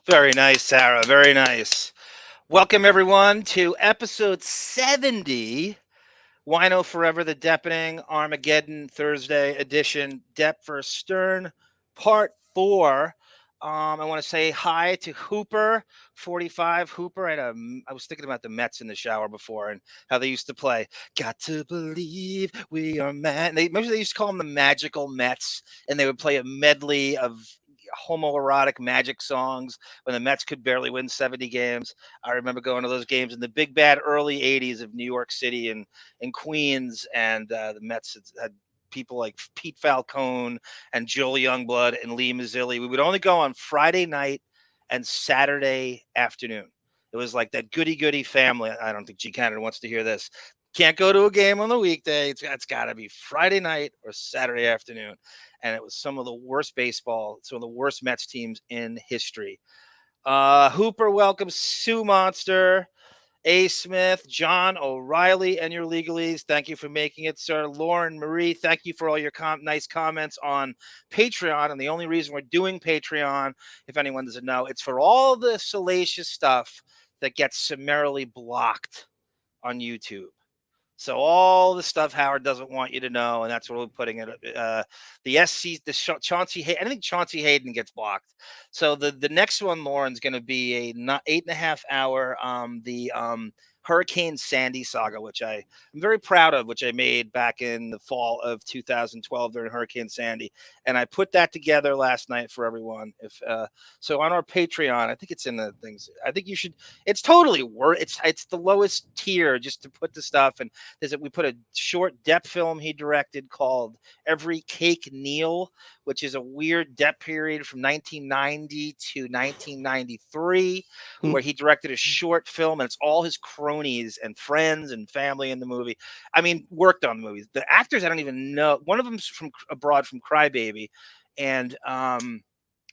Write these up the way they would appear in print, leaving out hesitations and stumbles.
Very nice, Sara. Very nice. Welcome, everyone, to episode 70. WINO Forever, the Deppening, ARMageddon, Thursday edition, Depp vs. Stern, part 4. I want to say hi to Hooper, 45. Hooper, I was thinking about the Mets in the shower before and how they used to play, Got to Believe We Are Mad. Maybe they used to call them the Magical Mets, and they would play a medley of homoerotic magic songs when the Mets could barely win 70 games. I remember going to those games in the big bad early 80s of New York City and in Queens, and the Mets had people like Pete Falcone and Joel Youngblood and Lee Mazzilli. We would only go on Friday night and Saturday afternoon. It was like that goody family. I don't think G. Canada wants to hear this. Can't go to a game on the weekday. It's got to be Friday night or Saturday afternoon. And it was some of the worst baseball, some of the worst Mets teams in history. Hooper, welcome. Sue Monster, A. Smith, John O'Reilly, and your legalese. Thank you for making it, sir. Lauren Marie, thank you for all your nice comments on Patreon. And the only reason we're doing Patreon, if anyone doesn't know, it's for all the salacious stuff that gets summarily blocked on YouTube. So all the stuff Howard doesn't want you to know, and that's what we're putting it. The SC, the Chauncey Hayden. I think Chauncey Hayden gets blocked. So the next one, Lauren's going to be a 8.5 hour the Hurricane Sandy saga, which I'm very proud of, which I made back in the fall of 2012 during Hurricane Sandy, and I put that together last night for everyone. So on our Patreon, I think it's in the things. I think you should. It's totally worth. It's the lowest tier just to put the stuff. And we put a short Depp film he directed called Every Cake Kneel, which is a weird Depp period from 1990 to 1993, where he directed a short film, and it's all his cronies and friends and family in the movie. I mean, worked on the movies. The actors, I don't even know. One of them's from abroad, from Crybaby, and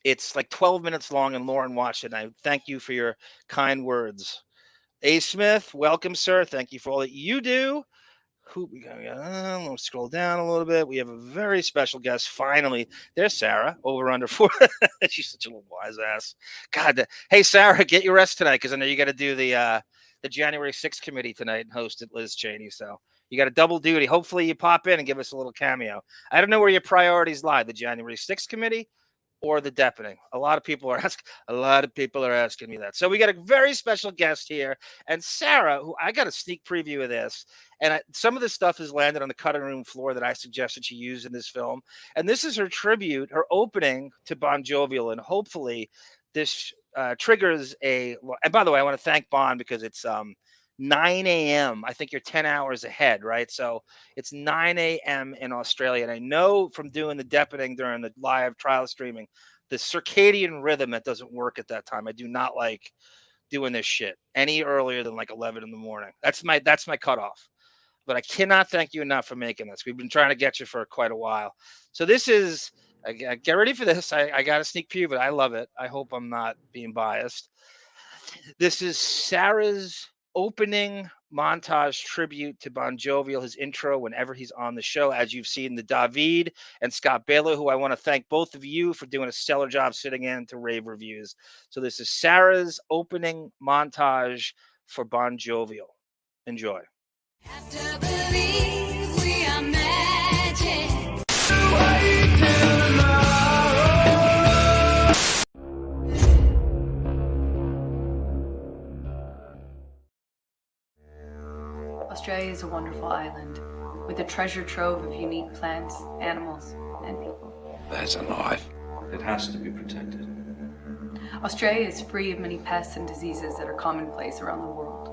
it's like 12 minutes long, and Lauren watched it, and I thank you for your kind words. A. Smith, welcome, sir. Thank you for all that you do. Let's scroll down a little bit. We have a very special guest. Finally, there's Sara. Over under 4. She's such a little wise ass. God, hey Sara, get your rest tonight, because I know you got to do the January 6th committee tonight and host it, Liz Cheney. So you got a double duty. Hopefully you pop in and give us a little cameo. I don't know where your priorities lie: the January 6th committee or the Deppening. A lot of people are asking me that. So we got a very special guest here, and Sara, who I got a sneak preview of this, and some of the stuff has landed on the cutting room floor that I suggested she use in this film. And this is her tribute, her opening to Bon Jovial, and hopefully this triggers and by the way, I want to thank Bon, because it's 9 a.m. I think you're 10 hours ahead, right? So it's 9 a.m. in Australia. And I know from doing the Deppening during the live trial streaming, the circadian rhythm, that doesn't work at that time. I do not like doing this shit any earlier than like 11 in the morning. That's my cutoff. But I cannot thank you enough for making this. We've been trying to get you for quite a while. So this is, get ready for this. I got a sneak preview, but I love it. I hope I'm not being biased. This is Sara's opening montage tribute to Bon Jovial, his intro whenever he's on the show. As you've seen, the David and Scott Baylor, who I want to thank both of you for doing a stellar job sitting in to rave reviews. So this is Sara's opening montage for Bon Jovial. Enjoy. Have to believe we are magic. Australia is a wonderful island with a treasure trove of unique plants, animals, and people. There's a knife. It has to be protected. Australia is free of many pests and diseases that are commonplace around the world.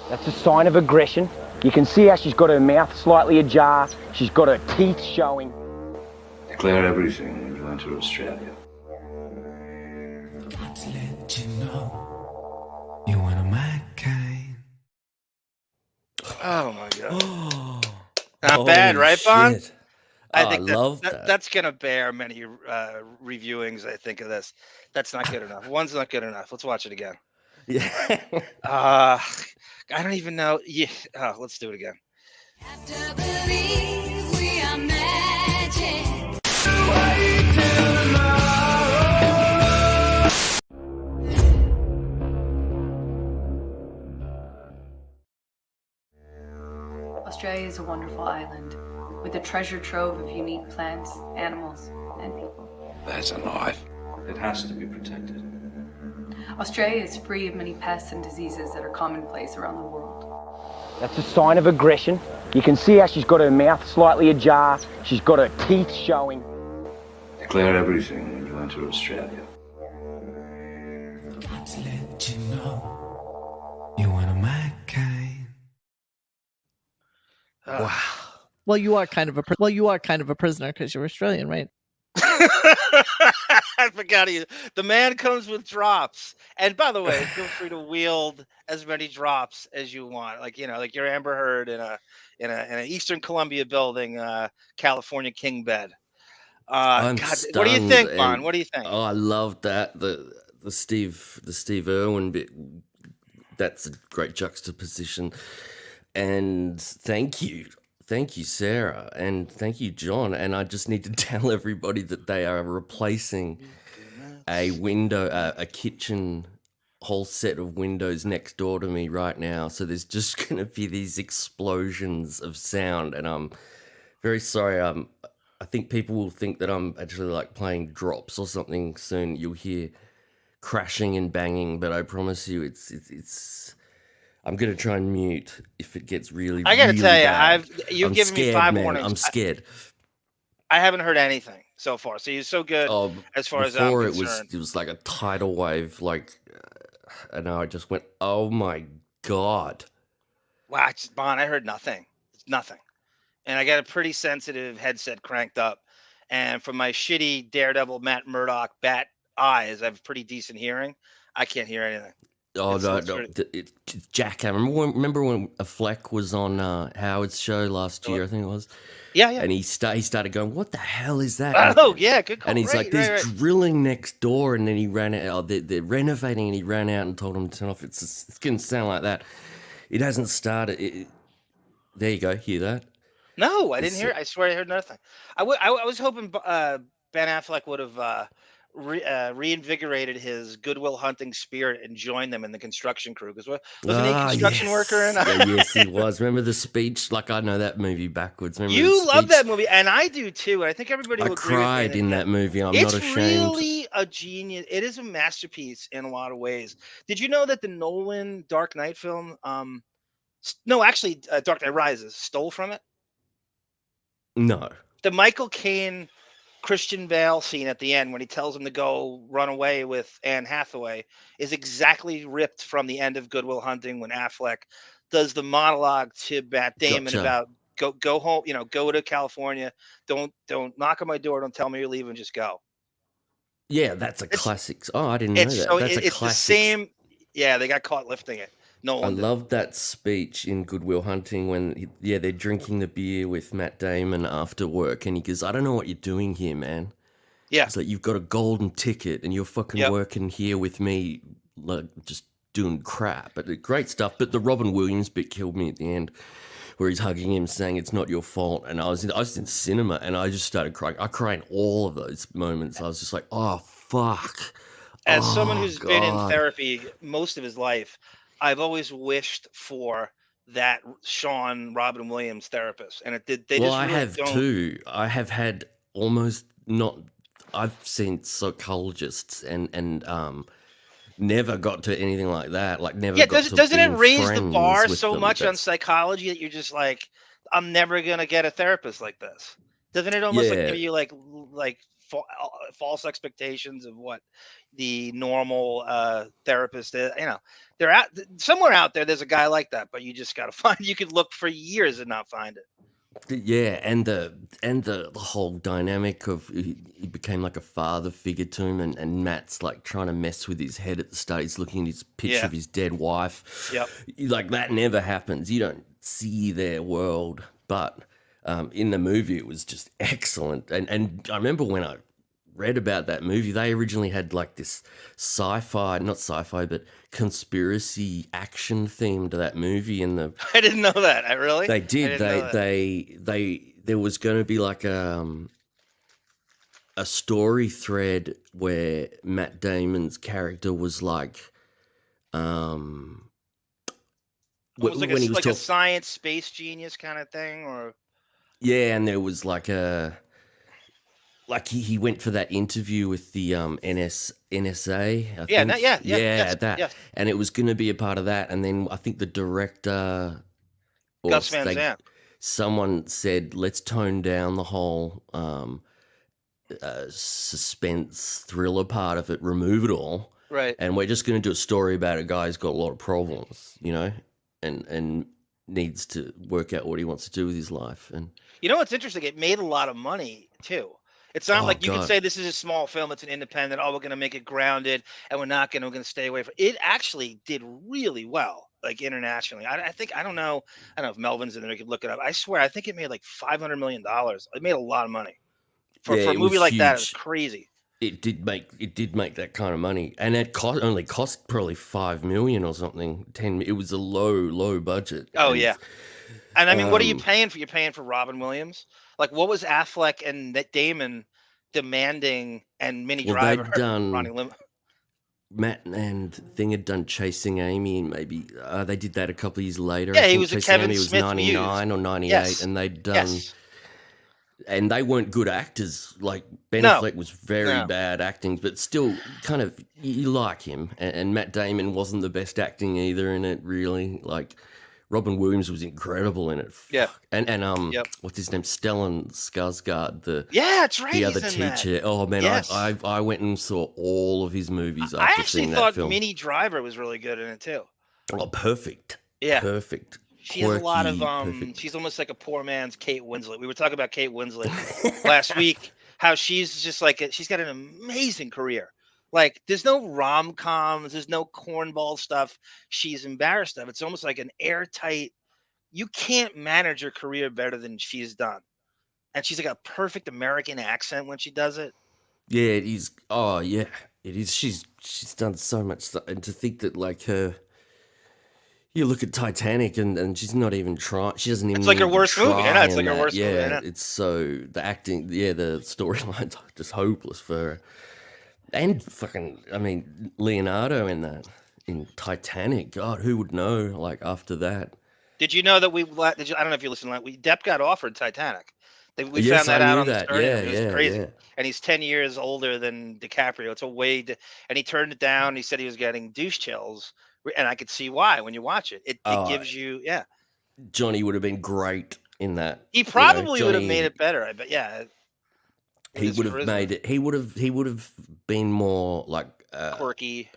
That's a sign of aggression. You can see how she's got her mouth slightly ajar. She's got her teeth showing. Declare everything when you enter Australia. Let's let you know you're one of my kind. Oh my god! Not bad, right, Bon? I think love that. That's gonna bear many reviewings. I think of this. That's not good enough. One's not good enough. Let's watch it again. Yeah. I don't even know. Yeah. Let's do it again. Have to believe we are magic. Australia is a wonderful island with a treasure trove of unique plants, animals, and people. That's a knife. It has to be protected. Australia is free of many pests and diseases that are commonplace around the world. That's a sign of aggression. You can see how she's got her mouth slightly ajar. She's got her teeth showing. Declare everything when you enter Australia. Let's let you know you want a mad kind. Wow. Well, you are kind of a prisoner because you're Australian, right? I forgot the man comes with drops. And by the way, feel free to wield as many drops as you want. Like, like your Amber Heard in an Eastern Columbia building, California king bed. I'm God, what do you stunned, think, Bon? and What do you think? oh, I loved that the Steve Irwin bit. That's a great juxtaposition, and thank you, Sarah, and thank you, John. And I just need to tell everybody that they are replacing a kitchen, whole set of windows next door to me right now. So there's just going to be these explosions of sound, and I'm very sorry. I think people will think that I'm actually like playing drops or something soon. You'll hear crashing and banging, but I promise you, it's. I'm gonna try and mute if it gets really. I gotta really tell you, bad. you've I'm given me scared, 5 man. warnings. I'm scared. I haven't heard anything so far. So you're so good Oh, as far as I'm before concerned. it was like a tidal wave, and I just went, oh my god. Wow, Bon, I heard nothing. It's nothing. And I got a pretty sensitive headset cranked up. And from my shitty Daredevil Matt Murdock bat eyes, I have pretty decent hearing. I can't hear anything. Oh It's no, sort it's jackhammer. Remember when a Fleck was on Howard's show last year? I think it was. Yeah. And he started going, "What the hell is that?" Oh yeah, good call. And he's like, "There's right. drilling next door," and then he ran out. Oh, they're renovating, and he ran out and told him to turn off. It's going to sound like that. It hasn't started. There you go. Hear that? No, I didn't hear. I swear I heard nothing. I was hoping Ben Affleck would have reinvigorated his Goodwill Hunting spirit and joined them in the construction crew. Because wasn't he a construction worker? Yes, he was. Remember the speech? Like, I know that movie backwards. Remember You the love speech? that movie, and I do too. And I think everybody I will agree with me cried in that movie. I'm it's not ashamed. really a genius. It is a masterpiece in a lot of ways. Did you know that the Nolan Dark Knight film, no, actually, Dark Knight Rises stole from it? No. The Michael Caine Christian Bale scene at the end when he tells him to go run away with Anne Hathaway is exactly ripped from the end of Goodwill Hunting when Affleck does the monologue to Matt Damon Gotcha. about go home, go to California, don't knock on my door, don't tell me you're leaving, just go. Yeah, that's a classic. Oh, I didn't know that. So That's a it's classic. the same. Yeah, they got caught lifting it. No I one did. love that speech in Goodwill Hunting when they're drinking the beer with Matt Damon after work, and he goes, "I don't know what you're doing here, man." Yeah, it's like you've got a golden ticket and you're fucking working here with me, like just doing crap. But great stuff. But the Robin Williams bit killed me at the end, where he's hugging him, saying it's not your fault. And I was in cinema, and I just started crying. I cry in all of those moments. I was just like, oh fuck. As someone who's been in therapy most of his life, I've always wished for that Sean Robin Williams therapist, and it did. I have too. I have had almost not. I've seen psychologists and never got to anything like that. Like never. Yeah, got to doesn't it being raise the friends bar with so them. much on That's- psychology that you're just like, I'm never gonna get a therapist like this? Doesn't it almost like Yeah. give you like false expectations of what the normal therapist is? They're out somewhere out there. There's a guy like that, but you just gotta find. You could look for years and not find it. Yeah, and the whole dynamic of he became like a father figure to him, and Matt's like trying to mess with his head at the start. He's looking at his picture of his dead wife. Yep. Like that never happens. You don't see their world, but in the movie it was just excellent. And I remember when I read about that movie, they originally had like this not sci-fi, but conspiracy action theme to that movie. And I didn't know that. I really. They did. There was going to be like a story thread where Matt Damon's character was like, Almost like when he was a talking. science space genius kind of thing, or Yeah, and there was like he went for that interview with the NSA, I yeah, think. yeah, Yeah, yes, that, yes. and it was going to be a part of that, and then I think the director or Gus Van Sant. someone said, let's tone down the whole suspense thriller part of it, remove it all, Right. and we're just going to do a story about a guy who's got a lot of problems, and needs to work out what he wants to do with his life. And You know what's interesting? It made a lot of money too. It's not oh like you could god, say this is a small film, it's an independent, oh, we're gonna make it grounded and we're gonna stay away from it. Actually did really well, like internationally. I think I don't know if Melvin's in there, you could look it up. I swear, I think it made like $500 million. It made a lot of money. yeah, For a it was movie like that, it was huge. crazy. It did make that kind of money, and it only cost probably 5 million or something. 10. It was a low budget. Oh And yeah. And I mean, what are you um, paying for? You're paying for Robin Williams? Like what was Affleck and Damon demanding and Minnie well, Driver, they'd done Ronnie Lim? Matt and Thing had done Chasing Amy, and maybe they did that a couple of years later. Yeah, I he think was a Chasing Kevin Amy was Smith muse. 99 or 98, Yes. and they'd done. Yes. And they weren't good actors. Like Ben No. Affleck was very No. bad acting, but still, kind of you like him. And Matt Damon wasn't the best acting either in it, really. Like Robin Williams was incredible in it. Yeah. And Yep. what's his name? Stellan Skarsgård, Yeah, that's right. the He's other in that. teacher. Oh man, Yes. I went and saw all of his movies I after actually seeing that thought film. Minnie Driver was really good in it too. Oh, perfect. Yeah. Perfect. She has a lot of Quirky, perfect. she's almost like a poor man's Kate Winslet. We were talking about Kate Winslet last week, how she's just like she's got an amazing career. Like there's no rom-coms, there's no cornball stuff she's embarrassed of. It's almost like an airtight, you can't manage her career better than she's done. And she's like a perfect American accent when she does it. Yeah, it is. Oh, yeah, it is. She's done so much stuff, and to think that like her, you look at Titanic and she's not even trying. She doesn't even. It's like her need to worst movie. I know, try it's like in her that. worst movie, I Yeah, know. it's so the acting. Yeah, the storylines are just hopeless for her. And fucking, I mean, Leonardo in Titanic. God, who would know? Like after that. Did you know that I don't know if you listened to that. Depp got offered Titanic. We Yes, found that I out knew on the that. story. Yeah, It was yeah, crazy. yeah. And he's 10 years older than DiCaprio. It's a and he turned it down. He said he was getting douche chills. And I could see why when you watch it. It Oh, gives you, yeah. Johnny would have been great in that. He You know, probably would have Johnny. made it better. I bet, yeah. With He his would have charisma. made it. He would have been more like Quirky.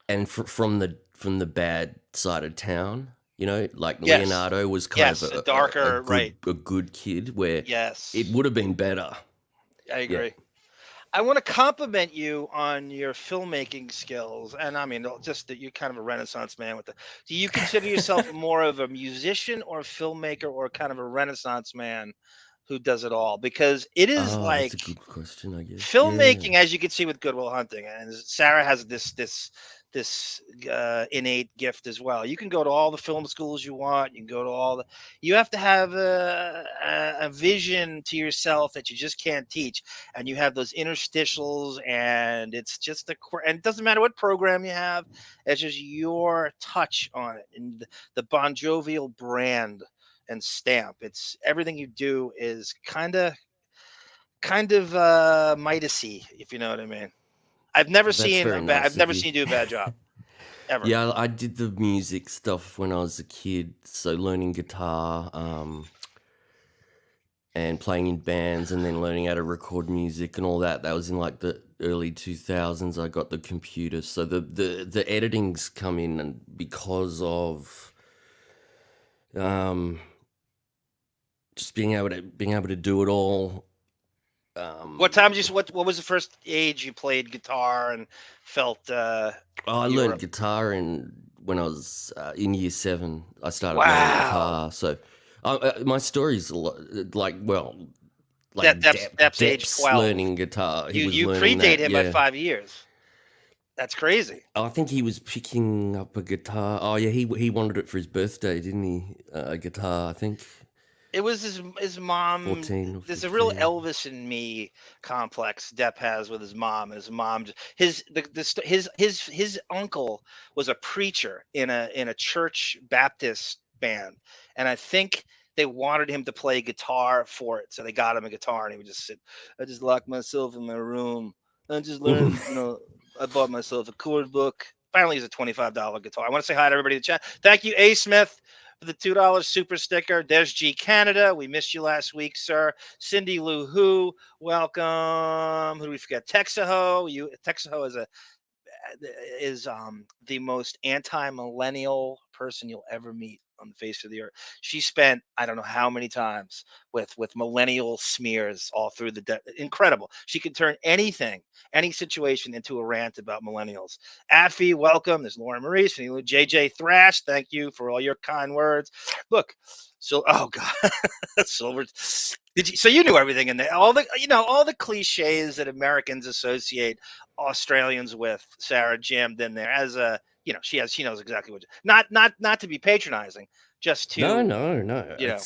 and from the bad side of town. Like Yes. Leonardo was kind Yes, of a darker, right. a good kid, where Yes. it would have been better. I agree. I want to compliment you on your filmmaking skills, and I mean, just that you're kind of a Renaissance man with the. Do you consider yourself more of a musician or a filmmaker, or kind of a Renaissance man who does it all? Because it is Oh, like that's a good question, I guess. filmmaking, as you can see with Good Will Hunting, and Sarah has this innate gift as well. You can go to all the film schools you want. You can go to all the. You have to have a vision to yourself that you just can't teach, and you have those interstitials, and it's just and it doesn't matter what program you have. It's just your touch on it, and the Bon Jovial brand and stamp. It's everything you do is kind of Midasy, if you know what I mean. I've never That's seen very nice I've of never you. seen you do a bad job ever. Yeah, I did the music stuff when I was a kid, so learning guitar, and playing in bands, and then learning how to record music and all that. That was in like the early 2000s. I got the computer, so the editing's come in, and because of just being able to do it all. What time did you? What was the first age you played guitar and felt? I you learned were- guitar when I was in year 7. I started Wow. learning guitar. So my story's like Depp's age Depp's 12. learning guitar. He was You learning predate that, him by yeah. 5 years. That's crazy. I think he was picking up a guitar. Oh yeah, he wanted it for his birthday, didn't he? A guitar, I think. It was his mom. 14 or There's a real 15. Elvis in me complex Depp has with his mom. His mom, his uncle was a preacher in a church Baptist band, and I think they wanted him to play guitar for it, so they got him a guitar, and he would just sit. I just locked myself in my room. I just learned, I bought myself a chord book. Finally, he's a $25 guitar. I want to say hi to everybody in the chat. Thank you, A. Smith, for the $2 super sticker. Des G Canada, we missed you last week, sir. Cindy Lou Who, welcome. Who do we forget? Texaho. Texaho is the most anti-millennial person you'll ever meet on the face of the earth. She spent I don't know how many times with millennial smears all through incredible. She can turn anything, any situation into a rant about millennials. Affy, welcome. There's Lauren Maurice, JJ Thrash. Thank you for all your kind words. Look, so oh god, Silver. Did you? So you knew everything in there. All the cliches that Americans associate Australians with. Sarah jammed in there as a she knows exactly what. Not to be patronizing, just to No. you know.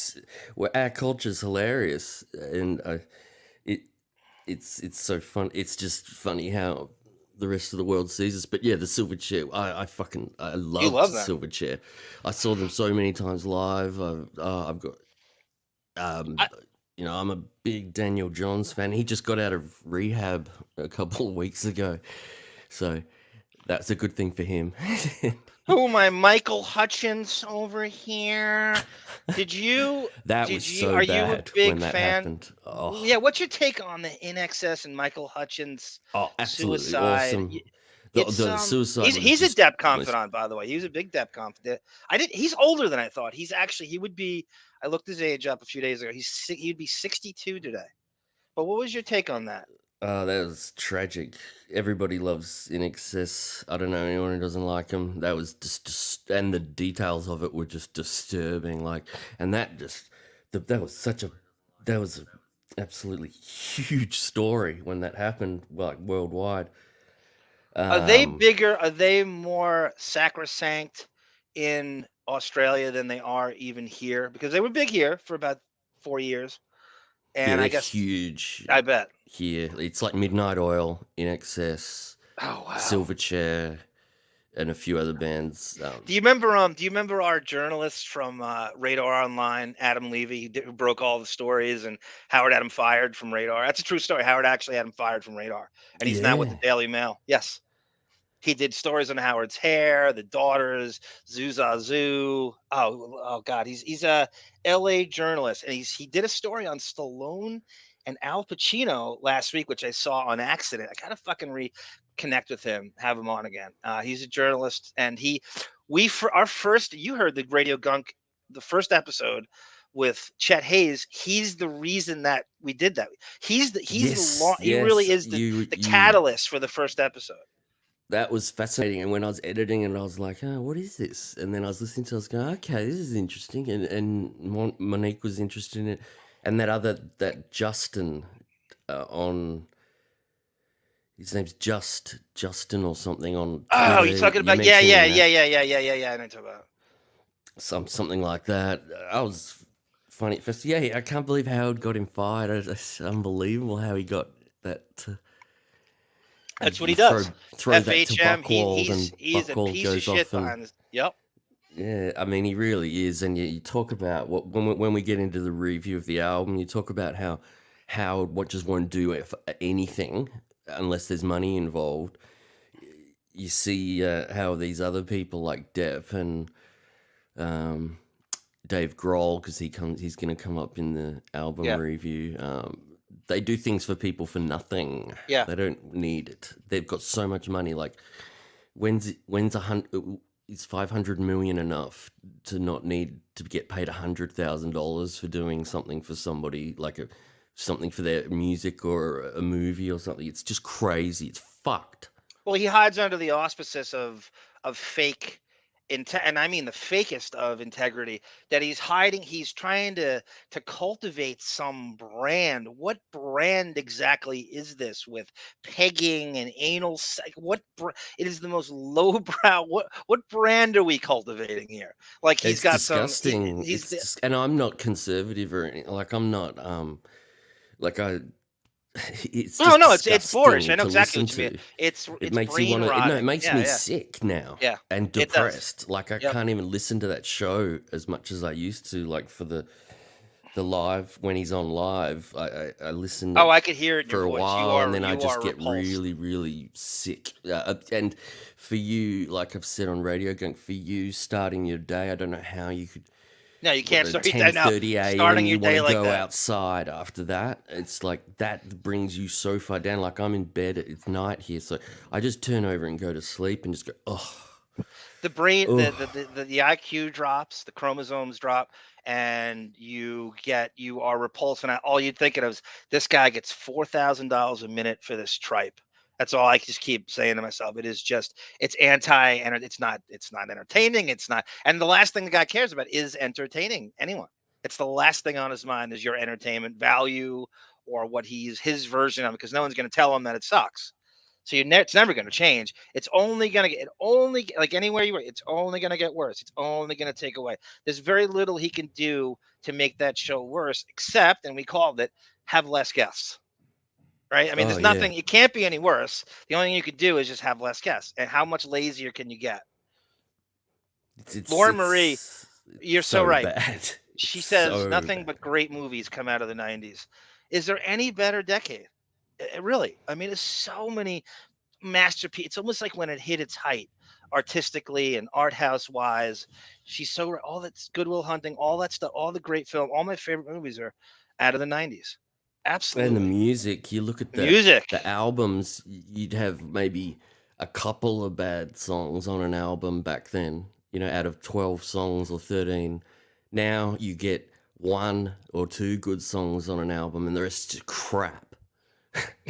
Our culture's hilarious, and it's so fun. It's just funny how the rest of the world sees us. But yeah, the Silverchair, I love love them. Silverchair. I saw them so many times live. I've got I'm a big Daniel Johns fan. He just got out of rehab a couple of weeks ago, so that's a good thing for him. Who am I? Michael Hutchins over here. Did you? That did was you? so Are you a bad big when that fan? happened. Oh, Yeah. What's your take on the INXS and Michael Hutchins absolutely suicide? awesome. It's The suicide was he's a just Depp the most- confidant, by the way. He was a big Depp confidant. He's older than I thought. He would be. I looked his age up a few days ago. He'd be 62 today. But what was your take on that? that was tragic. Everybody loves In Excess. I don't know anyone who doesn't like him. That was just and the details of it were just disturbing. And that was an absolutely huge story when that happened, worldwide. Are they bigger? Are they more sacrosanct in Australia than they are even here? Because they were big here for about 4 years, Yeah, and they're I guess huge I bet. here. It's like Midnight Oil, In Excess, Oh wow! Silverchair, and a few other bands. Do you remember our journalist from Radar Online, Adam Levy, who broke all the stories, and Howard had him fired from Radar? That's a true story. Howard actually had him fired from Radar, and he's now with the Yeah. Daily Mail. Yes. He did stories on Howard's hair, the daughters, Zoo. Oh God, he's a L.A. journalist, and he did a story on Stallone and Al Pacino last week, which I saw on accident. I gotta fucking reconnect with him, have him on again. He's a journalist, and for our first, you heard the Radio Gunk, the first episode with Chet Hayes. He's the reason that we did that. He really is the catalyst for the first episode. That was fascinating. And when I was editing and I was like, oh, what is this? And then I was listening to it, I was going, okay, this is interesting. And Monique was interested in it. And that Justin his name's Justin or something on Oh, Twitter. you're talking about, yeah. I know what you're about. Something like that. I was funny at first. Yeah, I can't believe Howard got him fired. It's unbelievable how he got that. That's what he does. Throw that to FHM, Buchwald, he's a Buchwald piece of goes shit off and- behind this. Yep. Yeah, I mean, he really is. And you talk about when we get into the review of the album, you talk about how Howard just won't do anything unless there's money involved. You see how these other people like Depp and Dave Grohl, because he's going to come up in the album review. They do things for people for nothing. Yeah. They don't need it. They've got so much money. Like, is 500 million enough to not need to get paid $100,000 for doing something for somebody, like something for their music or a movie or something? It's just crazy. It's fucked. Well, he hides under the auspices of fake and I mean the fakest of integrity, that he's hiding. He's trying to cultivate some brand. What brand exactly is this with pegging and anal it is the most lowbrow. What brand are we cultivating here? Like he's It's got some disgusting. he's And I'm not conservative or anything. Like I'm not like I it's no, just no, it's boorish. I disgusting know to exactly listen what you mean. to. It It's makes you brain want to. No, it rotting. makes Yeah, me yeah, sick now yeah. and It does. depressed. Like I Yep. can't even listen to that show as much as I used to. Like for the live when he's on live, I listen Oh, I could hear it in for your a voice. while and then I You just are get repulsed. really, really sick. And for you, like I've said on radio, going for you starting your day, I don't know how you could. No, you can't start your day now. 10:30 a.m. Starting you your want day to like go that. outside after that. It's like that brings you so far down. Like I'm in bed, it's night here, so I just turn over and go to sleep and just go, oh, The brain, oh. the IQ drops, the chromosomes drop, and you are repulsed. And all you'd think of is this guy gets $4,000 a minute for this tripe. That's all I just keep saying to myself. It is just it's anti and it's not entertaining. It's not. And the last thing the guy cares about is entertaining anyone. It's the last thing on his mind is your entertainment value or what his version of it, because no one's going to tell him that it sucks. So it's never going to change. It's only going to get, like anywhere you are, it's only going to get worse. It's only going to take away. There's very little he can do to make that show worse, except, and we called it, have less guests. Right? I mean, Oh there's yeah. nothing, it can't be any worse. The only thing you could do is just have less guests. And how much lazier can you get? Lauren Marie, you're so right. Bad. She It's says so nothing bad. but great movies come out of the 90s. Is there any better decade? Really? I mean, there's so many masterpiece. It's almost like when it hit its height, artistically and art house wise. She's so all that's Goodwill Hunting, all that stuff, all the great film, all my favorite movies are out of the 90s. And the Absolutely. music, you look at Music. the albums, you'd have maybe a couple of bad songs on an album back then, out of 12 songs or 13. Now you get one or two good songs on an album and the rest is crap.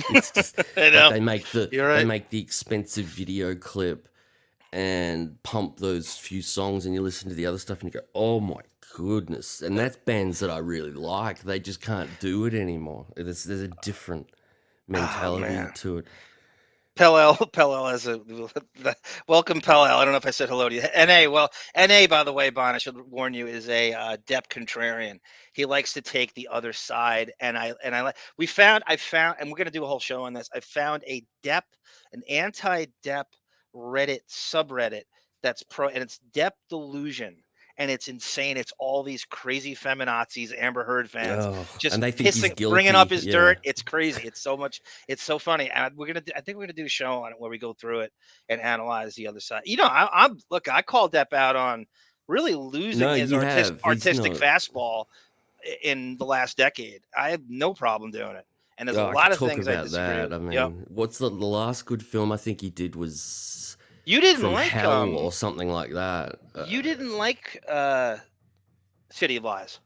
It's just I know. like You're right. they make the expensive video clip and pump those few songs and you listen to the other stuff and you go, oh my goodness. And that's bands that I really like. They just can't do it anymore. There's a different mentality man. to it. Pell has a welcome. Pell. I don't know if I said hello to you. NA. Well, NA, by the way, Bon, I should warn you, is a Depp contrarian. He likes to take the other side, and I like. I found, and we're gonna do a whole show on this. I found an anti-Depp Reddit subreddit that's and it's Depp delusion. And it's insane. It's all these crazy feminazis, Amber Heard fans, Oh, just and they think he's pissing, bringing up guilty, his yeah. dirt. It's crazy. It's so much. It's so funny. And I think we're gonna do a show on it where we go through it and analyze the other side. I called Depp out on really losing No, his you have. He's artistic not. fastball in the last decade. I have no problem doing it. And there's a I lot could of talk things I about disagree that. with. I mean, Yep. what's the last good film I think he did was You didn't From like Hell or something like that. you didn't like City of Lies.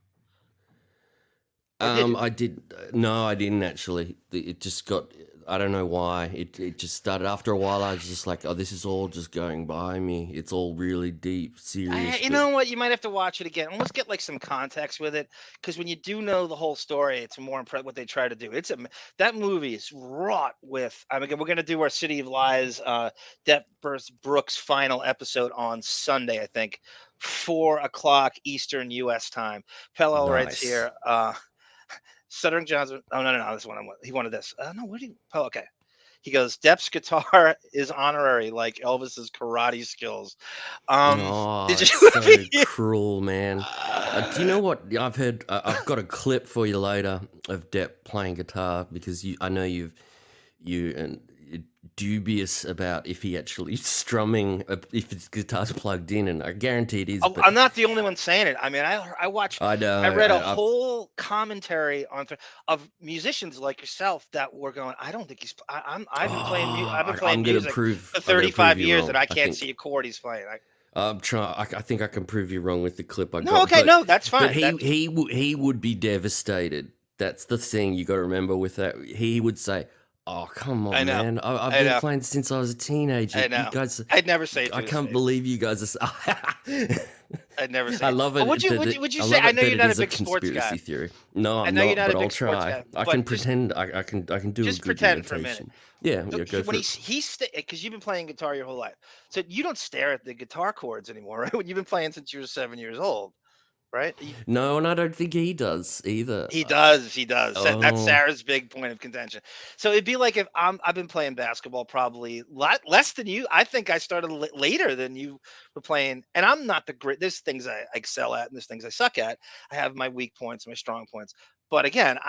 Or did you? I did. No, I didn't actually. It just got. I don't know why. It just started after a while. I was just like, oh, this is all just going by me. It's all really deep, serious. You but- know what? You might have to watch it again. Let's get like some context with it, because when you do know the whole story, it's more impressive what they try to do. That movie is wrought with. I mean, we're gonna do our City of Lies, Depp versus Brooks final episode on Sunday, I think, 4 o'clock Eastern U.S. time. Pell writes Nice. here. Stuttering Johnson. Oh no! This one. He wanted this. No, what do you? Oh, okay. He goes, Depp's guitar is honorary, like Elvis's karate skills. Oh, Did it's you? so cruel, man. Do you know what I've heard? I've got a clip for you later of Depp playing guitar because I know you're dubious about if he actually strumming, if his guitar's plugged in, and I guarantee it is. Oh, but I'm not the only one saying it. I mean, I watched. I know. I read a I've- whole commentary of musicians like yourself that were going. I don't think he's. I've been playing. I've been playing I'm gonna music prove, for I'm gonna 35 prove you years, wrong, and I I can't think. see a chord he's playing. I'm trying. I think I can prove you wrong with the clip I got. No, okay, but- no, that's fine. But he would be devastated. That's the thing you got to remember with that. He would say, Oh, come I on, know. man. I've I been know. playing since I was a teenager. I know. You guys, I'd never say it to I his can't face. believe you guys are. I'd never say I it. love But it. would you I say? love I it know that you're it not a is a big sports guy. conspiracy theory. No, I I'm know you're not, not but a I'll big sports try. guy, I but can just pretend. I can do a just good pretend for a minute. imitation. Yeah, So yeah, go when for it. he's because you've been playing guitar your whole life, so you don't stare at the guitar chords anymore, right? When you've been playing since you were 7 years old, right? No, and I don't think he does either. He does. He does. That's Oh, Sarah's big point of contention. So it'd be like if I've been playing basketball probably lot less than you. I think I started later than you were playing, and I'm not the great. There's things I excel at, and there's things I suck at. I have my weak points, my strong points. But again,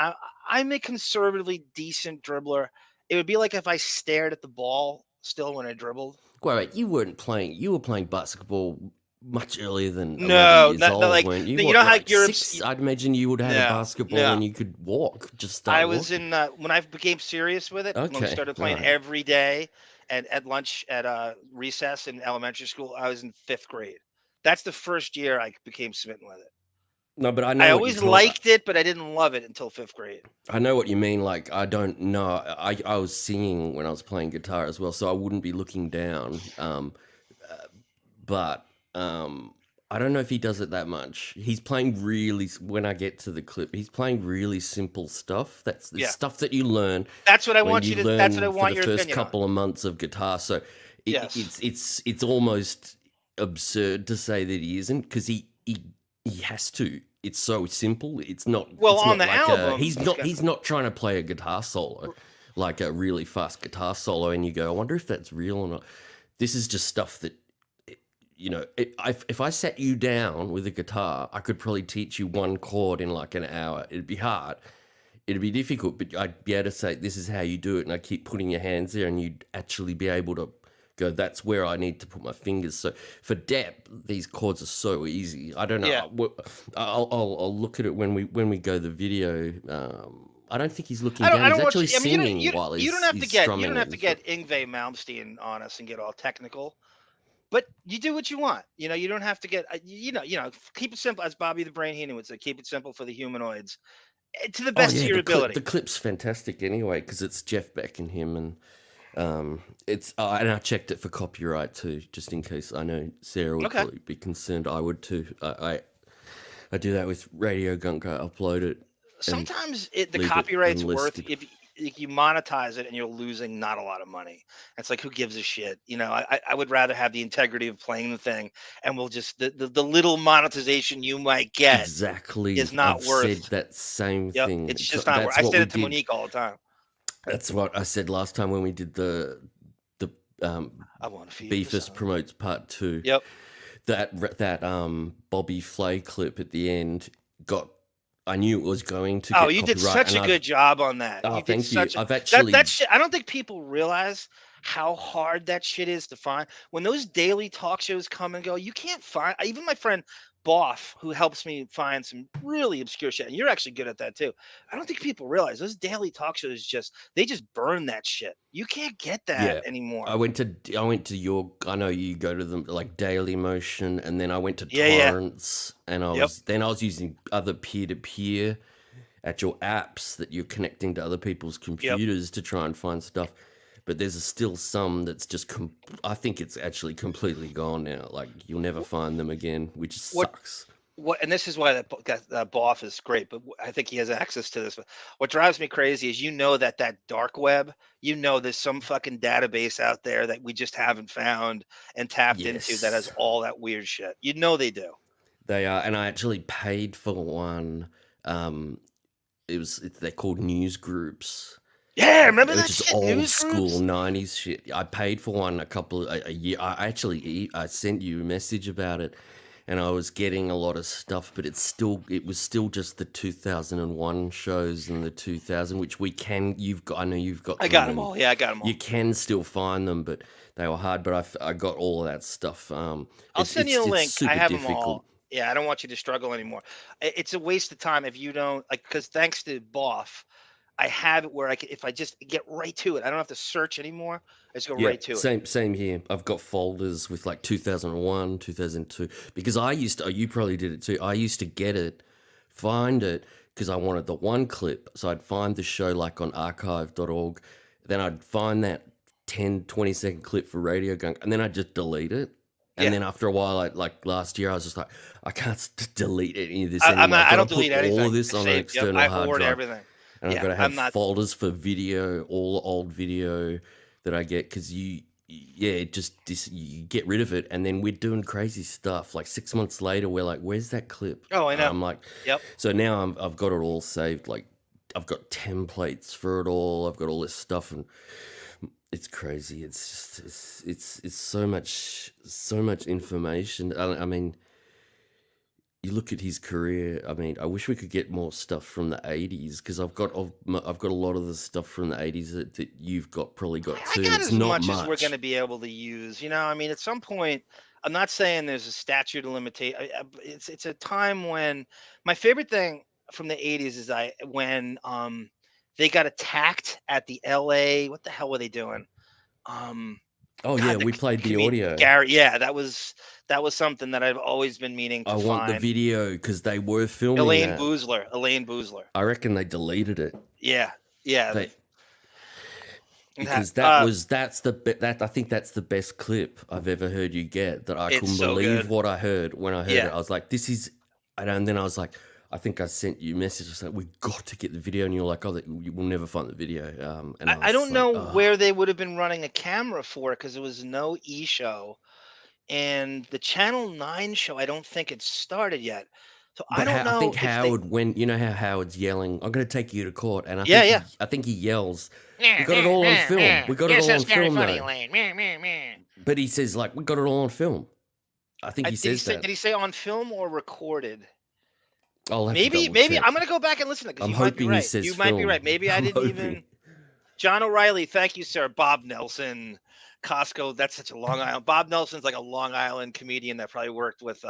I'm a conservatively decent dribbler. It would be like if I stared at the ball still when I dribbled. wait, you weren't playing. You were playing basketball much earlier than 11 No, years not old, like weren't you? you What, know how like six? I'd imagine you would have had a no, basketball no. when you could walk. Just I start was walking. in when I became serious with it, when we Okay, started all playing right. every day and at lunch at recess in elementary school, I was in 5th grade. That's the first year I became smitten with it. No, but I I know what you're always talking. liked it, but I didn't love it until 5th grade. I know what you mean. Like, I don't know. I was singing when I was playing guitar as well, so I wouldn't be looking down. But I don't know if he does it that much. He's playing really. When I get to the clip, he's playing really simple stuff. That's the Yeah, stuff that you learn that's what I when want you you to. That's what I learn for want the your first opinion on. couple of months of guitar. So Yes. it's almost absurd to say that he isn't, because he has to. It's so simple. It's not. Well, It's on not the like album, he's he's not. got. He's not trying to play a guitar solo, like a really fast guitar solo, and you go, I wonder if that's real or not. This is just stuff that, if I sat you down with a guitar, I could probably teach you one chord in like an hour. It'd be hard. It'd be difficult, but I'd be able to say, this is how you do it. And I keep putting your hands there, and you'd actually be able to go, that's where I need to put my fingers. So for Depp, these chords are so easy. I don't know. Yeah. I'll look at it when we go the video. I don't think he's looking I down. He's don't want actually you. I mean, singing while you don't have to he's get strumming it. Yngwie Malmsteen on us and get all technical. But you do what you want. You don't have to get. Keep it simple, as Bobby the Brain Heenan would say. Keep it simple for the humanoids, to the Oh best of yeah, your ability. the clip's fantastic anyway, because it's Jeff Beck and him, and it's and I checked it for copyright too, just in case. I know Sarah would Okay. probably be concerned. I would too. I do that with Radio Gunk. I upload it and Sometimes the leave it copyright's worth unlisted. if you monetize it and you're losing not a lot of money. It's like, who gives a shit? I would rather have the integrity of playing the thing, and we'll just the little monetization you might get Exactly. is not I've said worth. that same Yep, thing. it's just not worth. That's I what said we it to did. Monique all the time. That's what I said last time when we did the I want to feed Beefus promotes part 2. Yep. That Bobby Flay clip at the end got. I knew it was going to. Oh, get you did copyright, such a and good job on that. Oh, You did thank you. such a I've actually. that shit. I don't think people realize how hard that shit is to find. When those daily talk shows come and go, you can't find. Even my friend Boff, who helps me find some really obscure shit, and you're actually good at that too. I don't think people realize those daily talk shows they just burn that shit. You can't get that Yeah, anymore. I went to your. I know you go to them like Daily Motion, and then I went to Yeah. Torrents, and I Yep. was using other peer to peer at your apps that you're connecting to other people's computers to try and find stuff. But there's still some that's just. I think it's actually completely gone now. Like, you'll never find them again, which sucks. And this is why that Boff is great, but I think he has access to this. What drives me crazy is that dark web, there's some fucking database out there that we just haven't found and tapped into that has Yes. all that weird shit. They do. They are, and I actually paid for one. They're called news groups. Yeah, remember Which that is shit? old News school groups? 90s shit. I paid for one a year. I sent you a message about it, and I was getting a lot of stuff, but it was still just the 2001 shows and the 2000, which I know you've got. I got them all. Yeah, I got them all. You can still find them, but they were hard. But I got all of that stuff. I'll send you a it's link. super I have them difficult. all. Yeah, I don't want you to struggle anymore. It's a waste of time if you don't because thanks to Boff, I have it where if I just get right to it, I don't have to search anymore. I just go Yeah, right to it. same here. I've got folders with like 2001, 2002, because you probably did it too. I used to find it because I wanted the one clip. So I'd find the show like on archive.org, Then I'd find that 10, 20-second clip for Radio Gunk, and then I'd just delete it. And Yeah. then after a while, like last year, I was just like, I can't delete any of this I- anymore. I'm not- I've I gotta don't delete put anything. all of this I on an save- external I hard hoard drive. everything. And Yeah, I've got to I'm have not- folders for video, all old video that I get, because you get rid of it, and then we're doing crazy stuff. Like 6 months later, we're like, "Where's that clip?" Oh, I And know. I'm like, Yep. So now I've got it all saved. Like I've got templates for it all. I've got all this stuff, and it's crazy. It's just it's so much information. I mean, you look at his career. I mean, I wish we could get more stuff from the '80s, because I've got a lot of the stuff from the '80s that you've probably got I too. got It's as not much as we're going to be able to use. I mean, at some point, I'm not saying there's a statute of limitation. It's a time when my favorite thing from the '80s is when they got attacked at the L.A. What the hell were they doing? Oh God, yeah, the we played the comedian audio. Gary. Yeah, that was something that I've always been meaning to I find. want the video, because they were filming Elaine that. Boozler. I reckon they deleted it. Yeah. They, because Uh, I think that's the best clip I've ever heard you get. That I It's couldn't so believe good. what I heard when I heard Yeah. it. I was like, "This is," and then I was like, "I think I sent you a message. I was like, we got to get the video," and you're like, "Oh, you will never find the video." And I was don't like, know "Oh." where they would have been running a camera for it, because there was no show, and the Channel 9 show, I don't think it started yet. So I But don't I know think if they. Howard, when you know how Howard's yelling, "I'm going to take you to court," and Yeah. I think he yells, "We got it all on film. We got it all on film, though." But he says, like, "We got it all on film." I think he says that. Did he say on film or recorded? I'll have Maybe to double check. I'm gonna go back and listen to it, because I'm you might be hoping he right. says You might be film. right. Maybe I I'm didn't hoping. even. John O'Reilly, thank you, sir. Bob Nelson, Costco. That's such a Long Island. Bob Nelson's like a Long Island comedian that probably worked with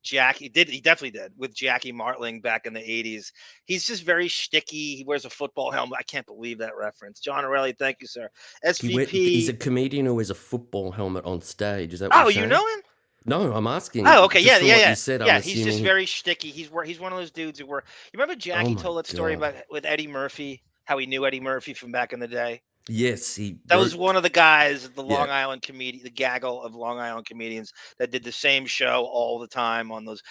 Jackie. He definitely did with Jackie Martling back in the '80s. He's just very shticky. He wears a football helmet. I can't believe that reference. John O'Reilly, thank you, sir. He's a SVP. comedian who wears a football helmet on stage. Is that what Oh, you're you saying? know him? No, I'm asking. Oh, okay. Just Yeah, from yeah, what yeah. you said, Yeah, I'm he's assuming just very shticky. He's one of those dudes who were. You remember Jackie Oh my told that story God. about with Eddie Murphy, how he knew Eddie Murphy from back in the day. Yes, he That was wrote- one of the guys, the Yeah. Long Island comedian, the gaggle of Long Island comedians that did the same show all the time on those,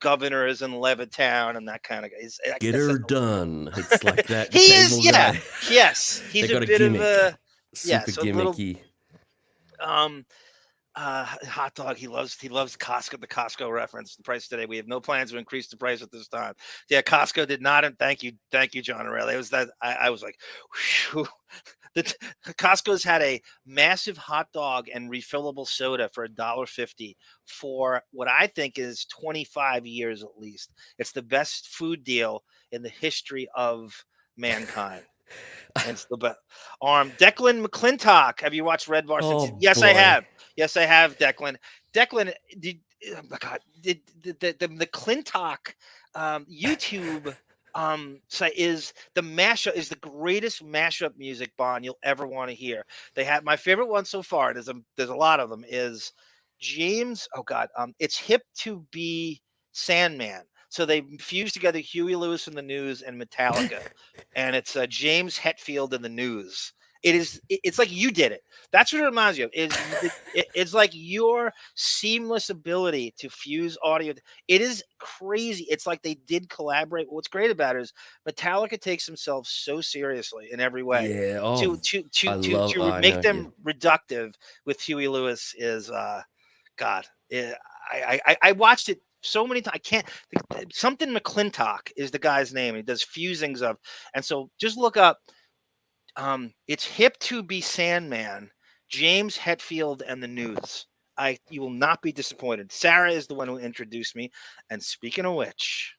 Governors and Levittown and that kind of guy. Get her done. It's like that. He cable is, yeah. guy. Yes, he's They got a a bit gimmick. of a Super so a little- gimmicky. hot dog. He loves Costco, the Costco reference. The price today. We have no plans to increase the price at this time. Yeah, Costco did not. And thank you, John O'Reilly. It was that I was like, whew. Costco's had a massive hot dog and refillable soda for $1.50 for what I think is 25 years at least. It's the best food deal in the history of mankind. And it's the best. Declan McClintock. Have you watched Red Bar? Oh, Yes, I boy. have. Yes, I have, Declan. Declan, oh my God, the McClintock YouTube site is the mashup, is the greatest mashup music, Bon, you'll ever want to hear. They have my favorite one so far. There's a lot of them. Is James? Oh God, it's Hip to Be Sandman. So they fused together Huey Lewis and the News and Metallica, and it's James Hetfield and the News. It's like you did it. That's what it reminds you of. It's like your seamless ability to fuse audio. It is crazy. It's like they did collaborate. What's great about it is Metallica takes themselves so seriously in every way. Yeah. Oh, To make them reductive with Huey Lewis is God. I watched it so many times. I can't. Something McClintock is the guy's name. He does fusings of, and so just look up. It's Hip to Be Sandman, James Hetfield and the News. You will not be disappointed. Sarah is the one who introduced me. And speaking of which,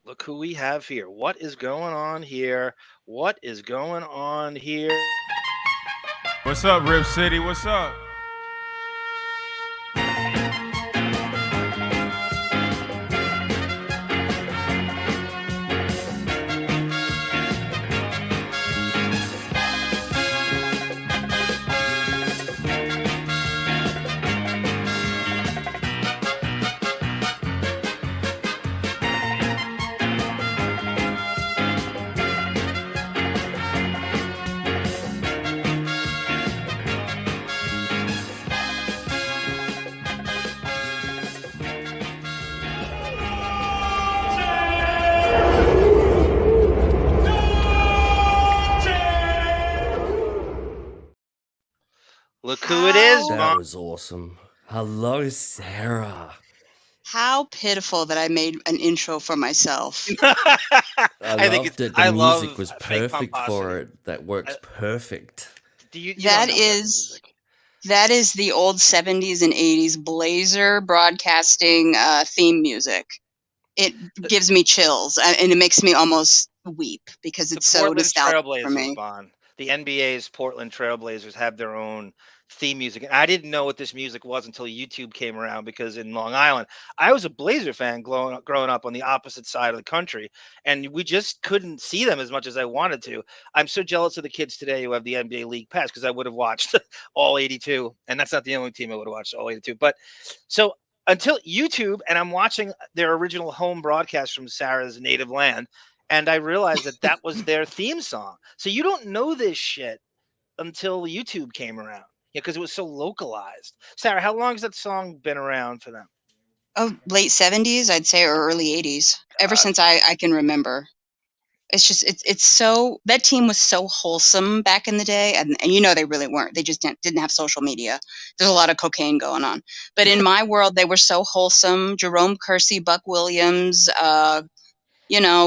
look who we have here. What is going on here? What is going on here? What's up, Rip City? What's up? who it is, That Mom. was awesome. Hello, Sarah. How pitiful that I made an intro for myself. I think loved it. I The love music was fake perfect for pomposity. it. That works perfect. You That don't know is music. that is the old 70s and 80s Blazer broadcasting theme music. It gives me chills and it makes me almost weep because The it's so Portland nostalgic for Trailblazers, me. Bon. The NBA's Portland Trailblazers have their own theme music. And I didn't know what this music was until YouTube came around because in Long Island, I was a Blazer fan growing up on the opposite side of the country. And we just couldn't see them as much as I wanted to. I'm so jealous of the kids today who have the NBA League Pass because I would have watched all 82. And that's not the only team I would have watched all 82. But so until YouTube, and I'm watching their original home broadcast from Sarah's native land, and I realized that was their theme song. So you don't know this shit until YouTube came around, because it was so localized. Sarah, how long has that song been around for them? Oh, late 70s, I'd say, or early 80s. Ever since I can remember. It's just it's so that team was so wholesome back in the day, and you know they really weren't. They just didn't have social media. There's a lot of cocaine going on, but in my world they were so wholesome. Jerome Kersey, Buck Williams,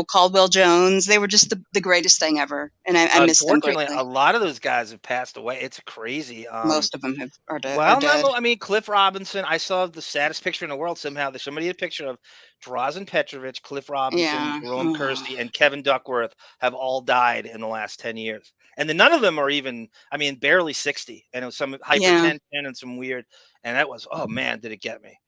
Caldwell Jones. They were just the greatest thing ever, and I miss them Unfortunately, greatly. a lot of those guys have passed away. It's crazy. Most of them are dead. Well, no, I mean Cliff Robinson. I saw the saddest picture in the world. Somehow, somebody had a picture of Drazen Petrovic, Cliff Robinson, Yeah. Jerome Kersey, and Kevin Duckworth have all died in the last 10 years, and then none of them are even. I mean, barely 60, and it was some hypertension and some weird. And that was, oh man, did it get me?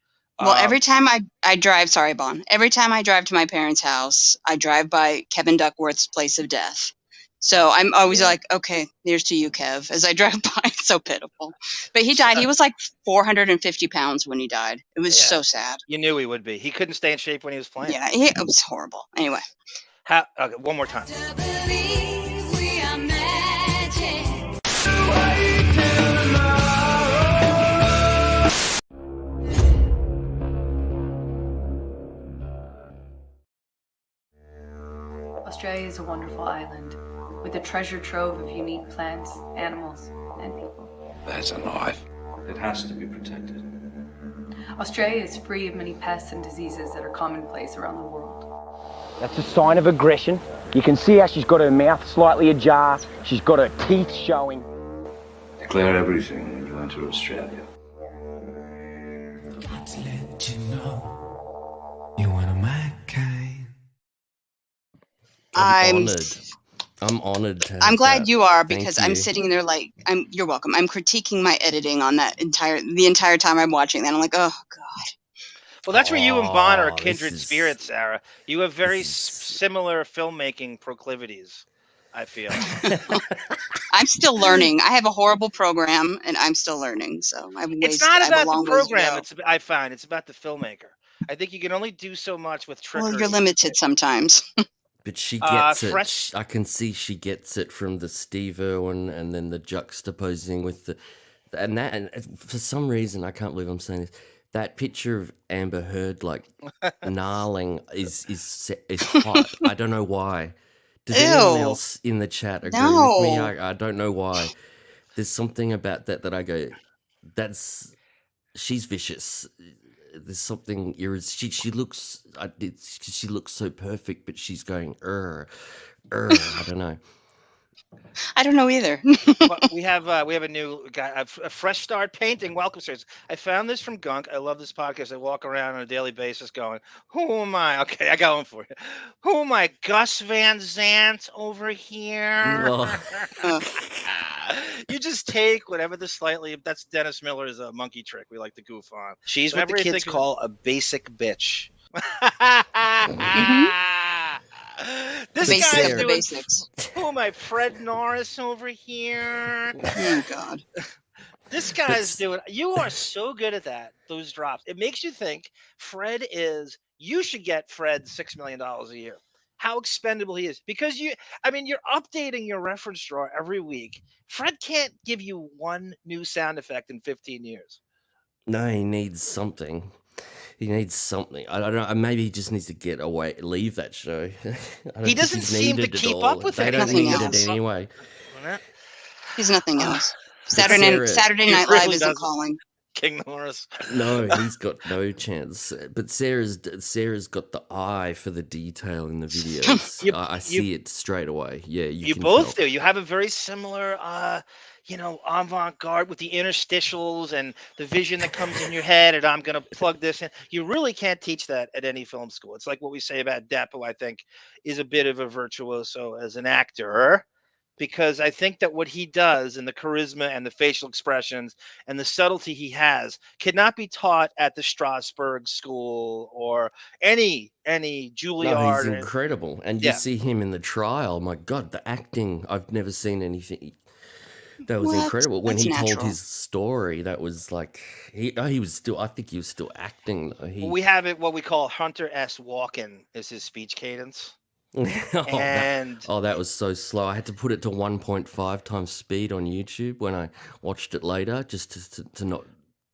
Well, every time I drive, sorry, Bon. Every time I drive to my parents' house, I drive by Kevin Duckworth's place of death. So I'm always like, okay, here's to you, Kev, as I drive by. It's so pitiful. But he died. He was like 450 pounds when he died. It was so sad. You knew he would be. He couldn't stay in shape when he was playing. Yeah, it was horrible. Anyway. Okay, one more time. Australia is a wonderful island with a treasure trove of unique plants, animals, and people. That's a knife. It has to be protected. Australia is free of many pests and diseases that are commonplace around the world. That's a sign of aggression. You can see how she's got her mouth slightly ajar. She's got her teeth showing. Declare everything when you enter Australia. Let's let you know you want a mad kind. I'm honored. I'm glad you are, Thank because you. I'm sitting there like you're welcome. I'm critiquing my editing on that the entire time I'm watching that. I'm like, oh God. Well, that's where you and Bon are Oh, kindred this is- spirits, Sarah. You have very this is- similar filmmaking proclivities, I feel. I'm still learning. I have a horrible program, and I'm still learning. So It's not I have a about long the ways to program. go. I find it's about the filmmaker. I think you can only do so much with trickery. Well, you're limited sometimes. But she gets it. fresh- I can see she gets it from the Steve Irwin and then the juxtaposing with and for some reason, I can't believe I'm saying this. That picture of Amber Heard like gnarling is hot. I don't know why. Does anyone Ew. else in the chat agree with me? No. I don't know why. There's something about that I go, she's vicious. There's something she looks so perfect, but she's going I don't know. I don't know either. Well, we have a new guy, a fresh start painting. Welcome, sirs. I found this from Gunk. I love this podcast. I walk around on a daily basis going, who am I? Okay, I got one for you. Who am I? Gus Van Sant over here. Oh. You just take whatever that's Dennis Miller's monkey trick we like to goof on. She's what the Whatever you kids think call a basic bitch. This Basic guy's of the doing, basics. who am I? Fred Norris over here. Oh God. This guy's doing. You are so good at that. Those drops. It makes you think. Fred is. You should get Fred $6 million a year. How expendable he is, because you're updating your reference drawer every week. Fred can't give you one new sound effect in 15 years. No, he needs something. He needs something. I don't know. Maybe he just needs to get away, leave that show. I don't He think doesn't he's seem to needed at keep all. up with They it. don't Nothing need else. it anyway. He's nothing else. Sarah- Saturday He Night really Live isn't doesn't. calling. King Norris. No, he's got no chance. But Sarah's got the eye for the detail in the videos. You- I you- see it straight away. Yeah, You can both tell. do. You have a very similar, avant-garde with the interstitials and the vision that comes in your head. And I'm going to plug this in. You really can't teach that at any film school. It's like what we say about Depp, who I think is a bit of a virtuoso as an actor, because I think that what he does and the charisma and the facial expressions and the subtlety he has cannot be taught at the Strasberg School or any No, he's Juilliard. incredible. And you Yeah. see him in the trial. My God, the acting. I've never seen anything. That was What? incredible. When That's he told natural. his story, that was like he was still. I think he was still acting. We have it what we call Hunter S. Walken is his speech cadence. And that was so slow. I had to put it to 1.5 times speed on YouTube when I watched it later, just to not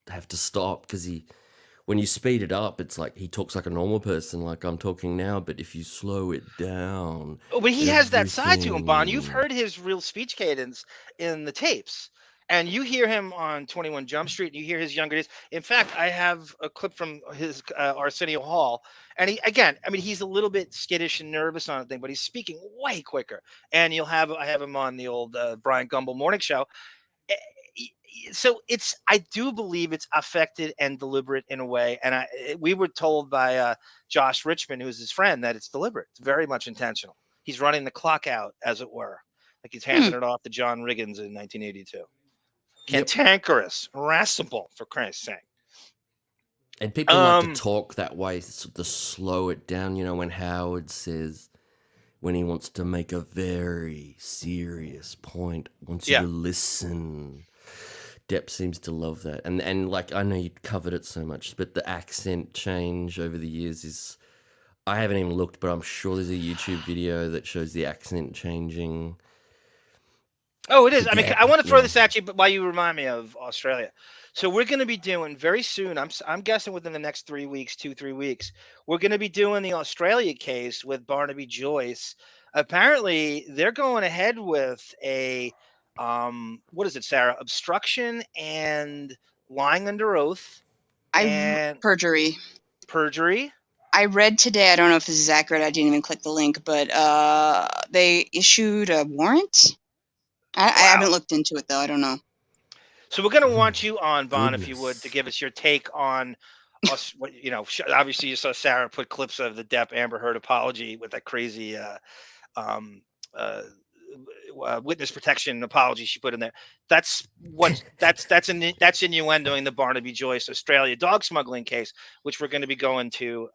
have to stop, because when you speed it up, it's like he talks like a normal person, like I'm talking now. But if you slow it down, but he has that side to him, Bon. You've everything- heard his real speech cadence in the tapes. And you hear him on 21 Jump Street, and you hear his younger days. In fact, I have a clip from his Arsenio Hall, and he's a little bit skittish and nervous on the thing, but he's speaking way quicker. And I have him on the old Brian Gumbel morning show. So I do believe it's affected and deliberate in a way. And we were told by Josh Richmond, who's his friend, that it's deliberate. It's very much intentional. He's running the clock out, as it were, like he's handing it off to John Riggins in 1982. Cantankerous, irascible, for Christ's sake. And people like to talk that way, to slow it down. You know, when Howard says, when he wants to make a very serious point, wants you to listen. Depp seems to love that. And like, I know you covered it so much, but the accent change over the years is, I haven't even looked, but I'm sure there's a YouTube video that shows the accent changing. Oh, it is. I mean, Depp, I want to throw yeah. this at you, but while you remind me of Australia. So we're going to be doing very soon. I'm guessing within the next 3 weeks, 3 weeks, we're going to be doing the Australia case with Barnaby Joyce. Apparently, they're going ahead with a what is it, Sarah? Obstruction and lying under oath and Perjury. perjury. I read today, I don't know if this is accurate, I didn't even click the link, but they issued a warrant? I haven't looked into it, though. I don't know. So we're going to want you on, Bon, if you would, to give us your take on us. Obviously you saw Sarah put clips of the Depp Amber Heard apology with that crazy witness protection apology she put in there. That's innuendoing the Barnaby Joyce Australia dog smuggling case, which we're going to be going to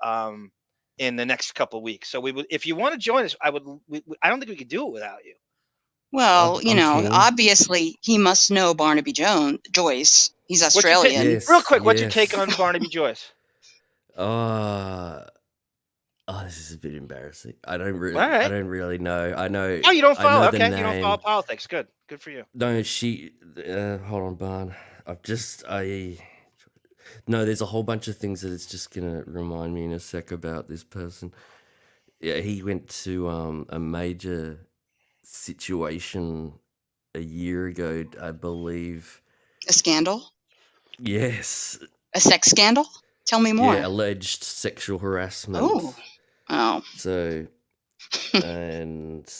in the next couple of weeks. So we would, if you want to join us, I don't think we could do it without you. Well, I'm keen. obviously he must know Barnaby Joyce. He's Australian. Yes, Real quick, what's your yes. take on Barnaby Joyce? This is a bit embarrassing. I don't really know. I know. Oh, you don't I know follow? the Okay, you don't name. follow politics. Good for you. No, hold on, Barn. No, there's a whole bunch of things that it's just gonna remind me in a sec about this person. Yeah, he went to a major situation a year ago, I believe. A scandal? Yes. A sex scandal? Tell me more. Yeah, alleged sexual harassment. Oh. So, and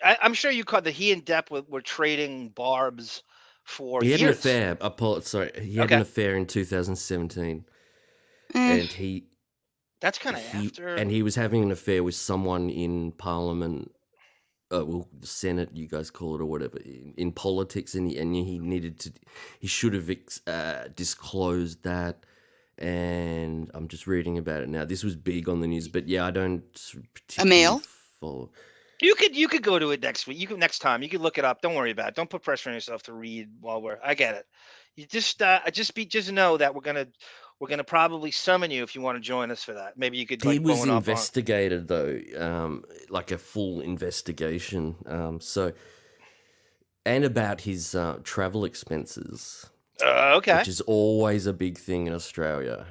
I'm sure you caught that he and Depp were trading barbs for he had years. an affair. He had an affair in 2017, and that's kind of after. And he was having an affair with someone in Parliament, the Senate, you guys call it, or whatever, in politics, and he should have disclosed that. And I'm just reading about it now. This was big on the news, but yeah, I don't particularly male? follow. You could go to it next week. Next time. You could look it up. Don't worry about it. Don't put pressure on yourself to read while I get it. You just know that we're gonna probably summon you if you want to join us for that. Maybe you could. He was investigated though, like a full investigation. And about his travel expenses. Okay. Which is always a big thing in Australia.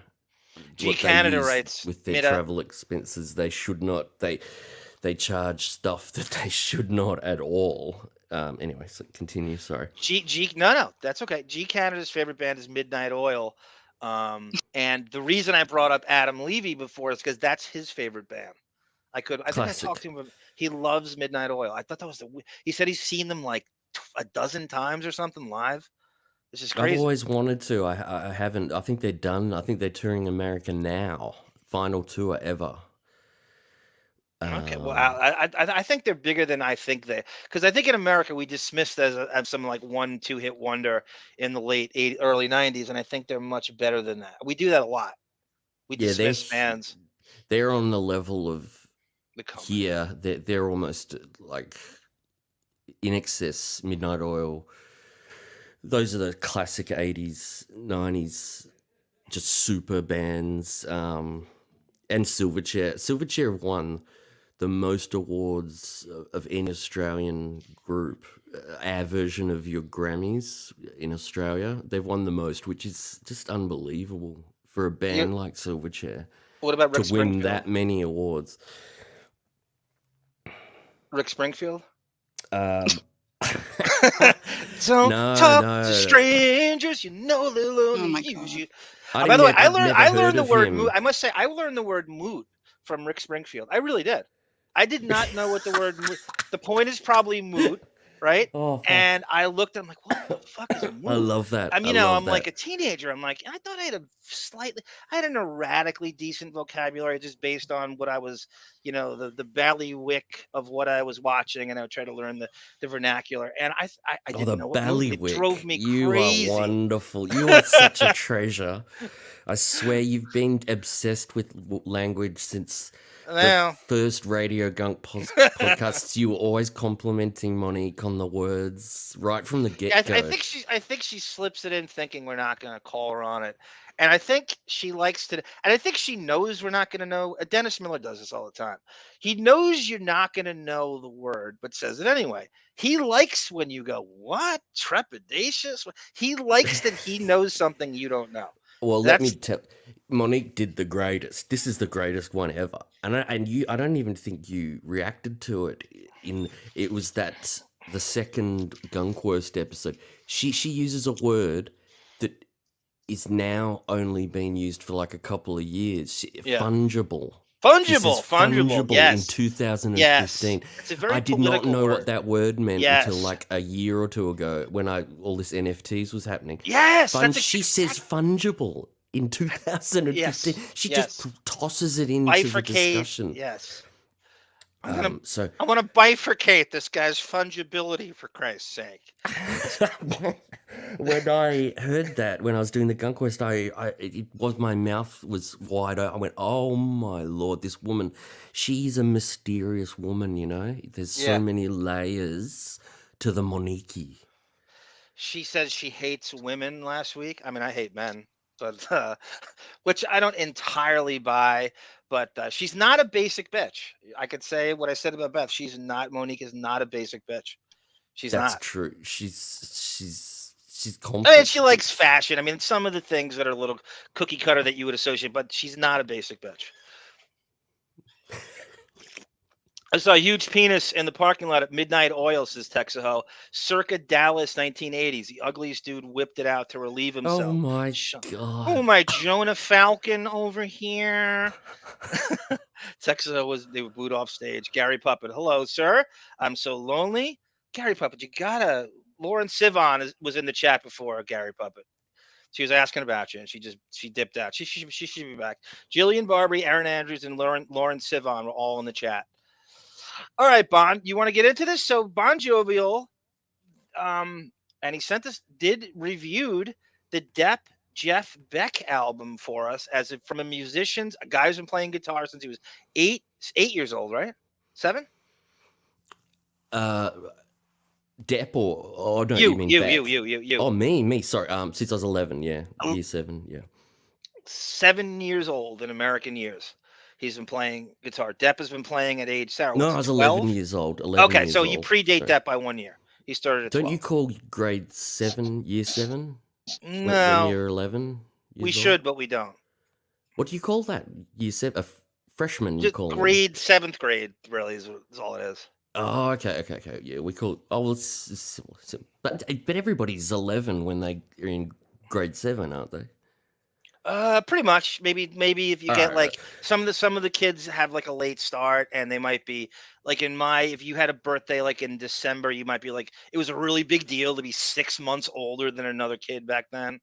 Gee, Canada writes with their travel expenses, they should not. They charge stuff that they should not at all. Anyway, so continue. Sorry. No, that's okay. G Canada's favorite band is Midnight Oil. And the reason I brought up Adam Levy before is because that's his favorite band. I think I talked Classic. to him. He loves Midnight Oil. I thought that was he said he's seen them like a dozen times or something live. This is I've crazy. always wanted to. I haven't. I think they're done. I think they're touring America now. Final tour ever. Okay, well, I think they're bigger than I think because I think in America we dismissed as some like 1-2 hit wonder in the late early 90s, and I think they're much better than that. We do that a lot. We Yeah, they're dismiss bands. they're on the level of The company. here. They're almost like in excess. Midnight Oil. Those are the classic 80s, 90s, just super bands. And Silverchair. Silverchair have won the most awards of any Australian group. Our version of your Grammys in Australia, they've won the most, which is just unbelievable for a band like Silverchair What about Rick to win Springfield? that many awards. Rick Springfield? Don't talk to strangers, you know they'll only use you. By the way, I learned the word mood. I must say, I learned the word mood from Rick Springfield. I really did. I did not know what the word mood. The point is probably mood, right? Oh, and I looked, I'm like, what the fuck is mood? I love that. I mean, I'm like a teenager. I'm like, I thought I had an erratically decent vocabulary just based on what I was, the ballywick of what I was watching, and I would try to learn the vernacular. And I didn't know what mood. It drove me crazy. You are wonderful. You are such a treasure. I swear you've been obsessed with language since the first Radio Gunk podcasts. You were always complimenting Monique on the words right from the get-go. I think she slips it in thinking we're not going to call her on it. And I think she likes to, and I think she knows we're not going to know. Dennis Miller does this all the time. He knows you're not going to know the word, but says it anyway. He likes when you go, what? Trepidatious? He likes that he knows something you don't know. Well, let me tell. Monique did the greatest. This is the greatest one ever, and I don't even think you reacted to it. It was the second Gunkworst episode. She uses a word that is now only being used for like a couple of years. Fungible. Fungible. Yes. In 2015. Yes. It's a very I did not know word. what that word meant until like a year or two ago when all this NFTs was happening. Yes. She says fungible in 2015. Yes. She just tosses it into the discussion. Yes. I want to bifurcate this guy's fungibility, for Christ's sake. When I heard that, when I was doing the Gunkworst, my mouth was wide open. I went, oh my Lord, this woman, she's a mysterious woman, There's so many layers to the Monique. She says she hates women last week. I mean, I hate men, but which I don't entirely buy. But she's not a basic bitch. I could say what I said about Beth. Monique is not a basic bitch. That's not. That's true. She's complex. I mean, she likes fashion. I mean, some of the things that are a little cookie cutter that you would associate, but she's not a basic bitch. I saw a huge penis in the parking lot at Midnight Oil, says Texaho. Circa Dallas 1980s. The ugliest dude whipped it out to relieve himself. Oh my God. Oh my Jonah Falcon over here. Texaho they were booed off stage. Gary Puppet. Hello, sir. I'm so lonely. Gary Puppet, you gotta. Lauren Sivan was in the chat before, Gary Puppet. She was asking about you, and she dipped out. She should be back. Jillian Barbary, Aaron Andrews, and Lauren Sivan were all in the chat. All right, Bon, you want to get into this? So Bon Jovial, and he reviewed the Depp Jeff Beck album for us from a musician, a guy who's been playing guitar since he was 8 years old, right? 7? Depp or no, you mean you, Beck? you. Oh, me. Sorry. Since I was 11, year 7, yeah. 7 years old in American years. He's been playing guitar. Depp has been playing at age, Sarah, no, I was 11 years old. 11 okay, years so old, you predate that by 1 year. He started at 12. Don't you call grade 7 year 7? No. When you're 11? We should, but we don't. What do you call that? Year 7? A freshman, you call grade, 7th grade, really, is all it is. Oh, okay. Yeah, we call. Oh, well, but everybody's 11 when they are in grade 7, aren't they? Pretty much. Maybe if you All get right. like some of the kids have like a late start, and they might be like if you had a birthday like in December, you might be like it was a really big deal to be 6 months older than another kid back then.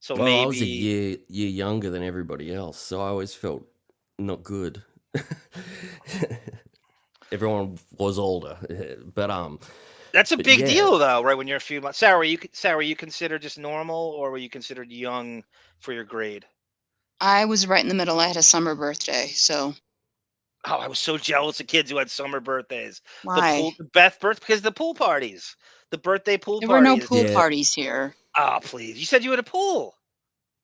So Well, I was a maybe year younger than everybody else, so I always felt not good. Everyone was older, but that's a but big yeah, deal though, right? When you're a few months. Sarah, you considered just normal, or were you considered young for your grade? I was right in the middle. I had a summer birthday, so Oh, I was so jealous of kids who had summer birthdays. why? The Beth birth because the pool parties, the birthday pool There were no party. pool yeah. parties here. Oh, please! You said you had a pool.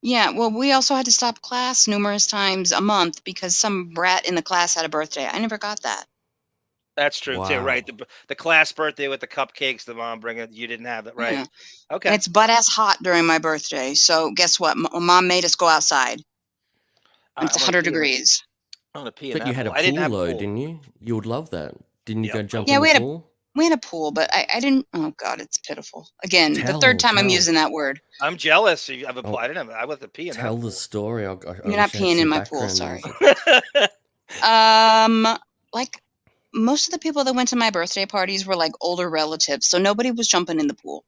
Yeah, well, we also had to stop class numerous times a month because some brat in the class had a birthday. I never got that. That's true too, right? Wow. The class birthday with the cupcakes, the mom bring it. You didn't have that, right? Yeah. Okay. And it's butt ass hot during my birthday. So guess what? Mom made us go outside. And I it's want to 100 pee in that. degrees. I want to pee in But you that had pool. a I didn't pool have a though, pool. didn't you? You would love that. Didn't you Yep. go jump Yeah, in the we had a pool? pool, but I didn't. Oh God, it's pitiful. Again, the third Tell, time I'm tell, using that word. I'm jealous. I have a pool. oh, I didn't have. I want to pee in that tell the pool. story. I You're not wish I had peeing in some my pool. background Sorry. music. Like most of the people that went to my birthday parties were like older relatives, so nobody was jumping in the pool.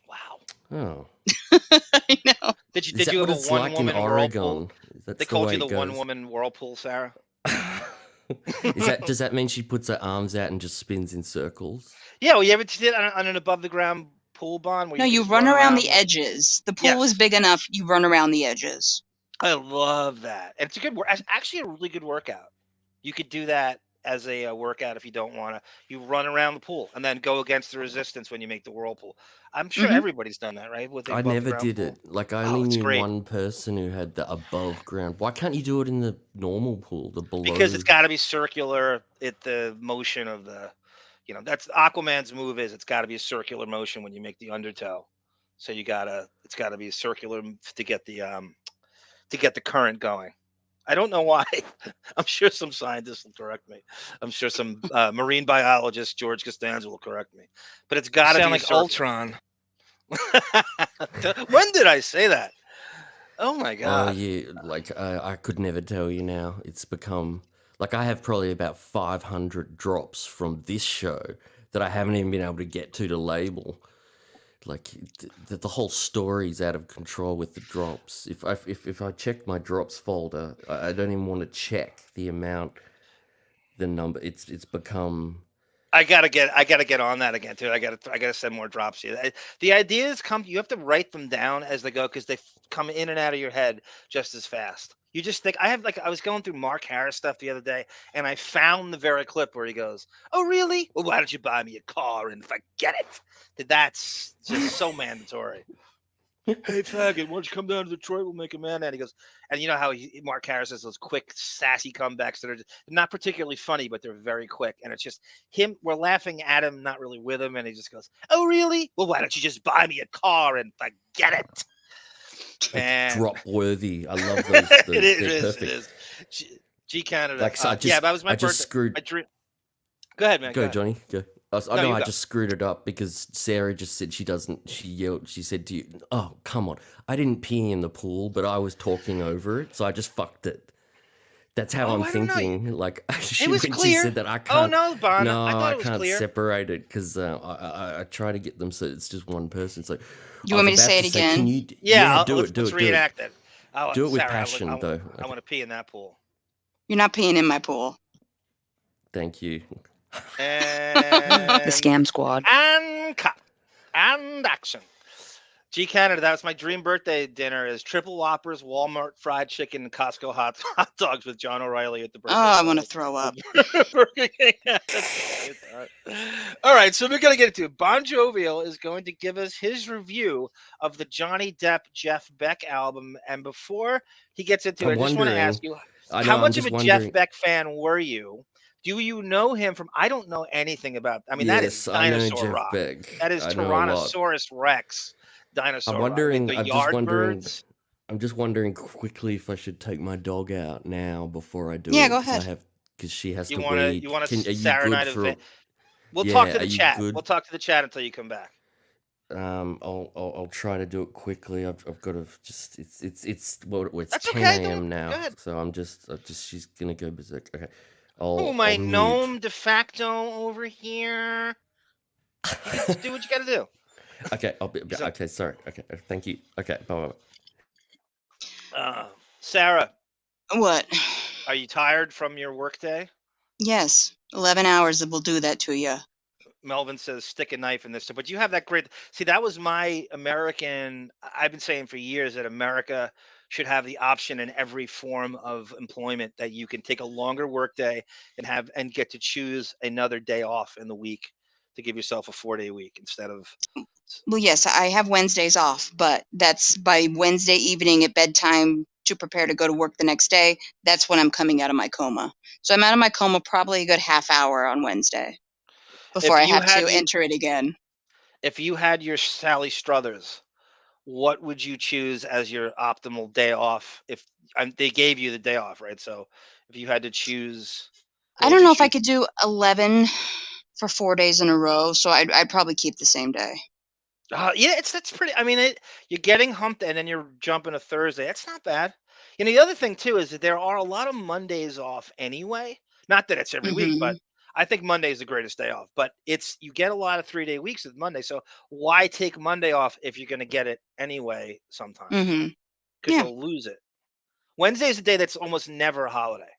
Wow. Oh, I know. is Did that you what have a it's one like in woman whirlpool? Oregon? That's They the called way you the it one goes. woman whirlpool, Sarah. Does that mean she puts her arms out and just spins in circles? Yeah. Well, you ever did on an above the ground pool bond where No, you could you just run run around around? the edges. The pool is Yes. big enough. You run around the edges. I love that. And it's a good work. Actually, a really good workout. You could do that as a workout if you don't want to. You run around the pool and then go against the resistance when you make the whirlpool. I'm sure Hmm. everybody's done that, right? With the I above the never ground did pool. it. Like I Oh, only it's knew great one person who had the above ground. Why can't you do it in the normal pool, the because it's below? got to be circular. The motion of that's Aquaman's move is it's got to be a circular motion when you make the undertow. So it's got to be circular to get the current going. I don't know why. I'm sure some scientists will correct me. I'm sure some marine biologist George Costanza will correct me. But it's got to be sound a like Ultron. When did I say that? Oh my Oh god! yeah, like I could never tell you now. It's become like I have probably about 500 drops from this show that I haven't even been able to get to label. Like the whole story's out of control with the drops. If I check my drops folder, I don't even want to check the amount, the number. It's become. I gotta get on that again too. I gotta send more drops to you. The ideas come. You have to write them down as they go because they come in and out of your head just as fast. You just think I was going through Mark Harris stuff the other day, and I found the very clip where he goes, "Oh really? Well, why don't you buy me a car and forget it?" That's just so mandatory. Hey faggot, why don't you come down to Detroit? We'll make a man. And he goes, and you know how Mark Harris has those quick, sassy comebacks that are not particularly funny, but they're very quick. And it's just him. We're laughing at him, not really with him. And he just goes, "Oh, really? Well, why don't you just buy me a car and forget it?" It's And drop worthy. I love those. They're perfect. It is. G Canada. Like so Yeah, that was my I birthday. just screwed. My dream. Go ahead, man. Go, Johnny. Go. I No, know you I go. just screwed it up because Sarah just said she doesn't. She yelled. She said to you, "Oh, come on! I didn't pee in the pool, but I was talking over it, so I just fucked it." That's how I'm I don't know. thinking. Like It was when she clear. said that, I Oh can't. no, Bon. No, I thought I it was can't clear. separate it because I try to get them so it's just one person. So You I want was me to about say it to say, again? can you? Yeah, Do it. Do let's it. Do it. reenact it. Do it with Sarah, passion, though. I want to pee in that pool. You're not peeing in my pool. Thank you. And The Scam Squad. And cut. And action. G Canada, that was my dream birthday dinner is triple whoppers, Walmart fried chicken, and Costco hot dogs with John O'Reilly at the birthday. Oh, I want to throw up. Burger King. All right, so we're going to get into it. Bon Jovial is going to give us his review of the Johnny Depp Jeff Beck album. And before he gets into it, I just want to ask you, how much of a Jeff Beck fan were you? Do you know him from? I don't know anything about. I mean, that is Yes, I know Dinosaur Jeff Rock. Beck. That is I know a lot. Tyrannosaurus Rex. Dinosaur I'm Rock. wondering. The I'm just wondering. Yardbirds. I'm just wondering quickly if I should take my dog out now before I do Yeah, it. go 'cause I ahead. have because she has You to want to read. Are you Sarah and I good to for? We'll talk Yeah, to are the you chat. We'll good? talk to the chat until you come back. I'll try to do it quickly. I've got to just it's That's 10 okay. Go a.m. now, ahead. so I'm just she's gonna go berserk. Okay, Oh, I'll my mute. gnome de facto over here. You can do what you got to do. Okay, I'll be So, okay. Sorry. Okay, thank you. Okay, bye. Sarah, What? are you tired from your workday? Yes, 11 hours will do that to you. Melvin says stick a knife in this, but you have that great. See, that was my American. I've been saying for years that America should have the option in every form of employment that you can take a longer workday and get to choose another day off in the week to give yourself a 4-day week instead of. Well, yes, I have Wednesdays off, but that's by Wednesday evening at bedtime to prepare to go to work the next day. That's when I'm coming out of my coma. So I'm out of my coma probably a good half hour on Wednesday before If I you have had to enter it again. if you had your Sally Struthers, what would you choose as your optimal day off if they gave you the day off, right? So if you had to choose, what I would don't you know if I choose? could do 11 for 4 days in a row, so I'd probably keep the same day. Yeah, that's pretty. I mean, you're getting humped and then you're jumping a Thursday. That's not bad. The other thing too is that there are a lot of Mondays off anyway. Not that it's every week, but Mhm. I think Monday is the greatest day off. But you get a lot of 3-day weeks with Monday. So why take Monday off if you're going to get it anyway sometimes? Mhm. Because Yeah. you'll lose it. Wednesday is a day that's almost never a holiday,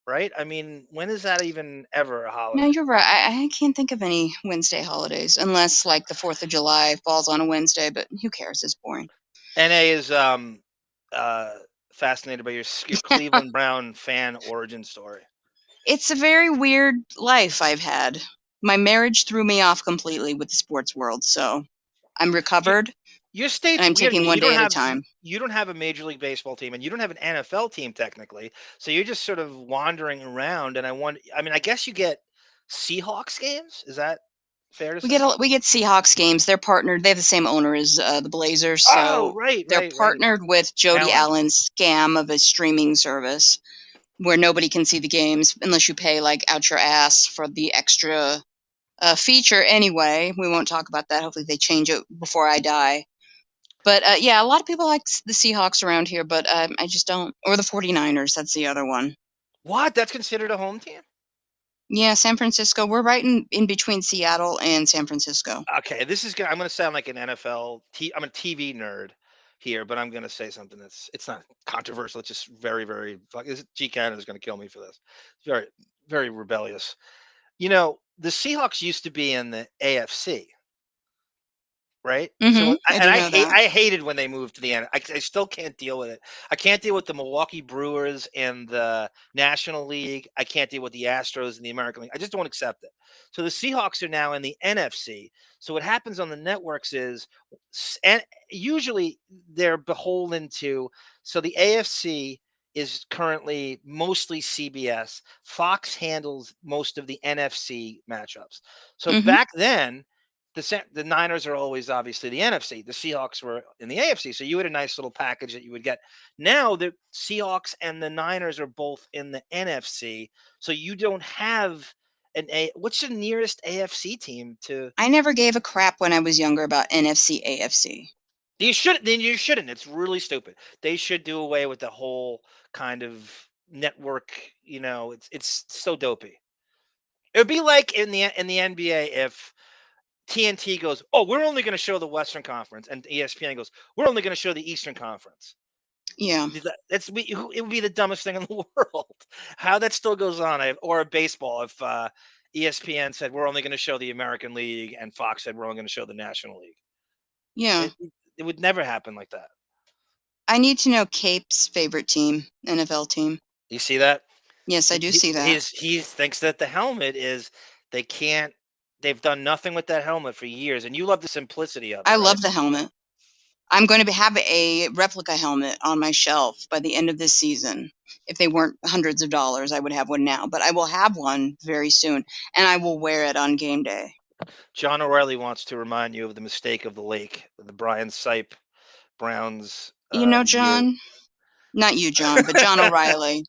right? I mean, when is that even ever a No, holiday? you're right. I can't think of any Wednesday holidays unless like the 4th of July falls on a Wednesday, but who cares? It's boring. NA is uh fascinated by your Cleveland Brown fan origin story. It's a very weird life I've had. My marriage threw me off completely with the sports world, so I'm You, recovered your and state's I'm weird. taking one You day don't at a have time. you don't have a Major League Baseball team, and you don't have an NFL team technically. So you're just sort of wandering around. And I mean, I guess you get Seahawks games. Is that fair to say? We get Seahawks games. They're partnered. They have the same owner as the Blazers, Oh, so right, they're right, right. partnered with Jody Allen. Allen's scam of a streaming service where nobody can see the games unless you pay like out your ass for the extra feature. Anyway, we won't talk about that. Hopefully, they change it before I die. But yeah, a lot of people like the Seahawks around here, but I just don't. Or the 49ers. That's the other one. What? That's considered a home team? Yeah, San Francisco. We're right in between Seattle and San Francisco. Okay, I'm gonna sound like an I'm a TV nerd here, but I'm gonna say something it's not controversial. It's just very, very. G Canada's gonna kill me for this. It's very, very rebellious. The Seahawks used to be in the AFC, right? So, I do know that. I hated when they moved to the end. I still can't deal with it. I can't deal with the Milwaukee Brewers and the National League. I can't deal with the Astros and the American League. I just don't accept it. So the Seahawks are now in the NFC. So what happens on the networks is, and usually they're beholden to. So the AFC is currently mostly CBS. Fox handles most of the NFC matchups. So hmm back then, the Niners are always obviously the NFC. The Seahawks were in the AFC, so you had a nice little package that you would get. Now the Seahawks and the Niners are both in the NFC, so you don't have What's the nearest AFC team to? I never gave a crap when I was younger about NFC, AFC. You should. Then you shouldn't. It's really stupid. They should do away with the whole kind of network. It's so dopey. It would be like in the NBA if TNT goes, "Oh, we're only going to show the Western Conference," and ESPN goes, "We're only going to show the Eastern Conference." Yeah. It would be the dumbest thing in the world. How that still goes on, or baseball, if ESPN said we're only going to show the American League and Fox said we're only going to show the National League. Yeah. It would never happen like that. I need to know Cape's favorite team, NFL team. You see that? Yes, I do see that. He thinks that the helmet is they can't. They've done nothing with that helmet for years, and you love the simplicity of it, I right? love the helmet. I'm going to have a replica helmet on my shelf by the end of this season. If they weren't hundreds of dollars, I would have one now, but I will have one very soon, and I will wear it on game day. John O'Reilly wants to remind you of the mistake of the lake, the Brian Sipe Browns You know, year. John, not you, John, but John O'Reilly.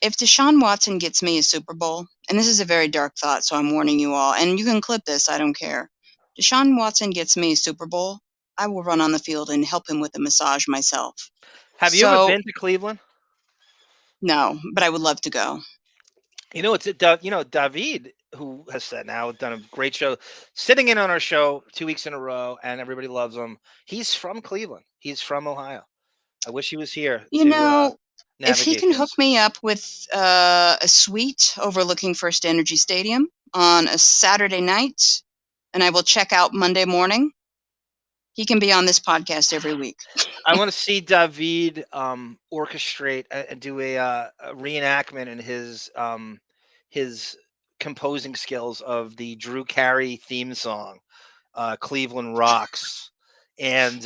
If Deshaun Watson gets me a Super Bowl, and this is a very dark thought, so I'm warning you all, and you can clip this, I don't care. Deshaun Watson gets me a Super Bowl, I will run on the field and help him with a massage myself. Have you ever So, been to Cleveland? no, but I would love to go. You know, David, who has said now done a great show, sitting in on our show 2 weeks in a row, and everybody loves him. He's from Cleveland. He's from Ohio. I wish he was here You to know, if he navigate can hook this. me up with a suite overlooking First Energy Stadium on a Saturday night, and I will check out Monday morning, he can be on this podcast every week. I want to see David orchestrate and do a reenactment in his composing skills of the Drew Carey theme song, "Cleveland Rocks," and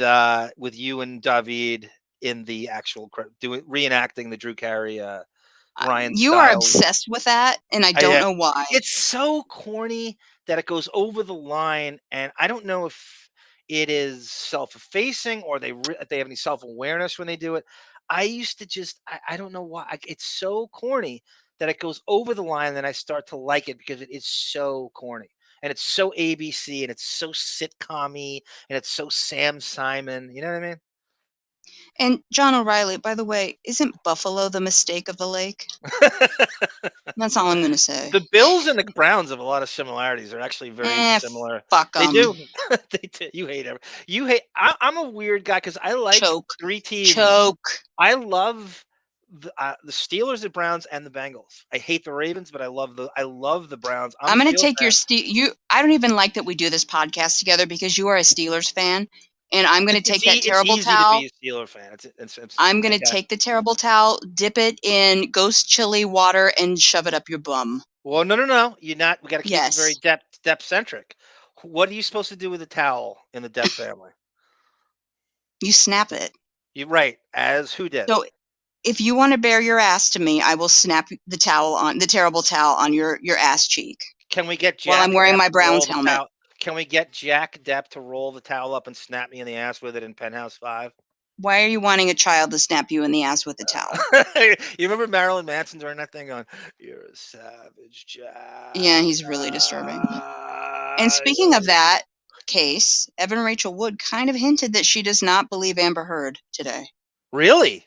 with you and David in the actual doing reenacting the Drew Carey Ryan You are Stiles. obsessed with that, and I don't know why. It's so corny that it goes over the line, and I don't know if it is self-effacing or they have any self-awareness when they do it. I used to just I don't know why it's so corny that it goes over the line, and then I start to like it because it is so corny and it's so ABC and it's so sitcom-y and it's so Sam Simon. You know what I mean? And John O'Reilly, by the way, isn't Buffalo the mistake of the lake? That's all I'm going to say. The Bills and the Browns have a lot of similarities. They're actually very similar. Fuck They 'em. do. They do. You hate every. You hate. I'm a weird guy because I like Choke. 3 teams. Choke. I love the Steelers, the Browns, and the Bengals. I hate the Ravens, but I love the Browns. I'm a going to Steelers take your fan. I don't even like that we do this podcast together because you are a Steelers fan, and I'm going to take that It's terrible easy towel. to be a Steeler fan. It's I'm going like to take the terrible towel, dip it in ghost chili water, and shove it up your bum. Well, no. You're not. We got to keep it very Yes. depth centric. What are you supposed to do with a towel in the Depp family? You snap it. You're right. As who did? So if you want to bare your ass to me, I will snap the terrible towel on your ass cheek. Can we get Jack while I'm wearing Depp my to Browns roll the helmet? towel- Can we get Jack Depp to roll the towel up and snap me in the ass with it in Penthouse 5? Why are you wanting a child to snap you in the ass with a towel? You remember Marilyn Manson during that thing on "You're a savage, Jack"? Yeah, he's really disturbing. And speaking of that case, Evan Rachel Wood kind of hinted that she does not believe Amber Heard today. Really?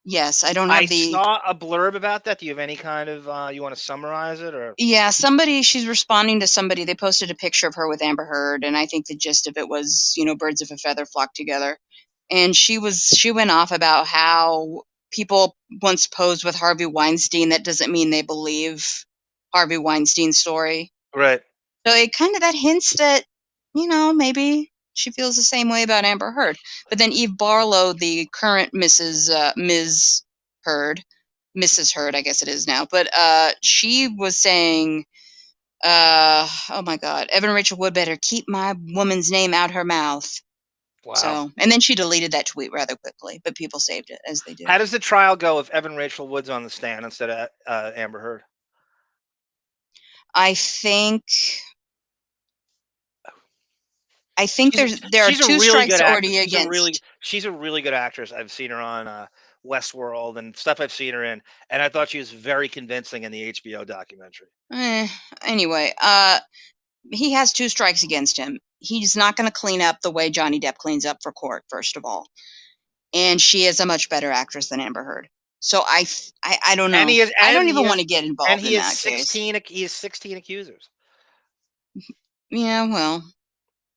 Yes, I don't have I the. saw a blurb about that. Do you have any kind of you want to summarize it or? Yeah, she's responding to somebody. They posted a picture of her with Amber Heard, and I think the gist of it was, birds of a feather flock together. And she went off about how people once posed with Harvey Weinstein. That doesn't mean they believe Harvey Weinstein's story. Right. So it kind of that hints that, maybe she feels the same way about Amber Heard. But then Eve Barlow, the current Ms. Heard, Mrs. Heard, I guess it is now, but she was saying, oh my God, Evan Rachel Wood better keep my woman's name out her mouth. Wow. So, and then she deleted that tweet rather quickly, but people saved it as they do. How does the trial go if Evan Rachel Wood's on the stand instead of Amber Heard? I think there are two strikes already against. She's a really good actress. I've seen her on Westworld and stuff I've seen her in, and I thought she was very convincing in the HBO documentary. Anyway, he has 2 strikes against him. He's not going to clean up the way Johnny Depp cleans up for court, first of all. And she is a much better actress than Amber Heard. So I don't know. I don't even want to get involved in that case. And he has 16 accusers. Yeah, well,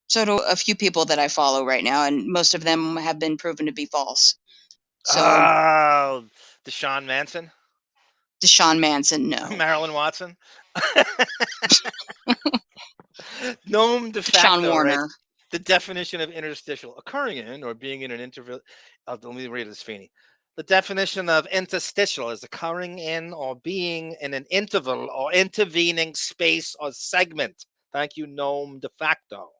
so do a few people that I follow right now, and most of them have been proven to be false. So, Deshaun Manson? Deshaun Manson, no. Marilyn Watson? Noam de facto, Deshaun Warner. Right? The definition of interstitial, occurring in or being in an interval. Let me read this, Feeney. The definition of interstitial is occurring in or being in an interval or intervening space or segment. Thank you, Noam de facto.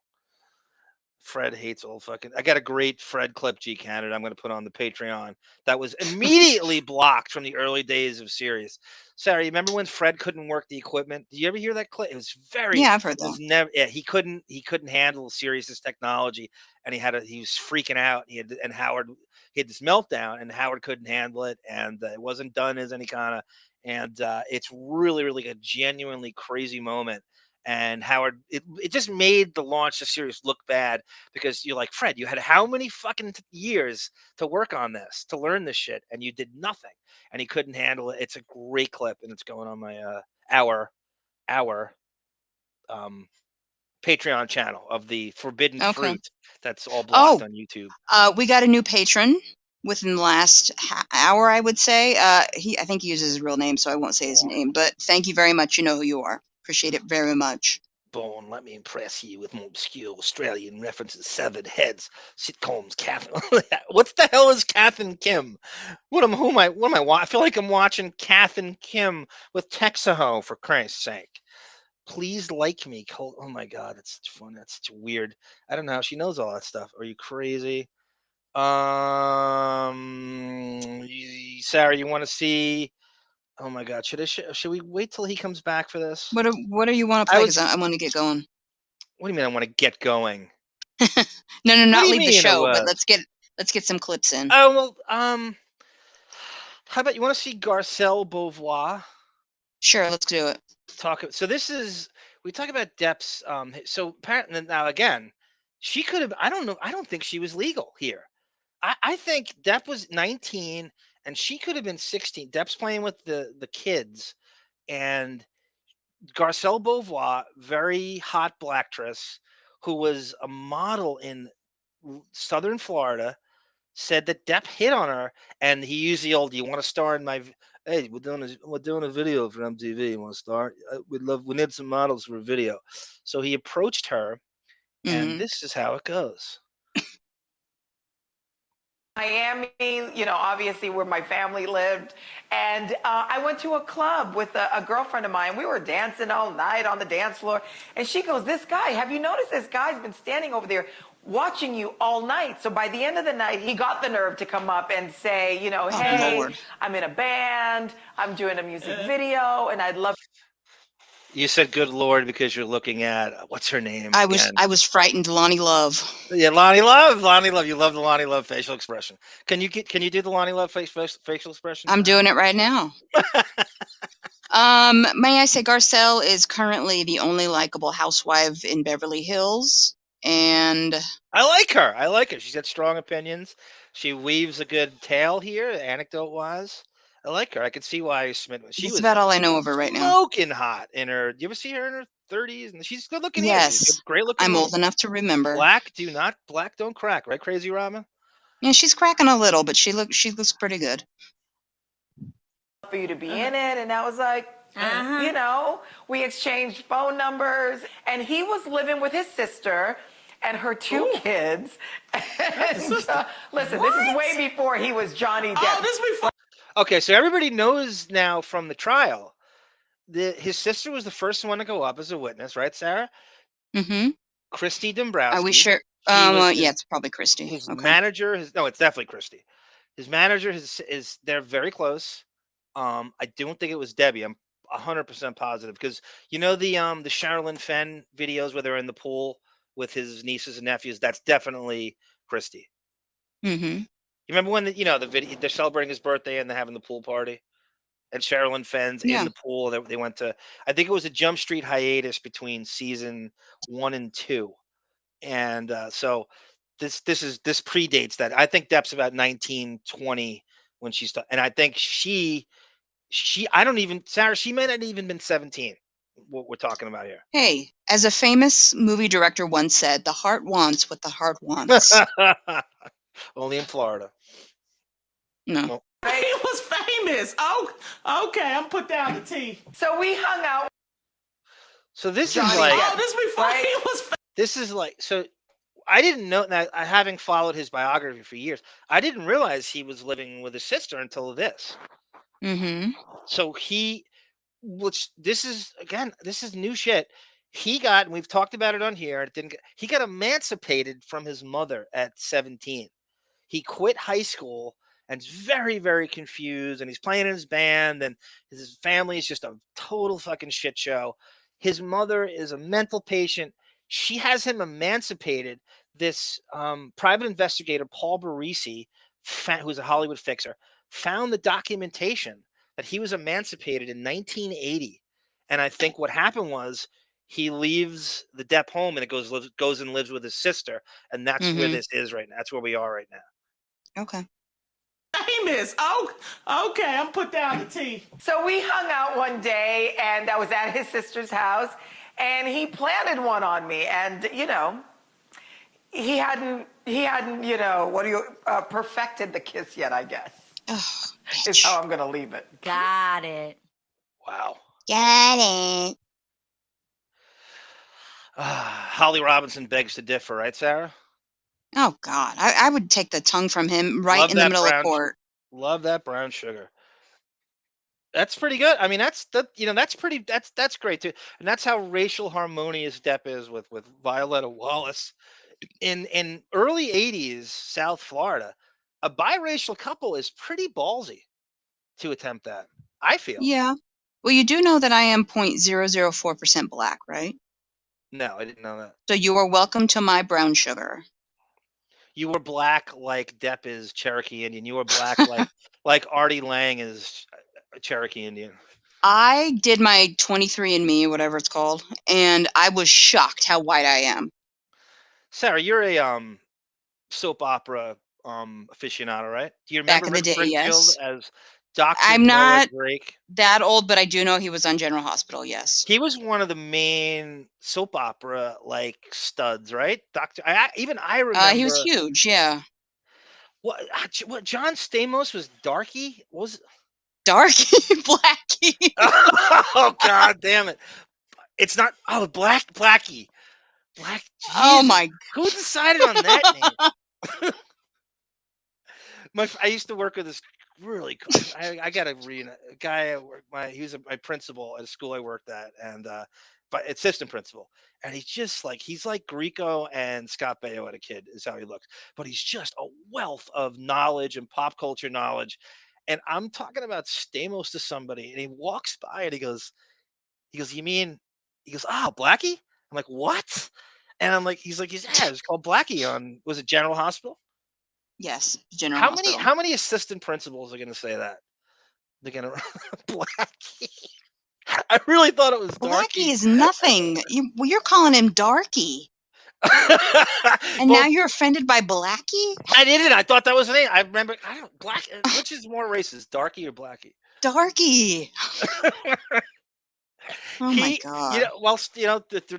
Fred hates old fucking. I got a great Fred clip, G Canada. I'm going to put on the Patreon. That was immediately blocked from the early days of Sirius. Sarah, you remember when Fred couldn't work the equipment? Did you ever hear that clip? It was very. Yeah, I've heard It was that. never. Yeah, he couldn't handle Sirius's technology, and he was freaking out. And Howard he had this meltdown, and Howard couldn't handle it, and it wasn't done as any kind of. And it's really a genuinely crazy moment. And Howard, it just made the launch of Sirius look bad because you're like, Fred, you had how many fucking years to work on this, to learn this shit, and you did nothing, and he couldn't handle it. It's a great clip, and it's going on my our um Patreon channel of the Forbidden Okay. Fruit. That's all blocked Oh, on YouTube. we got a new patron within the last hour, I would say. I think he uses his real name, so I won't say his name. But thank you very much. You know who you are. Appreciate it very much. Bone, let me impress you with more obscure Australian references, severed heads, sitcoms, Catherine. What the hell is Kath and Kim? What am I I feel like I'm watching Kath and Kim with Texaho, for Christ's sake. Please like me. Oh my god, that's such fun. That's such weird. I don't know how she knows all that stuff. Are you crazy? Sarah, you want to see? Oh my god, should we wait till he comes back for this? What do you want to I play? was. Because I want to get going. What do you mean? I want to get going. No, What not do you leave the mean it show, but was? let's get some clips in. Oh well. How about you want to see Garcelle Beauvais? Sure, let's do it. So this is we talk about Depp's. So apparently now again, she could have. I don't know. I don't think she was legal here. I think Depp was 19 and she could have been 16. Depp's playing with the kids, and Garcelle Beauvais, very hot black actress, who was a model in Southern Florida, said that Depp hit on her, and he used the old, "Do you want to star in my? Hey, we're doing a video for MTV. You want to star? We need some models for a video." So he approached her, and Hmm. this is how it goes. Miami, obviously where my family lived. And I went to a club with a girlfriend of mine. We were dancing all night on the dance floor. And she goes, "This guy, have you noticed this guy's been standing over there watching you all night?" So by the end of the night, he got the nerve to come up and say, "Hey, Lord. I'm in a band. I'm doing a music video, and I'd love." You said "Good Lord" because you're looking at what's her name I again? was frightened, Lonnie Love. Yeah, Lonnie Love. Lonnie Love. You love the Lonnie Love facial expression. Can you do the Lonnie Love facial expression? I'm doing it right now. May I say Garcelle is currently the only likable housewife in Beverly Hills, and I like her. I like her. She's got strong opinions. She weaves a good tale here, anecdote wise. I like her. I can see why Smith. She that's was about all I know of her right now. smoking hot in her. You ever see her in her 30s? And she's good looking here. She's Yes, a great looking I'm woman. old enough to remember. Black don't crack, right? Crazy Rama. Yeah, she's cracking a little, but she looks pretty good. For you to be in it. And I was like, we exchanged phone numbers, and he was living with his sister and her two kids. And, listen, this is way before he was Johnny Depp. Okay, so everybody knows now from the trial his sister was the first one to go up as a witness, right, Sarah? Mm-hmm. Christy Dombrowski. Are we sure? Yeah, it's probably Christy. His Okay. manager, no, it's definitely Christy. His manager is they're very close. I don't think it was Debbie. I'm 100% positive because the Sherilyn Fenn videos where they're in the pool with his nieces and nephews. That's definitely Christy. Mm-hmm. You remember when the video they're celebrating his birthday and they're having the pool party, and Sherilyn Fenn's Yeah. in the pool. They went to, I think it was a Jump Street hiatus between season 1 and 2, and so this predates that. I think Depp's about 19, 20 when she's and I think she I don't even, Sarah, she may not even been 17. What we're talking about here. Hey, as a famous movie director once said, the heart wants what the heart wants. Only in Florida. No. Well, He was famous. Oh, okay. I'm put down the T. So we hung out. so this Johnny is like Depp. This before he was. this is like so. I didn't know that. Having followed his biography for years, I didn't realize he was living with his sister until this. Mm-hmm. So this is new shit. He got, and we've talked about it on here. He got emancipated from his mother at 17. He quit high school and is very, very confused. And he's playing in his band, and his family is just a total fucking shit show. His mother is a mental patient. She has him emancipated. This private investigator, Paul Barisi, who's a Hollywood fixer, found the documentation that he was emancipated in 1980. And I think what happened was he leaves the Depp home and it goes and lives with his sister. And that's where this is right now. That's where we are right now. Okay. Famous. Oh, okay. I'm put down the tea. So we hung out one day, and I was at his sister's house, and he planted one on me, and you know, he hadn't, you know, perfected the kiss yet, I guess. Oh, is how I'm gonna leave it. Got it. Wow. Got it. Holly Robinson begs to differ, right, Sarah? Oh God, I would take the tongue from him right Love in the that middle of court. Love that brown sugar. That's pretty good. I mean, that's great too. And that's how racial harmonious Depp is with Violetta Wallace. In early 80s South Florida, a biracial couple is pretty ballsy to attempt that, I feel. Yeah. Well, you do know that I am 0.004% black, right? No, I didn't know that. So you are welcome to my brown sugar. You were black like Depp is Cherokee Indian. You were black like Artie Lang is Cherokee Indian. I did my 23andMe, whatever it's called, and I was shocked how white I am. Sarah, you're a soap opera aficionado, right? Do you remember Back in the Rick day, Springfield yes. as Dr. I'm Noah not Drake? that old, but I do know he was on General Hospital, yes. He was one of the main soap opera like studs, right? I remember. He was huge, yeah. What John Stamos was Darky? Was Darky? Blackie. Oh God damn it. It's not Blackie. Black Jesus. Oh my Who decided on that name? I used to work with this really cool. I got a guy at work. He was my principal at a school I worked at, and but assistant principal, and he's like Grieco and Scott Baio at a kid is how he looks, but he's just a wealth of knowledge and pop culture knowledge. And I'm talking about Stamos to somebody, and he walks by and he goes, you mean? He goes, oh, Blackie. I'm like, what? And I'm like, he's like, yeah, it's called Blackie on, was it General Hospital? Yes, General Hospital. How many assistant principals are going to say that? They're going to Blackie. I really thought it was Darky. Blackie is nothing. You're calling him Darky. And now you're offended by Blackie? I didn't. I thought that was the name. I remember. Which is more racist, Darky or Blackie? Darky. Oh my God.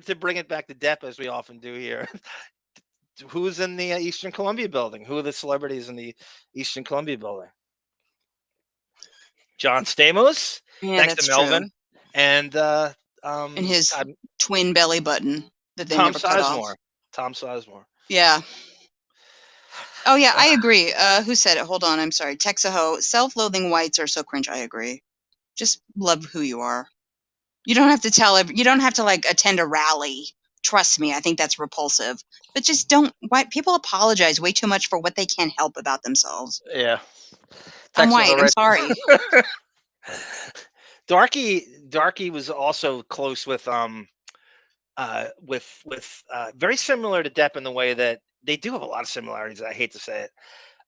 To bring it back to Depp, as we often do here, who's in the Eastern Columbia building? Who are the celebrities in the Eastern Columbia building? John Stamos, thanks to Melvin, true. And his twin belly button that they Tom never cut Sizemore. off. Tom Sizemore. Yeah. Oh yeah, I agree. Who said it? Hold on, I'm sorry. Texaho. Self-loathing whites are so cringe. I agree. Just love who you are. You don't have to you don't have to like attend a rally. Trust me, I think that's repulsive. But just don't. White people apologize way too much for what they can't help about themselves. Yeah. I'm white. I'm sorry. Darky was also close with very similar to Depp in the way that they do have a lot of similarities. I hate to say it.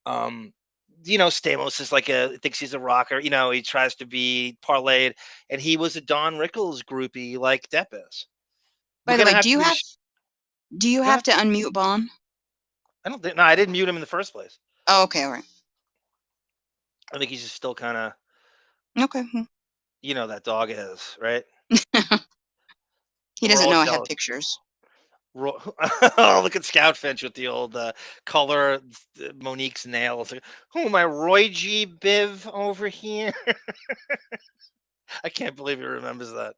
Stamos is thinks he's a rocker. He tries to be parlayed, and he was a Don Rickles groupie like Depp is. By the way, do you have to unmute Bon? I don't think. No, I didn't mute him in the first place. Oh, okay, all right. I think he's just still kind of. Okay. That dog is right. He doesn't know I have pictures. Oh, look at Scout Finch with the old color Monique's nails. Who am I, Roy G. Biv over here? I can't believe he remembers that.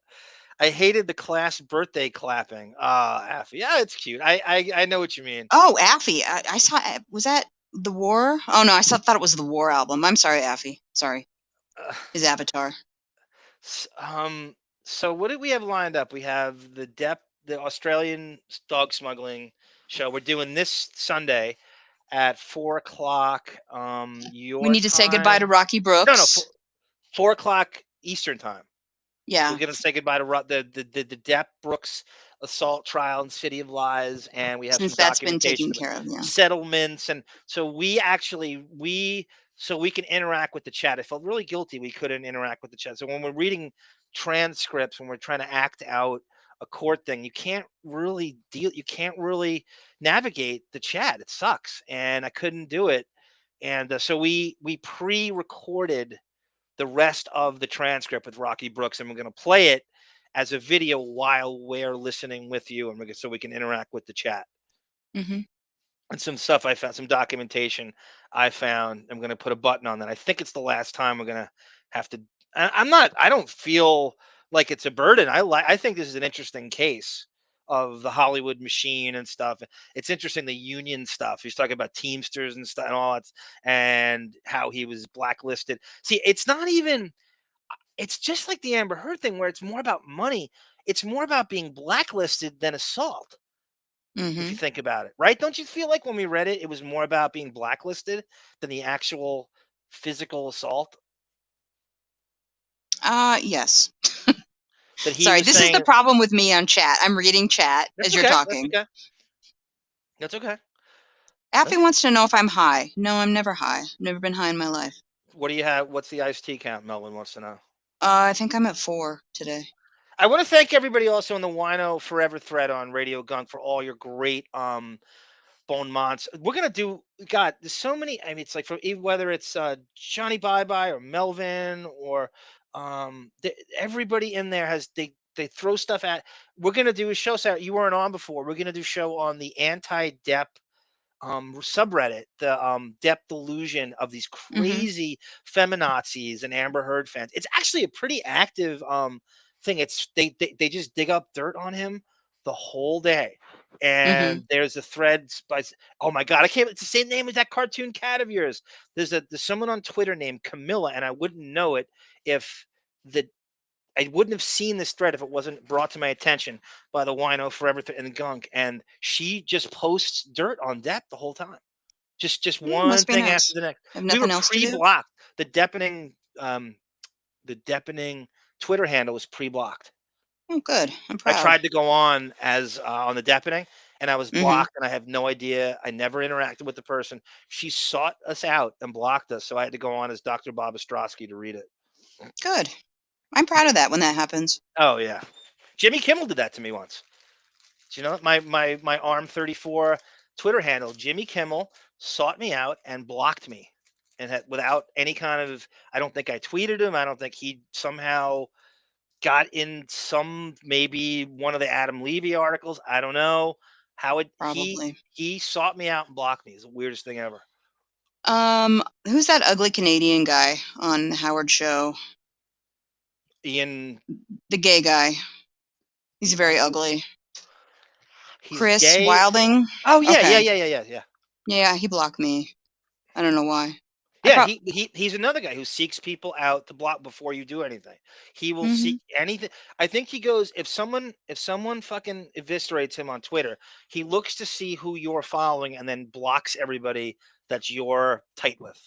I hated the class birthday clapping. Affy. Yeah, it's cute. I know what you mean. Oh, Affy. I saw. Was that The War? Oh no, I thought it was the War album. I'm sorry, Affy. Sorry. His avatar. So what do we have lined up? We have the Depp the Australian dog smuggling show. We're doing this Sunday at 4 o'clock. We Your need to say goodbye to time. Rocky No, Brooks. 4 o'clock Eastern time. Yeah. We're gonna say goodbye to the Depp Brooks assault trial in City of Lies, and we have some Since that's been documentation taken of the care of, yeah. settlements, and so we so we can interact with the chat. I felt really guilty we couldn't interact with the chat. So when we're reading transcripts, when we're trying to act out a court thing, you can't really navigate the chat. It sucks, and I couldn't do it. And so we pre-recorded the rest of the transcript with Rocky Brooks, and we're going to play it as a video while we're listening with you, and so we can interact with the chat. Mm-hmm. And some stuff I found, some documentation I found. I'm going to put a button on that. I think it's the last time we're going to have to. I don't feel like it's a burden. I think this is an interesting case of the Hollywood machine and stuff. It's interesting, the union stuff. He's talking about Teamsters and stuff and all that, and how he was blacklisted. See, it's not even. It's just like the Amber Heard thing, where it's more about money. It's more about being blacklisted than assault. If you Mm-hmm. think about it, right? Don't you feel like when we read it, it was more about being blacklisted than the actual physical assault? Yes. That he Sorry, was this is the saying. problem with me on chat. I'm reading chat That's as you're okay. talking. That's okay. That's okay. Affy wants to know if I'm high. No, I'm never high. Never been high in my life. What do you have? What's the iced tea count? Melvin wants to know. I think I'm at 4 today. I want to thank everybody also in the WINO Forever thread on Radio Gunk for all your great Bone Mons. We're gonna do. God, there's so many. I mean, it's like from whether it's Johnny Bye Bye or Melvin or everybody in there has they throw stuff at. We're gonna do a show. Sarah, you weren't on before. We're gonna do a show on the anti-Depp subreddit, the Depp delusion of these Mm-hmm. crazy feminazis and Amber Heard fans. It's actually a pretty active thing. It's they just dig up dirt on him the whole day. Mm-hmm. And there's a thread by oh my god, I can't. It's the same name as that cartoon cat of yours. There's someone on Twitter named Camilla, and I wouldn't know it if the I wouldn't have seen this thread if it wasn't brought to my attention by the WINO Forever and Gunk, and she just posts dirt on Depp the whole time. Just one Must be thing after nice. the next. Have We nothing were else to do. pre-blocked. The Deppening Twitter handle was pre-blocked. Oh, good. I'm I proud. tried to go on as on the Deppening, and I was Mm-hmm. blocked, and I have no idea. I never interacted with the person. She sought us out and blocked us, so I had to go on as Dr. Bob Ostrowski to read it. Good. I'm proud of that when that happens. Oh yeah, Jimmy Kimmel did that to me once. Do you know my ARM34 Twitter handle? Jimmy Kimmel sought me out and blocked me, and without any kind of. I don't think I tweeted him. I don't think he somehow got in maybe one of the Adam Levy articles. I don't know how it. Probably. He sought me out and blocked me. It's the weirdest thing ever. Who's that ugly Canadian guy on the Howard show? Ian. The gay guy. He's very ugly. He's Chris gay. Wilding. Oh yeah, Okay. yeah. Yeah, he blocked me. I don't know why. Yeah, he's another guy who seeks people out to block before you do anything. He will Mm-hmm. seek anything. I think he goes if someone fucking eviscerates him on Twitter, he looks to see who you're following and then blocks everybody that you're tight with.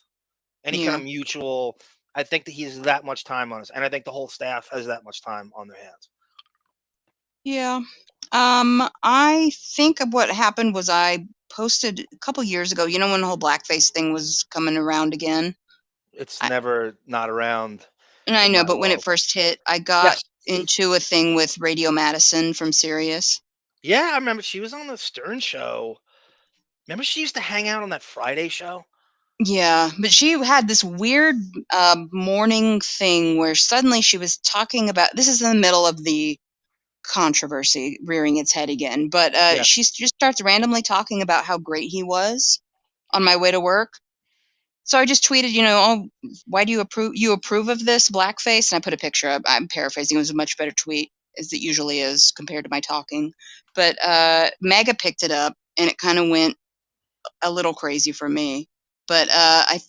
Any kind of mutual. I think that he has that much time on us, and I think the whole staff has that much time on their hands. Yeah. I think what happened was I posted a couple years ago, you know, when the whole blackface thing was coming around again. It's never not around. And I in know, my but when it world. first hit, I got into a thing with Radio Madison from Sirius. Yeah, I remember she was on the Stern show. Remember she used to hang out on that Friday show? Yeah, but she had this weird morning thing where suddenly she was talking about, this is in the middle of the controversy rearing its head again, but she just starts randomly talking about how great he was on my way to work. So I just tweeted, you know, oh, why do you approve of this blackface? And I put a picture up. I'm paraphrasing. It was a much better tweet, as it usually is compared to my talking. But Mega picked it up, and it kind of went a little crazy for me. But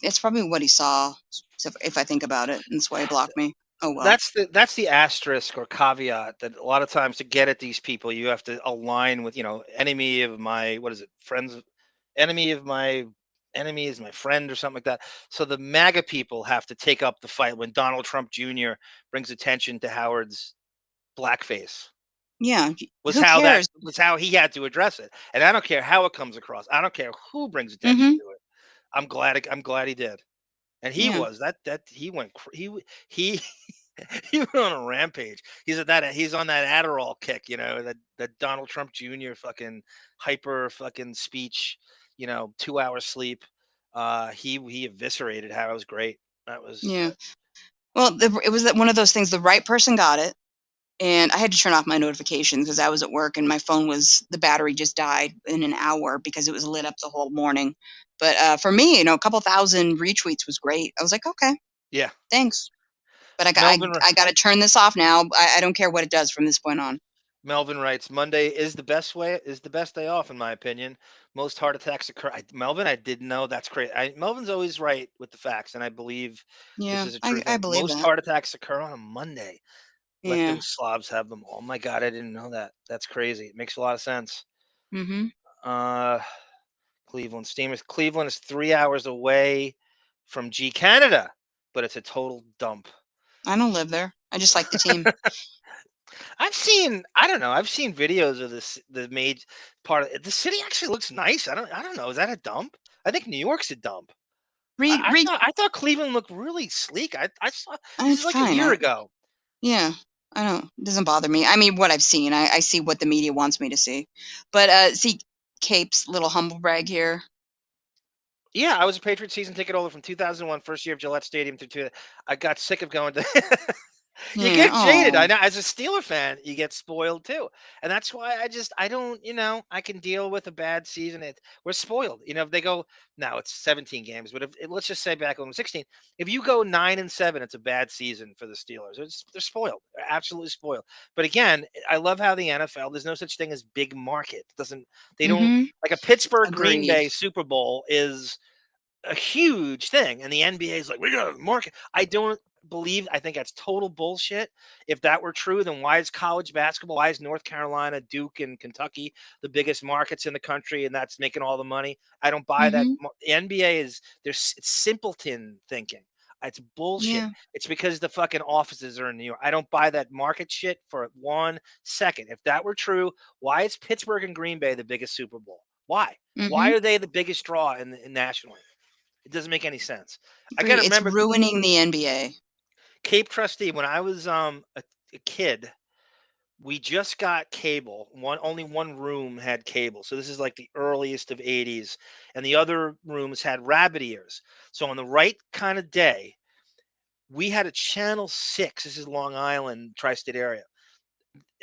it's probably what he saw, so if I think about it, and that's why he blocked me. Oh well. That's the asterisk or caveat that a lot of times to get at these people you have to align with, enemy of my what is it? Enemy of my enemy is my friend or something like that. So the MAGA people have to take up the fight when Donald Trump Jr. brings attention to Howard's blackface. Yeah. Was Who how that cares? was how he had to address it. And I don't care how it comes across. I don't care who brings attention Mm-hmm. to it. I'm glad he did. And he Yeah. was that he went he he went on a rampage. He's on that Adderall kick, that Donald Trump Jr. fucking hyper fucking speech, 2 hours sleep. He eviscerated how it was great. That was Yeah. Well, it was one of those things. The right person got it, and I had to turn off my notifications because I was at work and my phone the battery just died in an hour because it was lit up the whole morning. But for me, a couple thousand retweets was great. I was like, okay, yeah. thanks. But Melvin I got to turn this off now. I don't care what it does from this point on. Melvin writes, Monday is the best day off in my opinion. Most heart attacks occur. Melvin, I didn't know. That's great. Melvin's always right with the facts, and I believe this Yeah, is a true I thing. believe Most that. heart attacks occur on a Monday. Let Yeah. those slobs have them. Oh my god, I didn't know that. That's crazy. It makes a lot of sense. Mm-hmm. Uh Cleveland Steamers. Cleveland is 3 hours away from G Canada, but it's a total dump. I don't live there. I just like the team. I don't know. I've seen videos of the made part of it. The city actually looks nice. I don't know. Is that a dump? I think New York's a dump. Read, read. I thought Cleveland looked really sleek. I saw this is It's like a fine. year ago. Yeah, I don't. It doesn't bother me. I mean, what I've seen, I see what the media wants me to see. But see, Cape's little humble brag here. Yeah, I was a Patriot season ticket holder from 2001, first year of Gillette Stadium through two. I got sick of going to. You Yeah. get jaded. I Oh. know. As a Steeler fan, you get spoiled too, and that's why I don't. I can deal with a bad season. We're spoiled. If they go now, it's 17 games, but let's just say back when 16, if you go 9-7, it's a bad season for the Steelers. They're spoiled. They're absolutely spoiled. But again, I love how the NFL. There's no such thing as big market. It doesn't they don't Mm-hmm. like a Pittsburgh Green Agreed. Bay Super Bowl is a huge thing, and the NBA is like, we got to market. I think that's total bullshit. If that were true, then why is college basketball, why is North Carolina, Duke, and Kentucky the biggest markets in the country, and that's making all the money? I don't buy that. Mm-hmm. The NBA it's simpleton thinking. It's bullshit. Yeah. It's because the fucking offices are in New York. I don't buy that market shit for 1 second. If that were true, why is Pittsburgh and Green Bay the biggest Super Bowl? Why? Mm-hmm. Why are they the biggest draw in nationally? It doesn't make any sense. I Agreed. gotta It's remember ruining the NBA. Cape Trustee. When I was a kid, we just got cable. Only one room had cable. So this is like the earliest of 80s. And the other rooms had rabbit ears. So on the right kind of day, we had a channel 6. This is Long Island, tri-state area.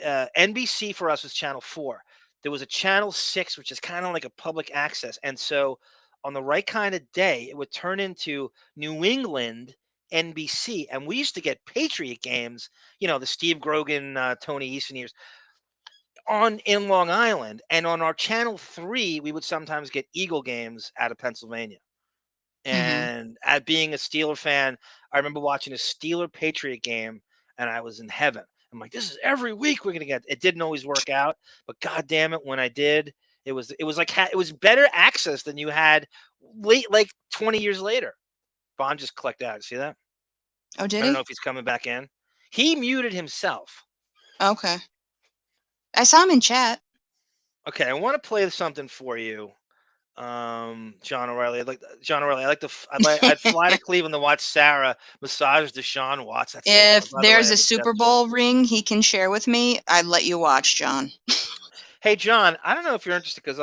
NBC for us was channel 4. There was a channel 6, which is kind of like a public access. And so on the right kind of day, it would turn into New England NBC. And we used to get Patriot games, the Steve Grogan, Tony Easton years in Long Island. And on our channel 3, we would sometimes get Eagle games out of Pennsylvania. Mm-hmm. And at being a Steeler fan, I remember watching a Steeler Patriot game, and I was in heaven. I'm like, this is every week we're gonna get. It didn't always work out, but god damn it, when I did, it was like it was better access than you had late, like 20 years later. Bond just clicked out. See that? Oh, I did don't know he? if he's coming back in. He muted himself. Okay. I saw him in chat. Okay, I want to play something for you. John O'Reilly. John O'Reilly. I'd fly to Cleveland to watch Sarah massage Deshaun Watts. That's so fun. If By the way, I there's have a a Super Jets jersey. Bowl ring he can share with me, I'd let you watch, John. Hey, John, I don't know if you're interested because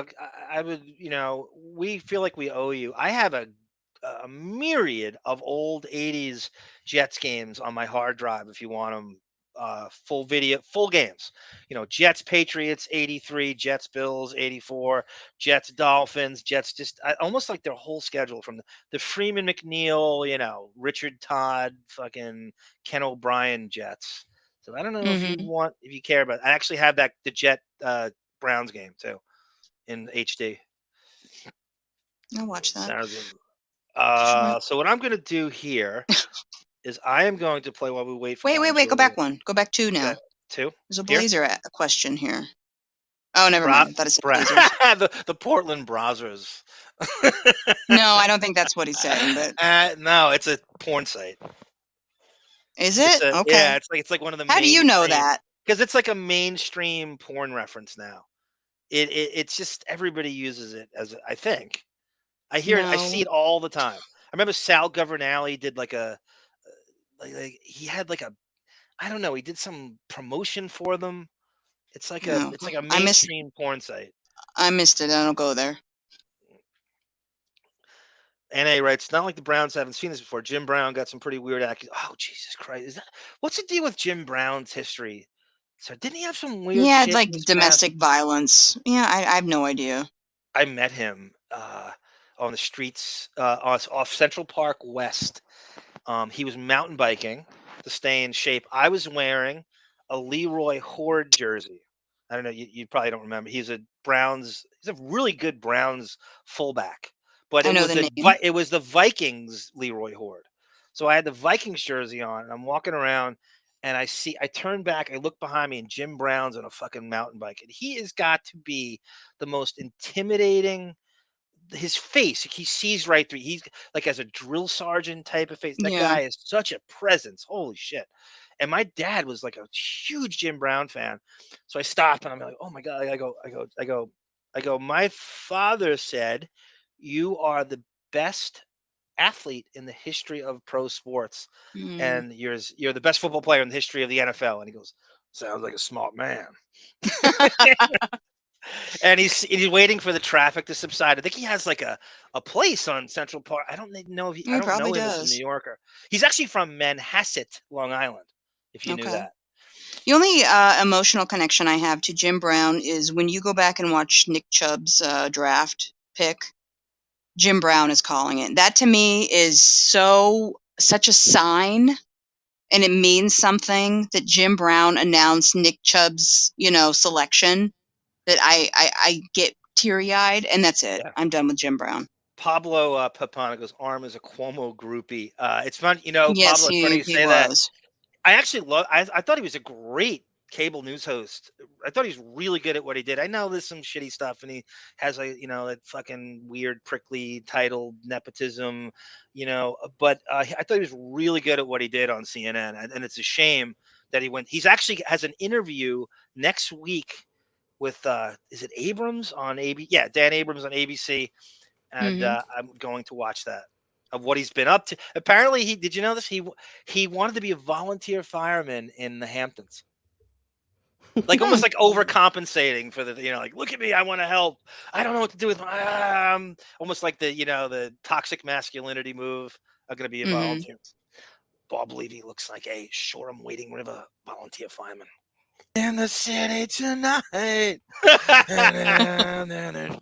I would, we feel like we owe you. I have a myriad of old 80s Jets games on my hard drive if you want them full video, full games. Jets Patriots 83, Jets Bills 84, Jets Dolphins, Jets almost like their whole schedule from the Freeman McNeil, Richard Todd, fucking Ken O'Brien Jets. So I don't know if Mm-hmm. if you care about. I actually have the Jet Browns game too in HD. I'll watch that. Sounds Sure. so what I'm gonna do here is I am going to play while we wait for Wait. Bon Go back Jovi. one. Go back 2 now. Okay, 2? There's a Here? Blazer a question here. Oh, never Bra- mind. I thought it said bra- Blazers. the Portland Brazzers. No, I don't think that's what he's saying, but No, it's a porn site. is it? Okay. Yeah, it's like one of the How do you know that? Because it's like a mainstream porn reference now. It's just everybody uses it as I think. I hear it, I see No. it all the time. I remember Sal Governale did like a like he had like a I don't know, he did some promotion for them. It's like No. it's like a I missed mainstream porn site. I missed it. I don't go there. NA writes, not like the Browns haven't seen this before. Jim Brown got some pretty weird Oh, Jesus Christ. Is that what's the deal with Jim Brown's history? So didn't he have some weird Yeah, shit like in his past? domestic violence. Yeah, I have no idea. I met him on the streets off Central Park West. He was mountain biking to stay in shape. I was wearing a Leroy Horde jersey. I don't know. You probably don't remember. He's a really good Browns fullback. But I it know was the name. it was the Vikings Leroy Horde. So I had the Vikings jersey on, and I'm walking around, and I turn back, I look behind me, and Jim Brown's on a fucking mountain bike, and he has got to be the most intimidating. His face, he sees right through. He's like as a drill sergeant type of face. That Yeah. guy is such a presence. Holy shit! And my dad was like a huge Jim Brown fan, so I stop and I'm like, oh my god! I go. My father said, "You are the best athlete in the history of pro sports, Mm. and you're the best football player in the history of the NFL." And he goes, "Sounds like a smart man." And he's waiting for the traffic to subside. I think he has like a place on Central Park. I don't know if He I don't know probably him as a does. New Yorker. He's actually from Manhasset, Long Island, if you knew Okay. that. The only emotional connection I have to Jim Brown is when you go back and watch Nick Chubb's draft pick. Jim Brown is calling it. That to me is such a sign, and it means something that Jim Brown announced Nick Chubb's, selection. That I get teary-eyed, and that's it. Yeah. I'm done with Jim Brown. Pablo Papana goes, Arm is a Cuomo groupie. It's fun, Yes, Pablo, it's funny you he say that. was. I actually I thought he was a great cable news host. I thought he was really good at what he did. I know there's some shitty stuff, and he has that fucking weird, prickly title, nepotism, but I thought he was really good at what he did on CNN, and it's a shame that he went. He's actually has an interview next week with is it Abrams on AB? Yeah, Dan Abrams on ABC, and I'm going to watch that of what he's been up to. Apparently, did you know this? He wanted to be a volunteer fireman in the Hamptons, like almost like overcompensating for the like look at me, I want to help. I don't know what to do with my almost like the toxic masculinity move. I'm going to be a volunteer. Bob Levy looks like a Shoreham Wading River volunteer fireman. In the city tonight. I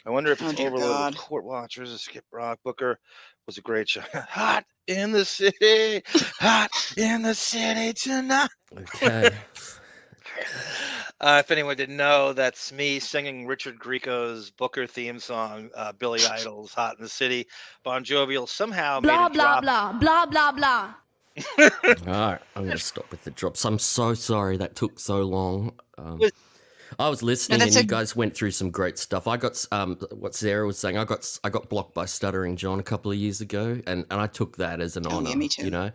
wonder if it's overloaded with court watchers. Skip Rock Booker was a great show. Hot in the city, hot in the city tonight. Okay. If anyone didn't know, that's me singing Richard Grieco's Booker theme song, Billy Idol's "Hot in the City." Bon Jovial somehow Blah, made a blah, drop. blah, blah, blah, blah. All right, I'm going to stop with the drops. I'm so sorry that took so long. I was listening, and you guys went through some great stuff. I got what Sarah was saying. I got blocked by Stuttering John a couple of years ago, and I took that as an honor. Yeah, me too.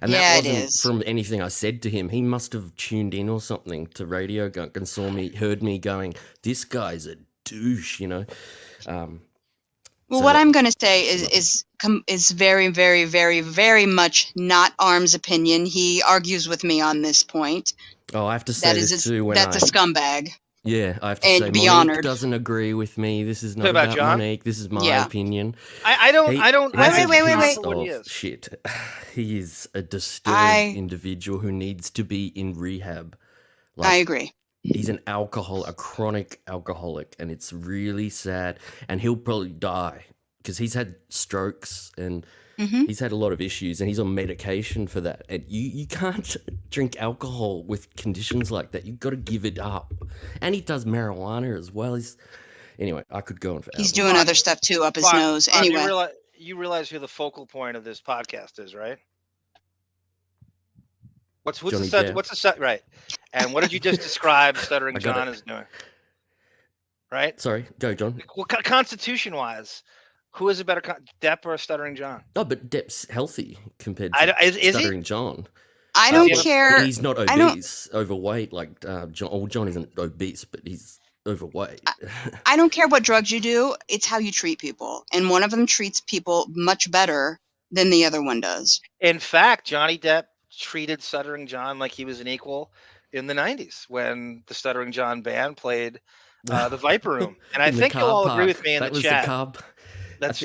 And that wasn't from anything I said to him. He must have tuned in or something to Radio Gunk and heard me going, "This guy's a douche," Well, what I'm going to say is very, very, very, very much not Arm's opinion. He argues with me on this point. Oh, I have to say this too. That's a scumbag. Yeah, I have to And say be Monique honored. doesn't agree with me. This is not about about John? Monique. This is my opinion. I don't. Wait. Oh, shit. He is a disturbed individual who needs to be in rehab. I agree. He's a chronic alcoholic, and it's really sad. And he'll probably die because he's had strokes and he's had a lot of issues, and he's on medication for that. And you can't drink alcohol with conditions like that. You've got to give it up. And he does marijuana as well. Anyway, I could go on for hours. He's doing other stuff too up his nose. Bob, Anyway. you realize who the focal point of this podcast is, right? Johnny Depp. What's the right? And what did you just describe Stuttering I got John it. as doing? Right? Sorry, go, John. Well, constitution-wise, who is a better Depp or Stuttering John? Oh, but Depp's healthy compared I to don't- is he? Stuttering John. I don't care. He's not I don't. obese, overweight like John. Well, John isn't obese, but he's overweight. I don't care what drugs you do. It's how you treat people, and one of them treats people much better than the other one does. In fact, Johnny Depp treated Stuttering John like he was an equal in the 90s when the Stuttering John band played the Viper Room. And I In the think you'll car all park. agree with me in That the was chat. The car. That's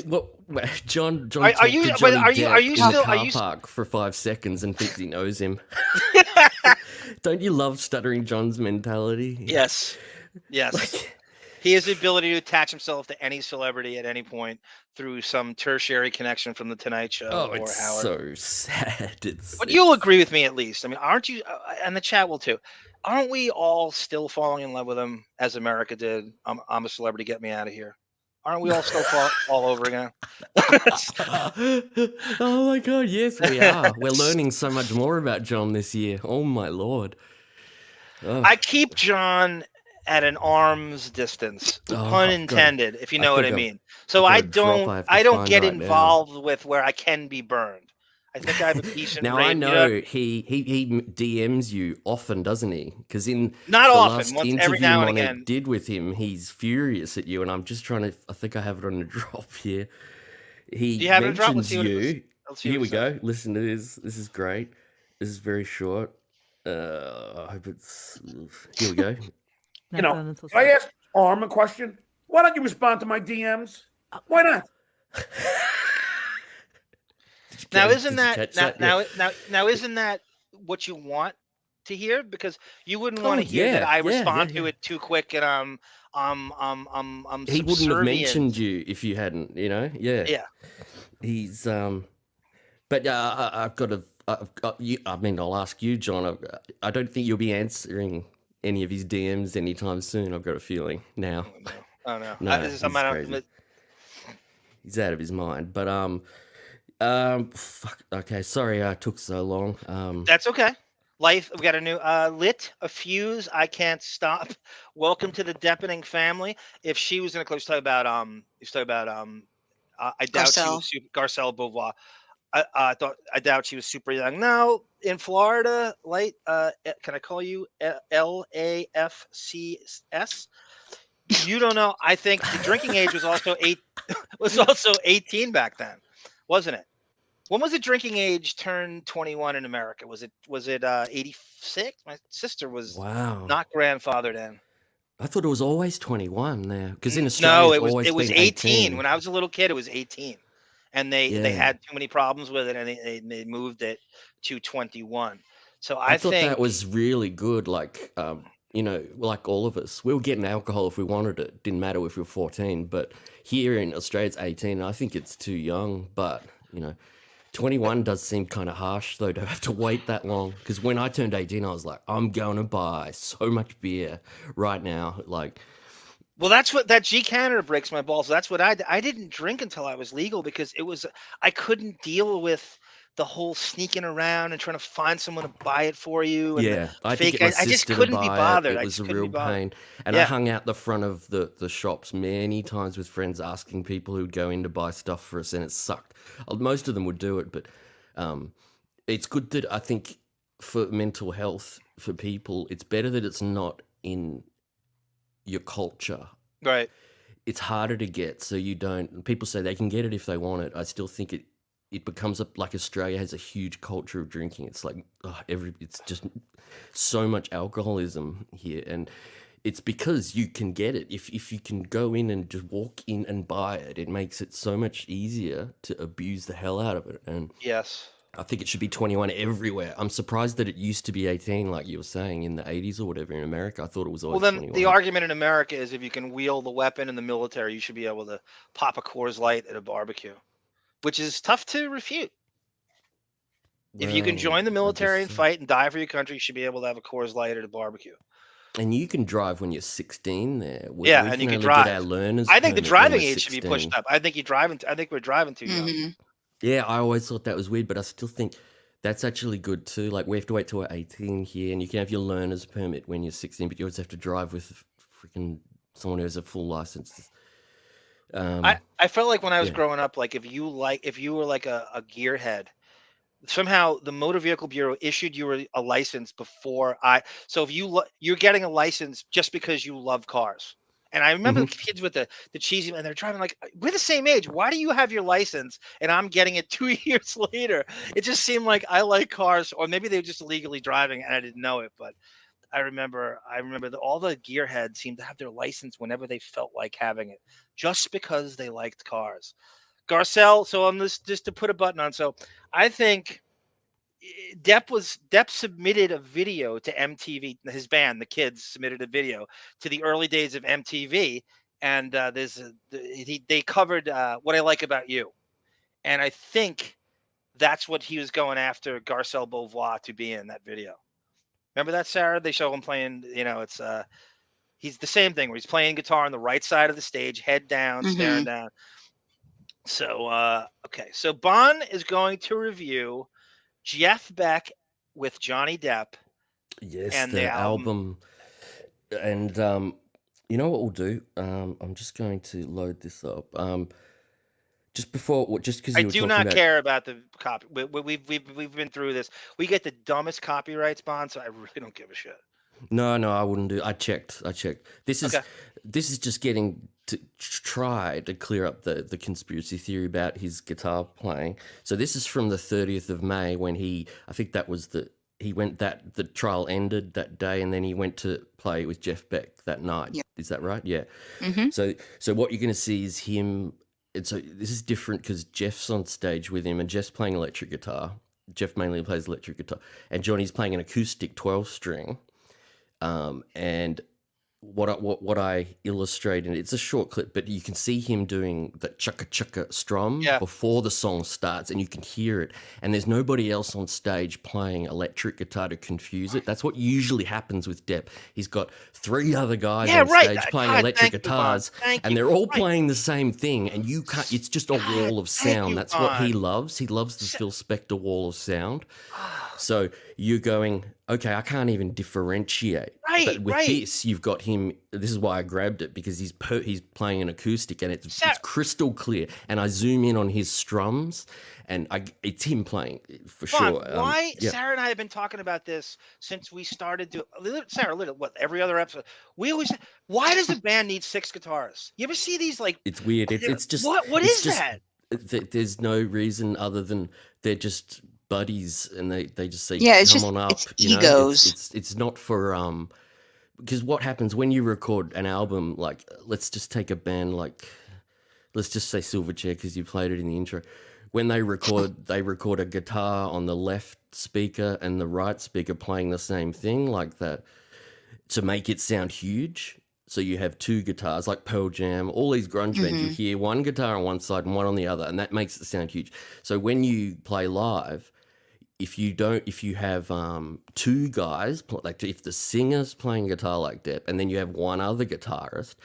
John. Are talked you- to but Johnny are you- are you Depp in still- the are car you- park for 5 seconds and thinks he knows him? Don't you love Stuttering John's mentality? Yes. Yes. He has the ability to attach himself to any celebrity at any point through some tertiary connection from the Tonight Show Oh, or it's Howard. so sad. But you'll agree with me at least. I mean, aren't you? And the chat will too. Aren't we all still falling in love with him as America did? I'm a celebrity. Get me out of here. Aren't we all still all over again? Oh my god, yes, we are. We're learning so much more about John this year. Oh my lord. Oh. I keep John at an arm's distance, Oh, pun I've intended, if you I know what think I I've- mean. So I've I got a drop don't, I have to I don't find get right now. involved with where I can be burned. I think I have a decent Now rate. I you know he DMs you often, doesn't he? Because in Not the often, last once interview every now and Monet again. did with him, he's furious at you, and I'm just trying to. I think I have it on the drop here. He Do you have it on drop? Let's mentions see what it was. you. Let's see Here what we it says. go. Listen to this. This is great. This is very short. I hope it's. Here we go. You know, if I ask Arm a question, why don't you respond to my DMs? Why not? Now Did isn't you that catch now, that? now isn't that what you want to hear? Because you wouldn't want to hear yeah, that I yeah, respond yeah, to it too quick and I'm He wouldn't have subservient. mentioned you if you hadn't, you know? Yeah. Yeah. He's but I've got to you, I mean I'll ask you, John. I don't think you'll be answering any of his DMs anytime soon. I've got a feeling now. Oh no. No, This is he's something I don't- crazy. He's out of his mind. But fuck. Okay, sorry I took so long. That's okay. Life, we got a new lit, a fuse. I can't stop. Welcome to the Deppening family. If she was in a close talk about I doubt she Garcelle. was Garcelle Beauvais. I doubt she was super young. No, in Florida, light. Can I call you LAFCS? You don't know. I think the drinking age was also 18 back then, wasn't it? When was the drinking age turned 21 in America? Was it 86? My sister was Wow. not grandfathered in. I thought it was always 21 there. Because in Australia No, it's it was always been 18. When I was a little kid, it was 18. And they Yeah. had too many problems with it and they moved it to 21. So I thought think that was really good. Like, you know, like all of us, we were getting alcohol if we wanted it. Didn't matter if we were 14. But here in Australia, it's 18. I think it's too young. But, you know, 21 does seem kind of harsh, though, to have to wait that long. Because when I turned 18, I was like, I'm going to buy so much beer right now. Like, well, that's what that G Canada breaks my balls. That's what I didn't drink until I was legal because I couldn't deal with the whole sneaking around and trying to find someone to buy it for you. And yeah, the I had to fake. get my I just sister to couldn't be buy bothered. it. I It was just a couldn't real be bothered. pain. And I Yeah. hung out the front of the shops many times with friends asking people who'd go in to buy stuff for us, and it sucked. Most of them would do it, but it's good that I think for mental health for people, it's better that it's not in your culture. Right. It's harder to get, so you don't. People say they can get it if they want it. I still think it becomes like Australia has a huge culture of drinking. It's like it's just so much alcoholism here, and it's because you can get it. If you can go in and just walk in and buy it, it makes it so much easier to abuse the hell out of it. And Yes. I think it should be 21 everywhere. I'm surprised that it used to be 18, like you were saying, in the 80s or whatever in America. I thought it was Well, always then 21. the argument in America is if you can wield the weapon in the military, you should be able to pop a Coors Light at a barbecue, which is tough to refute. If you can Well, join the I military and guess, fight and die for your country, you should be able to have a Coors Light at a barbecue. and you can drive when you're 16 there. Yeah, We and you can only get our drive. learner's I think the permit when driving we're age should be pushed 16. up. I think we're driving too young. Mhm. Yeah, I always thought that was weird, but I still think That's actually good too. Like we have to wait till we're 18 here, and you can have your learner's permit when you're 16, but you always have to drive with freaking someone who has a full license. I felt like when I was yeah. growing up, like if you were like a gearhead, somehow the Motor Vehicle Bureau issued you a license before so if you're getting a license just because you love cars. And I remember the kids with the cheesy, and they're driving like, we're the same age. Why do you have your license and I'm getting it 2 years later? It just seemed like I like cars, or maybe they were just illegally driving and I didn't know it. But I remember that all the gearheads seemed to have their license whenever they felt like having it, just because they liked cars. Garcelle, so on this, just to put a button on. So I think Depp submitted a video to MTV. His band, the Kids, submitted a video to the early days of MTV, and they covered "What I Like About You," and I think that's what he was going after Garcelle Beauvais to be in that video. Remember that, Sarah? They show him playing. It's he's the same thing where he's playing guitar on the right side of the stage, head down, staring down. So okay, so Bon is going to review Jeff Beck with Johnny Depp. Yes, and the album. And you know what we'll do? I'm just going to load this up. Just because I you were do talking not about care about the copy. We've been through this. We get the dumbest copyrights, Bon, so I really don't give a shit. No, I wouldn't do. I checked. This is Okay. this is just getting to try to clear up the conspiracy theory about his guitar playing. So this is from the 30th of May when I think that was the trial ended that day, and then he went to play with Jeff Beck that night. Yep. Is that right? Yeah. Mm-hmm. So what you're going to see is him. And so this is different because Jeff's on stage with him, and Jeff's playing electric guitar. Jeff mainly plays electric guitar, and Johnny's playing an acoustic 12-string. And what I illustrate, and it's a short clip, but you can see him doing the chukka chukka strum before the song starts, and you can hear it. And there's nobody else on stage playing electric guitar to confuse it. That's what usually happens with Depp. He's got 3 other guys on stage playing electric guitars, and they're all playing the same thing. And you can't. It's just a wall of sound. That's what he loves. He loves the Phil Spector wall of sound. So you're going, okay, I can't even differentiate. But with this, you've got him. This is why I grabbed it, because he's playing an acoustic, and it's crystal clear. And I zoom in on his strums, and it's him playing for sure. Why? Sarah and I have been talking about this since we started to. Sarah, every other episode, we always. Why does the band need 6 guitarists? You ever see these like? It's weird. It's just what is that? There's no reason other than they're just buddies, and they just say, it's come just on up. it's egos. It's not for because what happens when you record an album, like let's just take a band like, let's just say Silverchair because you played it in the intro. When they record a guitar on the left speaker and the right speaker playing the same thing like that to make it sound huge. So you have 2 guitars, like Pearl Jam, all these grunge bands, you hear one guitar on one side and one on the other, and that makes it sound huge. So when you play live, if you have 2 guys, like if the singer's playing guitar like Depp, and then you have one other guitarist,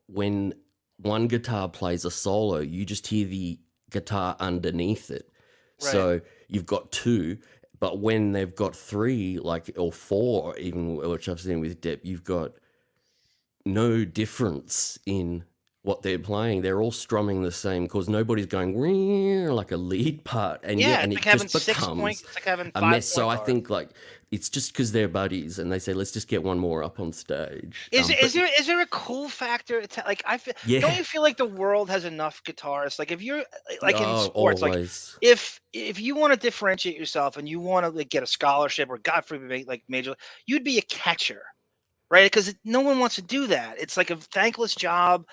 when one guitar plays a solo, you just hear the guitar underneath it. Right. So you've got 2, but when they've got 3, or 4, even, which I've seen with Depp, you've got no difference in what they're playing. They're all strumming the same because nobody's going like a lead part, and and it just becomes a mess. So I think it's just because they're buddies, and they say let's just get one more up on stage. Is there a cool factor? Like don't you feel like the world has enough guitarists? Like if you're in sports, always. like if you want to differentiate yourself and you want to get a scholarship or God forbid major, you'd be a catcher. Right, because no one wants to do that. It's like a thankless job.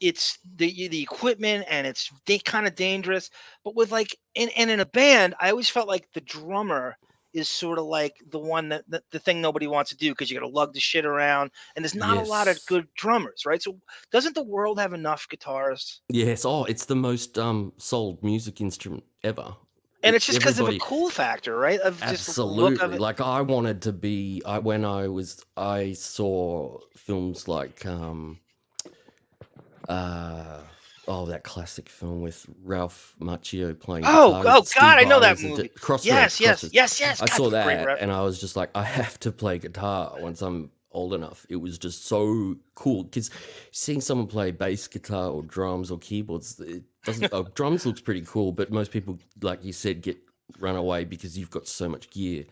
It's the equipment, and it's kind of dangerous. But with in a band, I always felt like the drummer is sort of like the one that the thing nobody wants to do, because you got to lug the shit around, and there's not a lot of good drummers, right? So doesn't the world have enough guitarists? Yes. It's the most sold music instrument ever. And it's just because of a cool factor, right? Of absolutely. Just the look of it. Like I wanted to be. I saw films like that classic film with Ralph Macchio playing Oh, guitar. with Steve God, I know that Vai as a movie. Crossroads. Yes. I God, saw it's a great that and I was just like, I have to play guitar once I'm old enough. It was just so cool because seeing someone play bass guitar or drums or keyboards, it doesn't. Drums looks pretty cool, but most people, like you said, get run away because you've got so much gear.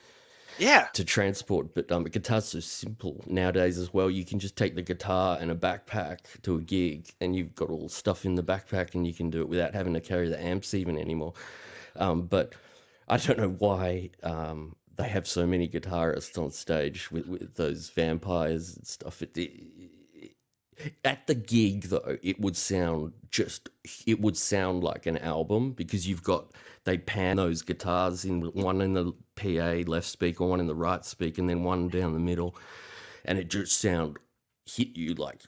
Yeah. To transport, but a guitar's so simple nowadays as well. You can just take the guitar and a backpack to a gig, and you've got all the stuff in the backpack, and you can do it without having to carry the amps even anymore. But I don't know why they have so many guitarists on stage with those vampires and stuff. At the gig though, it would sound like an album because they pan those guitars in one in the PA left speaker, one in the right speaker, and then one down the middle, and it just hit you like.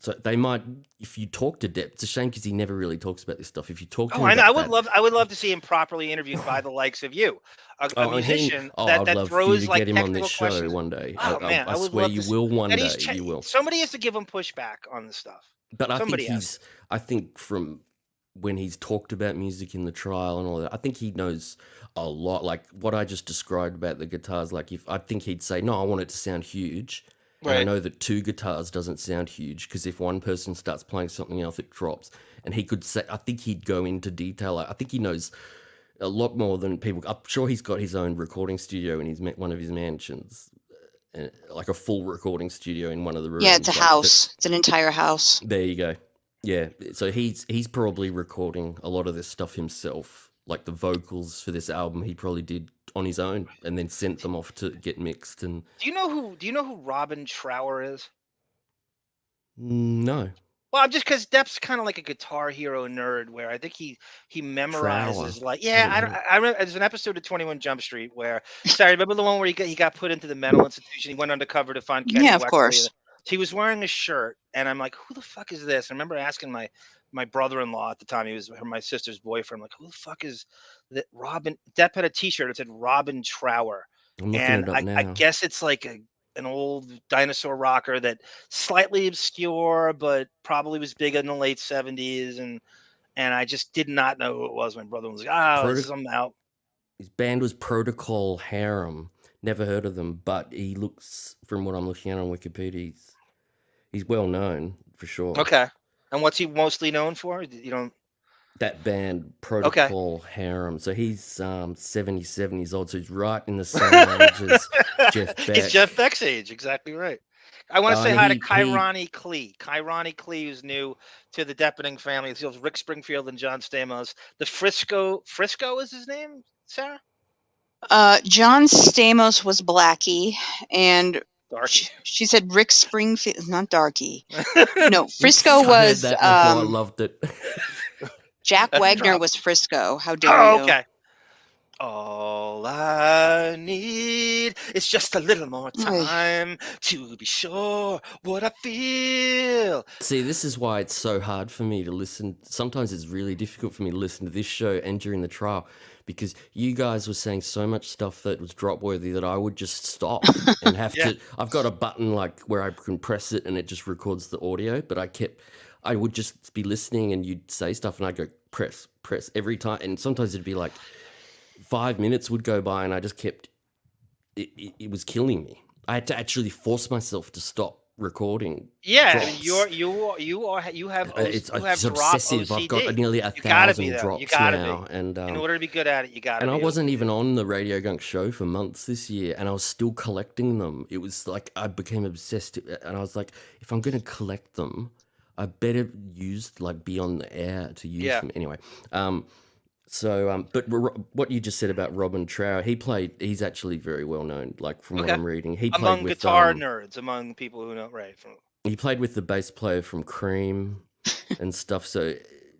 So they might, if you talk to Depp, it's a shame because he never really talks about this stuff. If you talk to him, I know. I would love to see him properly interviewed by the likes of you, a musician that I'd love throws you to like get him on technical this show questions. one day. Oh man, I would swear love you to will one and day. You will. Somebody has to give him pushback on this stuff. But Somebody I think from when he's talked about music in the trial and all that, I think he knows a lot. Like what I just described about the guitars, like I think he'd say, no, I want it to sound huge. And I know that two guitars doesn't sound huge because if one person starts playing something else, it drops. And he could say, I think he'd go into detail. I think he knows a lot more than people. I'm sure he's got his own recording studio in one of his mansions, like a full recording studio in one of the rooms. Yeah, it's a house. It's an entire house. There you go. Yeah, so he's probably recording a lot of this stuff himself, like the vocals for this album. He probably did on his own and then sent them off to get mixed. And do you know who Robin Trower is? No. Well, just because Depp's kind of like a Guitar Hero nerd, where I think he memorizes Trower. like I remember there's an episode of 21 Jump Street where remember the one where he got put into the mental institution. He went undercover to find Kenny Yeah, of Wexley. course. He was wearing a shirt, and I'm like, who the fuck is this? I remember asking my brother-in-law at the time. He was my sister's boyfriend. I'm like, who the fuck is that? Robin Depp had a T-shirt that said Robin Trower, I'm looking and it up now. I guess it's like an old dinosaur rocker that slightly obscure, but probably was big in the late 70s, and I just did not know who it was. My brother was like, this is something out. His band was Protocol Harem. Never heard of them, but he looks, from what I'm looking at on Wikipedia, he's well known for sure. Okay. And what's he mostly known for? You don't. That band, Protocol Harem. So he's 77 years old, so he's right in the same age as Jeff Beck. It's Jeff Beck's age, exactly right. I want to say hi to Kyrani Klee. Kyrani Klee, who's new to the Deppening family. It's Rick Springfield and John Stamos. The Frisco is his name, Sarah? John Stamos was Blackie, and Darky. She said Rick Springfield, not Darky. No, Frisco was. I loved it. Jack Wagner was Frisco. How dare you? Okay. All I need is just a little more time to be sure what I feel. See, this is why it's so hard for me to listen. Sometimes it's really difficult for me to listen to this show and during the trial because you guys were saying so much stuff that was drop worthy that I would just stop and have to. I've got a button like where I can press it and it just records the audio, but I would just be listening and you'd say stuff and I'd go press every time. And sometimes it'd be like 5 minutes would go by and I just kept, it was killing me. I had to actually force myself to stop recording. Yeah, drops. you have it's drop obsessive. OCD. I've got nearly 1,000 drops now. And in order to be good at it, you got to. And I wasn't even on the Radio Gunk show for months this year, and I was still collecting them. It was like I became obsessed, and I was like, if I'm going to collect them, I better be on the air to use them anyway. But what you just said about Robin Trower, he's actually very well known. Like from what I'm reading, he played among with guitar nerds, among people who know He played with the bass player from Cream and stuff. So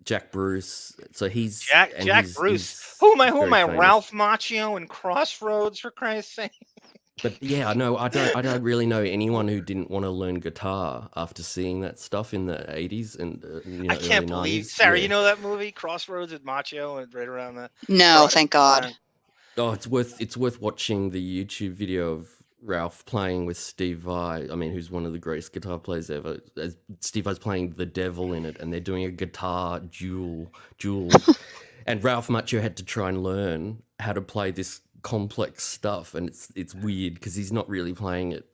Jack Bruce. So he's Jack Bruce. Who am I? Ralph Macchio and Crossroads, for Christ's sake. But yeah, no, I don't really know anyone who didn't want to learn guitar after seeing that stuff in the 80s and I can't early believe 90s. Sarah, you know that movie Crossroads with Macchio and right around that. No, thank God. Oh, it's worth watching the YouTube video of Ralph playing with Steve Vai, I mean, who's one of the greatest guitar players ever. Steve Vai's playing the devil in it, and they're doing a guitar duel. And Ralph Macchio had to try and learn how to play this complex stuff, and it's weird because he's not really playing it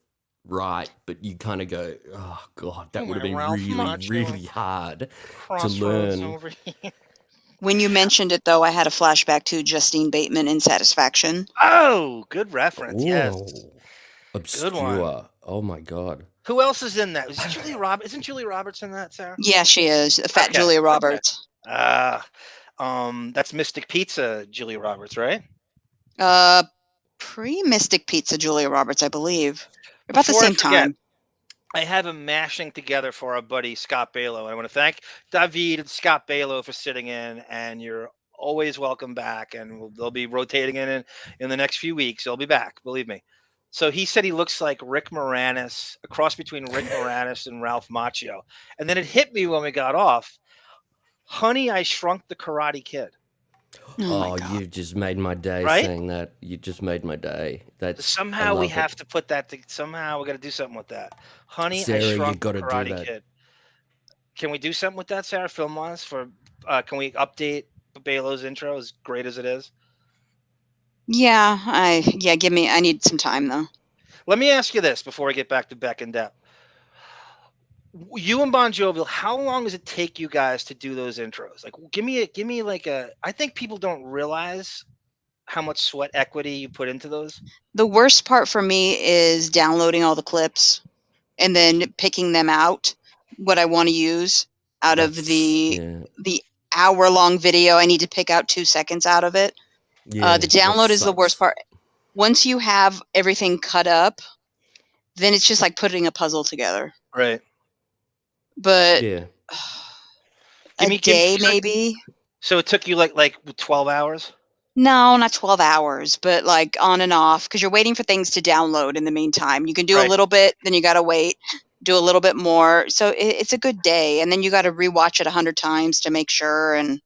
right, but you kind of go, oh god, that would have been Ralph really, Macchio really hard to Crossroads learn. over here. When you mentioned it, though, I had a flashback to Justine Bateman in Satisfaction. Oh, good reference. Yes. Ooh, Good one. obscure. Oh my god. Who else is in that? Is Julie Isn't Julie Roberts in that, Sarah? Yeah, she is. Fat Okay, Julia Roberts. That's Mystic Pizza, Julia Roberts, right? Pre-Mystic Pizza Julia Roberts, I believe. About the Before I same forget, time. I have a mashing together for our buddy Scott Balo. I want to thank David and Scott Balo for sitting in, and you're always welcome back. And they'll be rotating in the next few weeks. They'll be back, believe me. So he said he looks like Rick Moranis, a cross between Rick Moranis and Ralph Macchio. And then it hit me when we got off. Honey, I Shrunk the Karate Kid. Oh, you just made my day Right? saying that. You just made my day. That's Somehow we love it. have to put that. Somehow we got to do something with that. Honey, Sarah, I you Shrunk the gotta do Karate that. Kid. Can we do something with that, Sarah? Film wise, can we update Balo's intro as great as it is? Yeah, I need some time though. Let me ask you this before I get back to Beck and Depp. You and Bon Jovial, how long does it take you guys to do those intros? Like, give me like a. I think people don't realize how much sweat equity you put into those. The worst part for me is downloading all the clips and then picking them out, what I want to use out of the hour-long video. I need to pick out 2 seconds out of it. Yeah, the download that is the worst part. Once you have everything cut up, then it's just like putting a puzzle together. Right. But yeah, a day maybe. So it took you like 12 hours? No, not 12 hours, but like on and off, because you're waiting for things to download in the meantime. You can do a little bit, then you got to wait, do a little bit more. So it's a good day. And then you got to rewatch it 100 times to make sure. And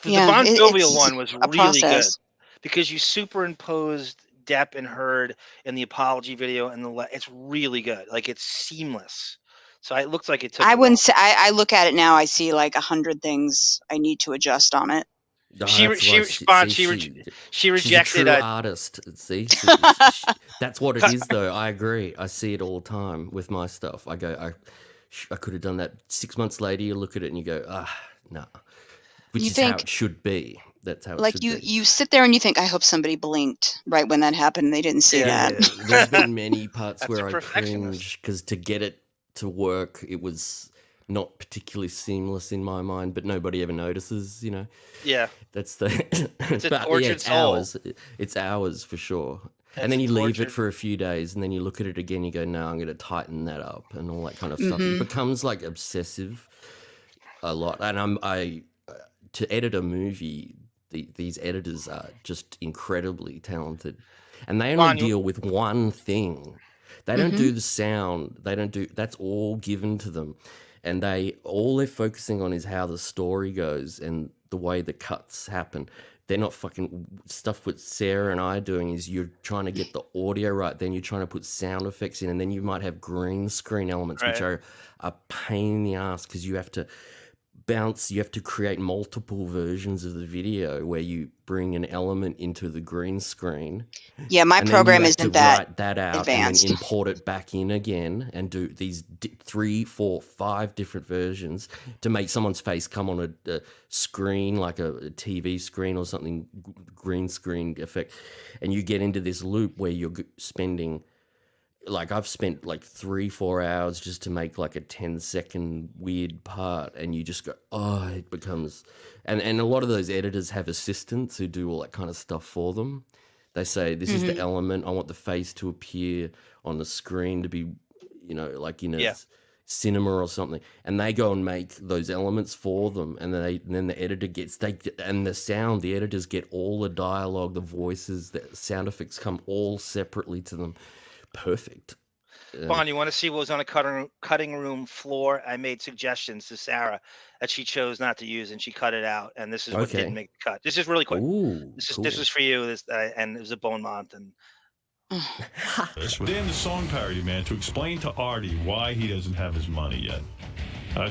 The Bon Jovial it's one was a really process. good because you superimposed Depp and Heard in the apology video, and it's really good. Like, it's seamless. So it looks like it took. I wouldn't say. I look at it now. I see like 100 things I need to adjust on it. She she's rejected a true artist. See, that's what it is, though. I agree. I see it all the time with my stuff. I go, I could have done that. 6 months later, you look at it and you go, no. Which is how it should be. That's how it like should be. you sit there and you think, I hope somebody blinked right when that happened. And they didn't see that. There's been many parts That's where a I cringe because to get it to work, it was not particularly seamless in my mind, but nobody ever notices, you know. Yeah. That's the It's a but tortured yeah, it's soul. hours. It's hours for sure. That's and then you leave tortured. it for a few days and then you look at it again, you go, no, I'm gonna tighten that up and all that kind of stuff. Mhm. It becomes like obsessive a lot. And to edit a movie, these editors are just incredibly talented. And they only deal with one thing. They don't do the sound. They don't do, that's all given to them. And all they're focusing on is how the story goes and the way the cuts happen. They're not fucking stuff what Sarah and I are doing is you're trying to get the audio right, then you're trying to put sound effects in, and then you might have green screen elements, which are a pain in the ass because you have to you have to create multiple versions of the video where you bring an element into the green screen. Yeah, my and then program you have isn't to that write that out advanced. and then import it back in again and do these 3, 4, 5 different versions to make someone's face come on a screen, like a TV screen or something, green screen effect. And you get into this loop where you're spending, like I've spent like 3-4 hours just to make like a 10-second weird part, and you just go, oh, it becomes, and a lot of those editors have assistants who do all that kind of stuff for them. They say, this is the element, I want the face to appear on the screen to be, you know, like in a cinema or something, and they go and make those elements for them, and then the editor gets, and the sound, the editors get all the dialogue, the voices, the sound effects come all separately to them. Perfect. Bon, you want to see what was on a cutting room floor? I made suggestions to Sarah that she chose not to use, and she cut it out. And this is what didn't make the cut. This is really quick. Ooh, this is for you. And it was a Beaumont, and This was Dan the Song Parody Man to explain to Artie why he doesn't have his money yet.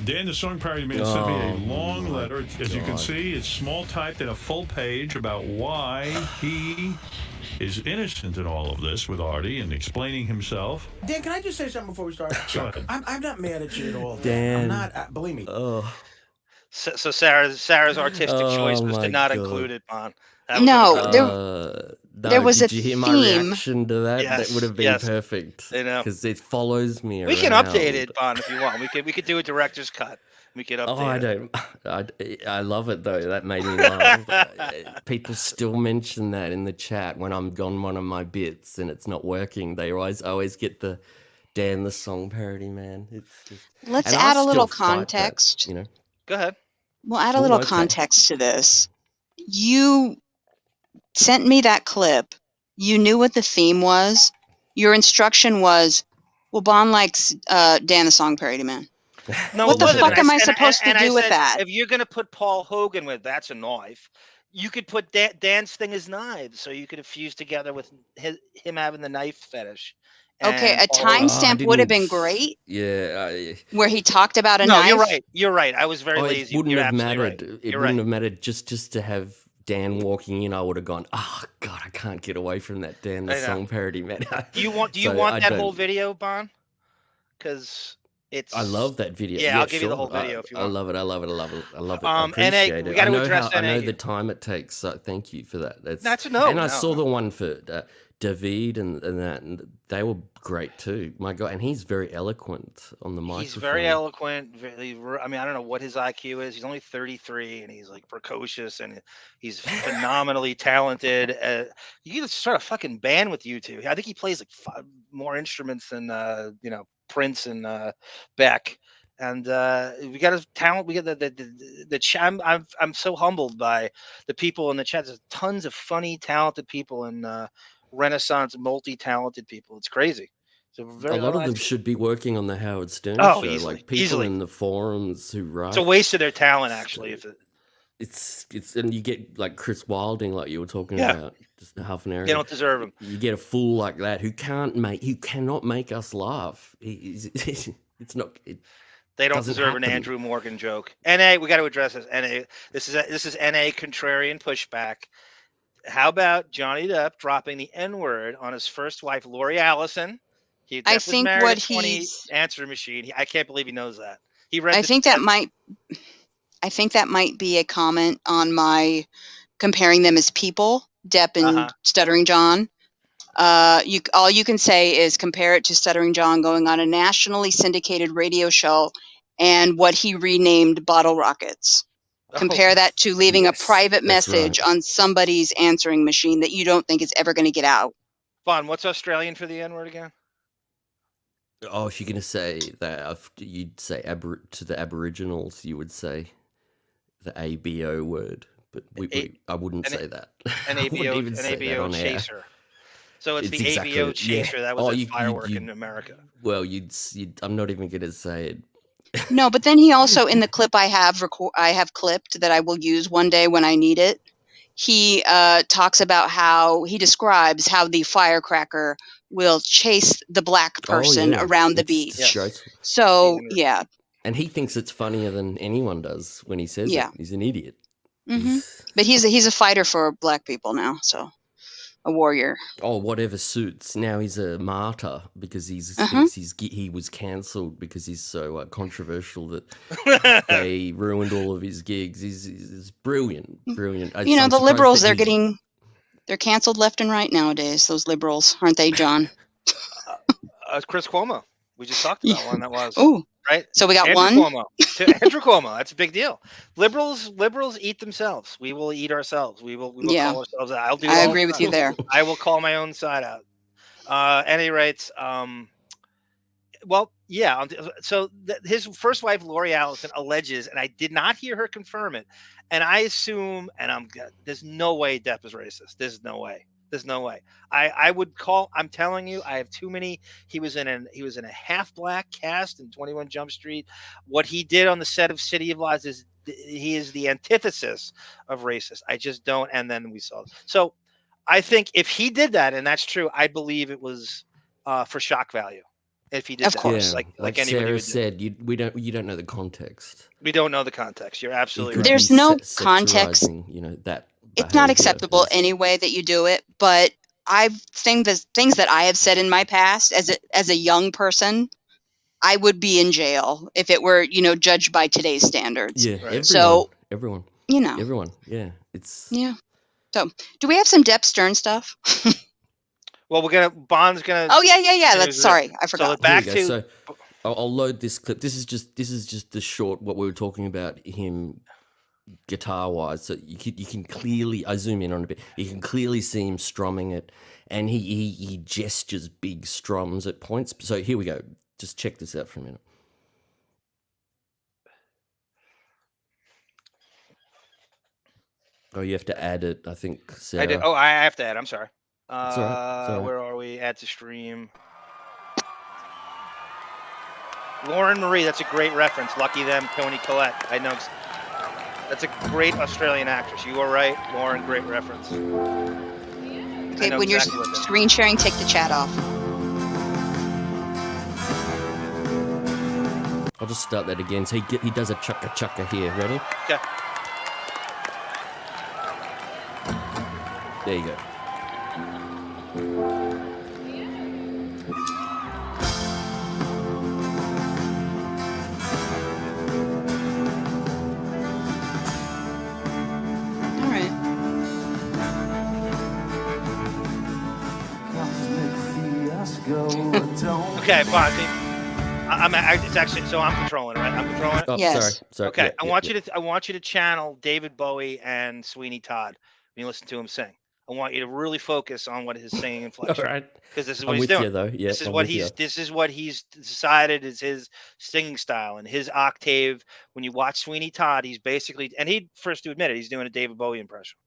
Dan the Song Parody Man sent me a long letter. As you can see, it's small typed in a full page about why he is innocent in all of this with Artie and explaining himself. Dan, can I just say something before we start? Go ahead. I'm not mad at you at all. Dan. I'm not. Believe me. So Sarah's artistic choice was to not include it, Bon. There was did a you hear my theme. reaction to that? Yes, That would have been perfect. I know. Because it follows me We around. can update it, Bon, if you want. We could do a director's cut. We could update I love it though. That made me laugh. People still mention that in the chat when I'm on one of my bits and it's not working. They always get the Dan the Song Parody Man. It's just, Let's and I add a little still fight that, context. you know. Go ahead. We'll add a little okay. context to this. You sent me that clip. You knew what the theme was. Your instruction was, well, Bon likes Dan the Song Parody Man. No, what it the wasn't. fuck am I supposed to do with that? If you're gonna put Paul Hogan with that's a knife, you could put Dan's thing as knives, so you could have fused together with him having the knife fetish. Okay, a timestamp would have been great. Yeah. Where he talked about a knife. You're right. You're right. I was very lazy. It wouldn't You're have absolutely mattered. right. It You're wouldn't right. have mattered just to have Dan walking in. I would have gone, oh God, I can't get away from that Dan the I know. Song Parody Man. Do you want that whole video, Bon? Because it's. I love that video. Yeah, I'll give sure. you the whole video if you want. I love it. I NA, appreciate we it. gotta address I know NA. the time it takes. So thank you for that. That's And I saw the one for David and that, and they were great too. My God, and he's very eloquent on the microphone. He's very eloquent. I mean, I don't know what his IQ is. He's only 33, and he's like precocious, and he's phenomenally talented. You could start a fucking band with you two. I think he plays like 5 more instruments than Prince and Beck. And we got his talent. We got the chat. I'm so humbled by the people in the chat. There's tons of funny, talented people and Renaissance, multi-talented people. It's crazy. So A lot of them should be working on the Howard Stern Oh, show. easily, Like people easily. in the forums who write. It's a waste of their talent, actually. If It's and you get like Chris Wilding, like you were talking Yeah. about just half an hour. They ago. don't deserve him. You get a fool like that who cannot make us laugh. It's not. They don't doesn't deserve an happen. Andrew Morgan joke. NA, we got to address this. NA, this is NA contrarian pushback. How about Johnny Depp dropping the N-word on his first wife, Lori Allison? Depp I was think married what to 20 he's- answer machine. I can't believe he knows that. He read. I think that might be a comment on my comparing them as people, Depp and Stuttering John. All you can say is compare it to Stuttering John going on a nationally syndicated radio show and what he renamed Bottle Rockets. Compare that to leaving a private that's message right. on somebody's answering machine that you don't think is ever going to get out. Vaughn, what's Australian for the N-word again? Oh, if you're gonna say that, you'd say to the Aboriginals, you would say the ABO word, but I wouldn't say that. An I wouldn't ABO, even say that on air. chaser. So it's the exactly ABO it, chaser. yeah. That was a you'd- firework you'd- in America. Well, I'm not even gonna say it. No, but then he also in the clip I have clipped that I will use one day when I need it. He talks about how he describes how the firecracker will chase the black person yeah. around the It's beach. disgraceful. So yeah, And he thinks it's funnier than anyone does when he says Yeah. it. He's an idiot. but he's a fighter for black people now, so a warrior. Oh, whatever suits. Now he's a martyr because he was cancelled because he's so controversial that they ruined all of his gigs. He's brilliant. You know, the liberals they're canceled left and right nowadays. Those liberals, aren't they, John? Chris Cuomo. We just talked about one that was. Ooh. Right. So we got Andrew one? Cuomo. Andrew Cuomo. That's a big deal. Liberals eat themselves. We will eat ourselves. We will Yeah. call ourselves out. I'll do. I all agree the with you time. there. I will call my own side out. And he writes, well, yeah. So his first wife, Lori Allison, alleges, and I did not hear her confirm it. And I assume, there's no way Depp is racist. There's no way. There's no way. I would call. I'm telling you, I have too many. He was in a half black cast in 21 Jump Street. What he did on the set of City of Lies is he is the antithesis of racist. I just don't. And then we saw. So I think if he did that, and that's true, I believe it was for shock value. If he did Of that, course. Yeah, like anybody Sarah would do. said, you don't know the context. We don't know the context. You're He absolutely could right. There's be no context. sexualizing, that It's not behavior. acceptable It's- any way that you do it, but I've think the things that I have said in my past as a young person, I would be in jail if it were, judged by today's standards. Yeah, Right. everyone, So, everyone, yeah. It's Yeah. So, do we have some Depp Stern stuff? Well, Bond's gonna. Oh yeah. Here's Sorry, I So forgot. back Here we go. to. So I'll load this clip. This is just the short what we were talking about him guitar wise. So you can clearly, I zoom in on a bit. You can clearly see him strumming it, and he gestures big strums at points. So here we go. Just check this out for a minute. Oh, you have to add it, I think, Sarah. I did. Oh, I have to add. I'm sorry. It's all right. It's all right. Where are we? Add to stream. Lauren Marie. That's a great reference. Lucky them. Toni Collette. I know. That's a great Australian actress. You are right, Lauren. Great reference. Okay, know when exactly you're what that is. screen sharing, take the chat off. I'll just start that again. So he does a chukka here. Ready? Okay. There you go. All right. Okay, fine. It's actually so I'm controlling it, right? I'm controlling it. Oh, Yes. sorry. Okay, Yeah, I yeah, want yeah. you to channel David Bowie and Sweeney Todd when you listen to him sing. I want you to really focus on what his singing All inflection. right. Because this is I'm what he's with doing. you, though. Yeah, this is I'm what with you. he's decided is his singing style and his octave. When you watch Sweeney Todd, he's basically, and he first to admit it, he's doing a David Bowie impression.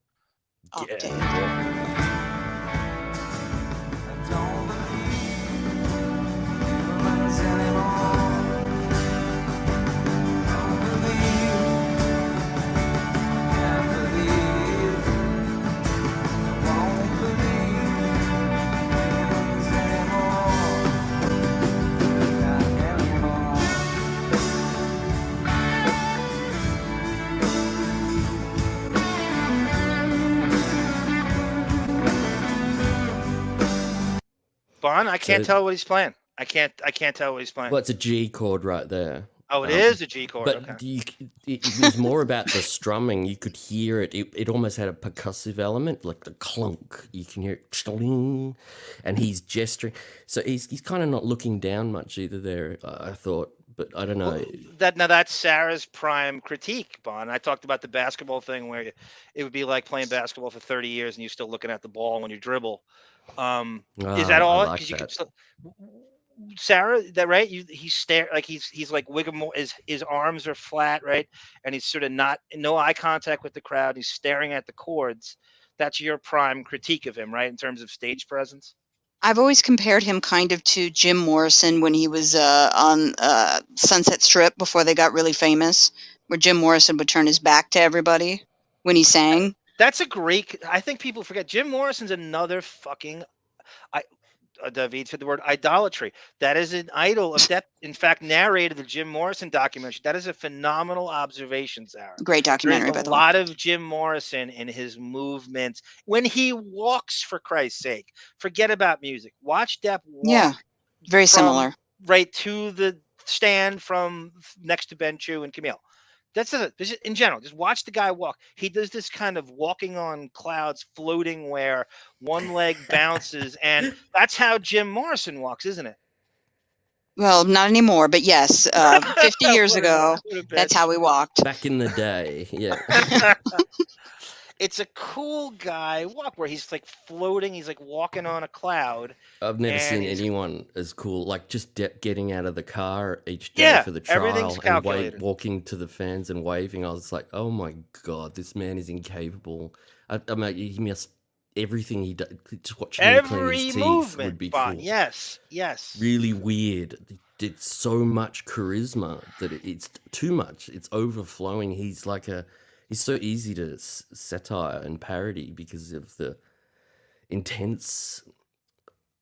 Yeah, Octave. yeah. Bon, I can't So- tell what he's playing. I can't tell what he's playing. Well, it's a G chord right there. Oh, it is a G chord. But Okay. it was more about the strumming. You could hear it. It almost had a percussive element, like the clunk. You can hear it, chling, and he's gesturing. So he's kind of not looking down much either there, I thought. But I don't know. That's Sarah's prime critique, Bon. I talked about the basketball thing where it would be like playing basketball for 30 years and you're still looking at the ball when you dribble. Is that I all? like 'Cause you that. can still, Sarah, that right? He's stare like he's like Wigmore. His arms are flat, right? And he's sort of no eye contact with the crowd. He's staring at the chords. That's your prime critique of him, right? In terms of stage presence. I've always compared him kind of to Jim Morrison when he was on Sunset Strip before they got really famous, where Jim Morrison would turn his back to everybody when he sang. That's a great. I think people forget Jim Morrison's another fucking. David said the word idolatry. That is an idol of Depp. In fact, narrated the Jim Morrison documentary. That is a phenomenal observation, Sarah. Great documentary, by There's the a way. lot of Jim Morrison in his movements when he walks. For Christ's sake, forget about music. Watch Depp walk. Yeah, very from similar. right to the stand from next to Ben Chu and Camille. This is in general. Just watch the guy walk. He does this kind of walking on clouds, floating, where one leg bounces, and that's how Jim Morrison walks, isn't it? Well, not anymore, but yes, 50 years ago, What a bitch. that's how we walked. Back in the day, yeah. It's a cool guy walk where he's like floating. He's like walking on a cloud. I've never And seen he's- anyone as cool. Like just getting out of the car each day Yeah, for the everything's trial and calculated. walking to the fans and waving. I was like, oh my god, this man is incapable. I mean, he must everything he does. Just watching him clean Every his teeth movement, would be Bon. cool. Yes. Really weird. It's so much charisma that it's too much. It's overflowing. He's so easy to satire and parody because of intense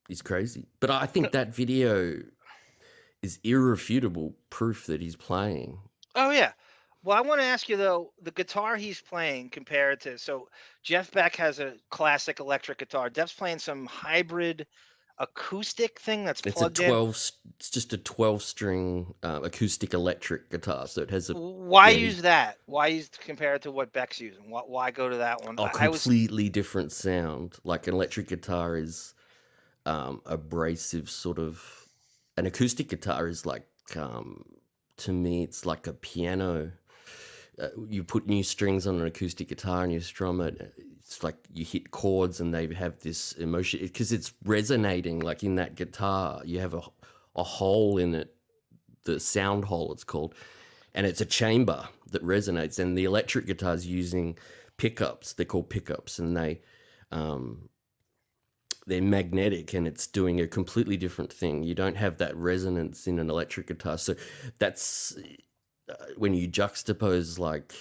is crazy. But I think that video is irrefutable proof that he's playing. Oh yeah. Well, I want to ask you though, the guitar he's playing compared to Jeff Beck has a classic electric guitar. Depp's playing some hybrid acoustic thing that's It's plugged in. it's just a 12-string acoustic electric guitar, so it has a Why yeah, use that? Why use compare it to what Beck's using? Why go to that one? a completely different sound. Like an electric guitar is abrasive, sort of. An acoustic guitar is like, to me, it's like a piano. You put new strings on an acoustic guitar and you strum it. It's like you hit chords and they have this emotion because it's resonating. Like in that guitar, you have a hole in it, the sound hole it's called, and it's a chamber that resonates. And the electric guitar is using pickups. They're called pickups, and they're magnetic, and it's doing a completely different thing. You don't have that resonance in an electric guitar. So that's when you juxtapose like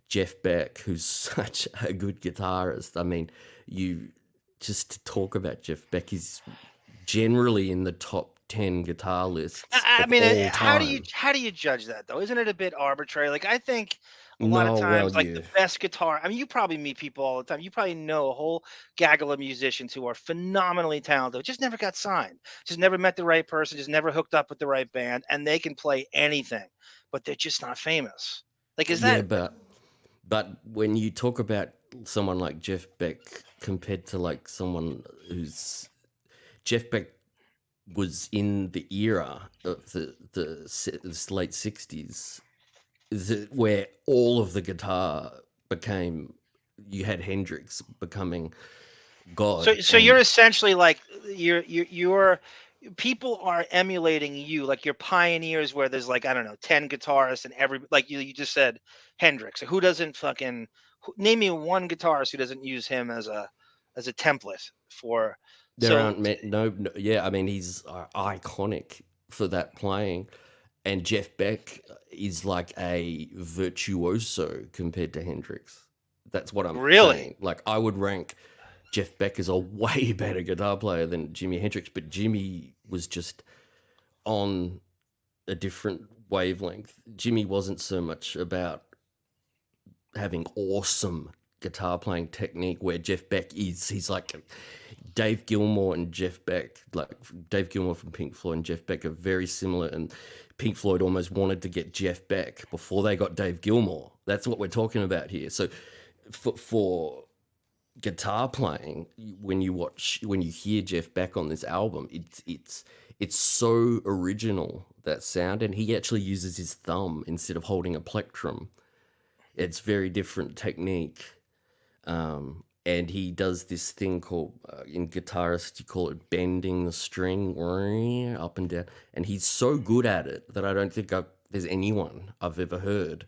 Jeff Beck, who's such a good guitarist. I mean, you just to talk about Jeff Beck, he's generally in the top 10 guitar lists. I of mean, all how time. do you judge that though? Isn't it a bit arbitrary? Like I think a lot of No, times, well, like the best guitar. I mean, you probably meet people all the time. You probably know a whole gaggle of musicians who are phenomenally talented, just never got signed, just never met the right person, just never hooked up with the right band, and they can play anything, but they're just not famous. Like, is yeah, that but when you talk about someone like Jeff Beck compared to like someone who's Jeff Beck was in the era of the late 60s where all of the guitar became, you had Hendrix becoming God. so? You're essentially like you're people are emulating you, like you're pioneers where there's like I don't know 10 guitarists and every like you just said Hendrix. Who doesn't name me one guitarist who doesn't use him as a template for There so aren't no, yeah. I mean, he's iconic for that playing, and Jeff Beck is like a virtuoso compared to Hendrix. That's what I'm Really? saying. Like, I would rank Jeff Beck as a way better guitar player than Jimi Hendrix, but Jimmy was just on a different wavelength. Jimmy wasn't so much about having awesome guitar playing technique where Jeff Beck is. He's like Dave Gilmour and Jeff Beck, like Dave Gilmour from Pink Floyd and Jeff Beck are very similar, and Pink Floyd almost wanted to get Jeff Beck before they got Dave Gilmour. That's what we're talking about here. So for guitar playing, when you hear Jeff Beck on this album, it's so original, that sound, and he actually uses his thumb instead of holding a plectrum. It's very different technique. And he does this thing called, in guitarists, you call it bending the string up and down. And he's so good at it that I don't think there's anyone I've ever heard.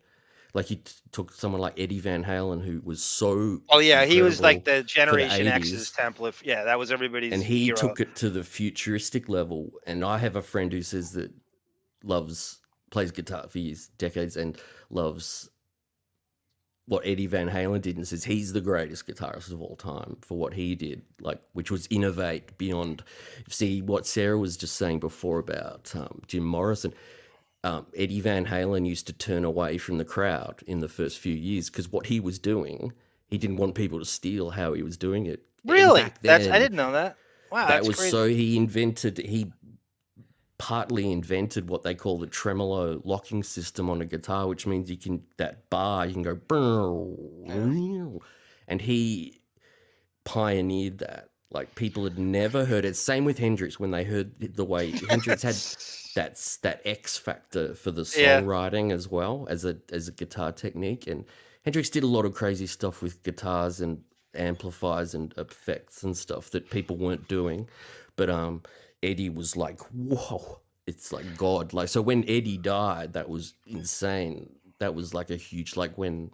Like he took someone like Eddie Van Halen, who was so oh yeah, he was like incredible the for Generation 80s. X's template. Yeah, that was everybody's And he hero. took it to the futuristic level. And I have a friend who says that plays guitar for years, decades, and loves what Eddie Van Halen did, and says he's the greatest guitarist of all time for what he did, like, which was innovate beyond. See what Sarah was just saying before about Jim Morrison. Eddie Van Halen used to turn away from the crowd in the first few years because what he was doing, he didn't want people to steal how he was doing it. And Really? back I then, didn't know that. Wow, that that's was crazy. he partly invented what they call the tremolo locking system on a guitar, which means you can go and he pioneered that. Like, people had never heard it. Same with Hendrix, when they heard the way Hendrix had that X factor for the Yeah. songwriting as well as a guitar technique. And Hendrix did a lot of crazy stuff with guitars and amplifiers and effects and stuff that people weren't doing. But Eddie was like, whoa, it's like God. Like, so when Eddie died, that was insane. That was like a huge, like when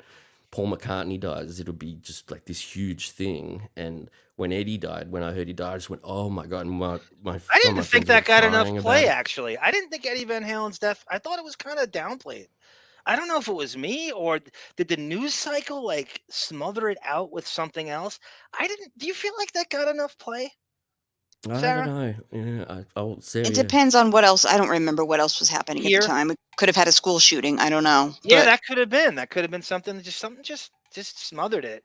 Paul McCartney dies, it'll be just like this huge thing. And when Eddie died, when I heard he died, I just went, oh my God. And my I didn't think that got enough crying play. about it. Actually, I didn't think Eddie Van Halen's death. I thought it was kind of downplayed. I don't know if it was me or did the news cycle like smother it out with something else. I didn't. Do you feel like that got enough play, I don't Sarah? know. Yeah, Sarah, It yeah. depends on what else. I don't remember what else was happening at the Here? time. We could have had a school shooting. I don't know. Yeah, But that could have been. That could have been something. Something just smothered it.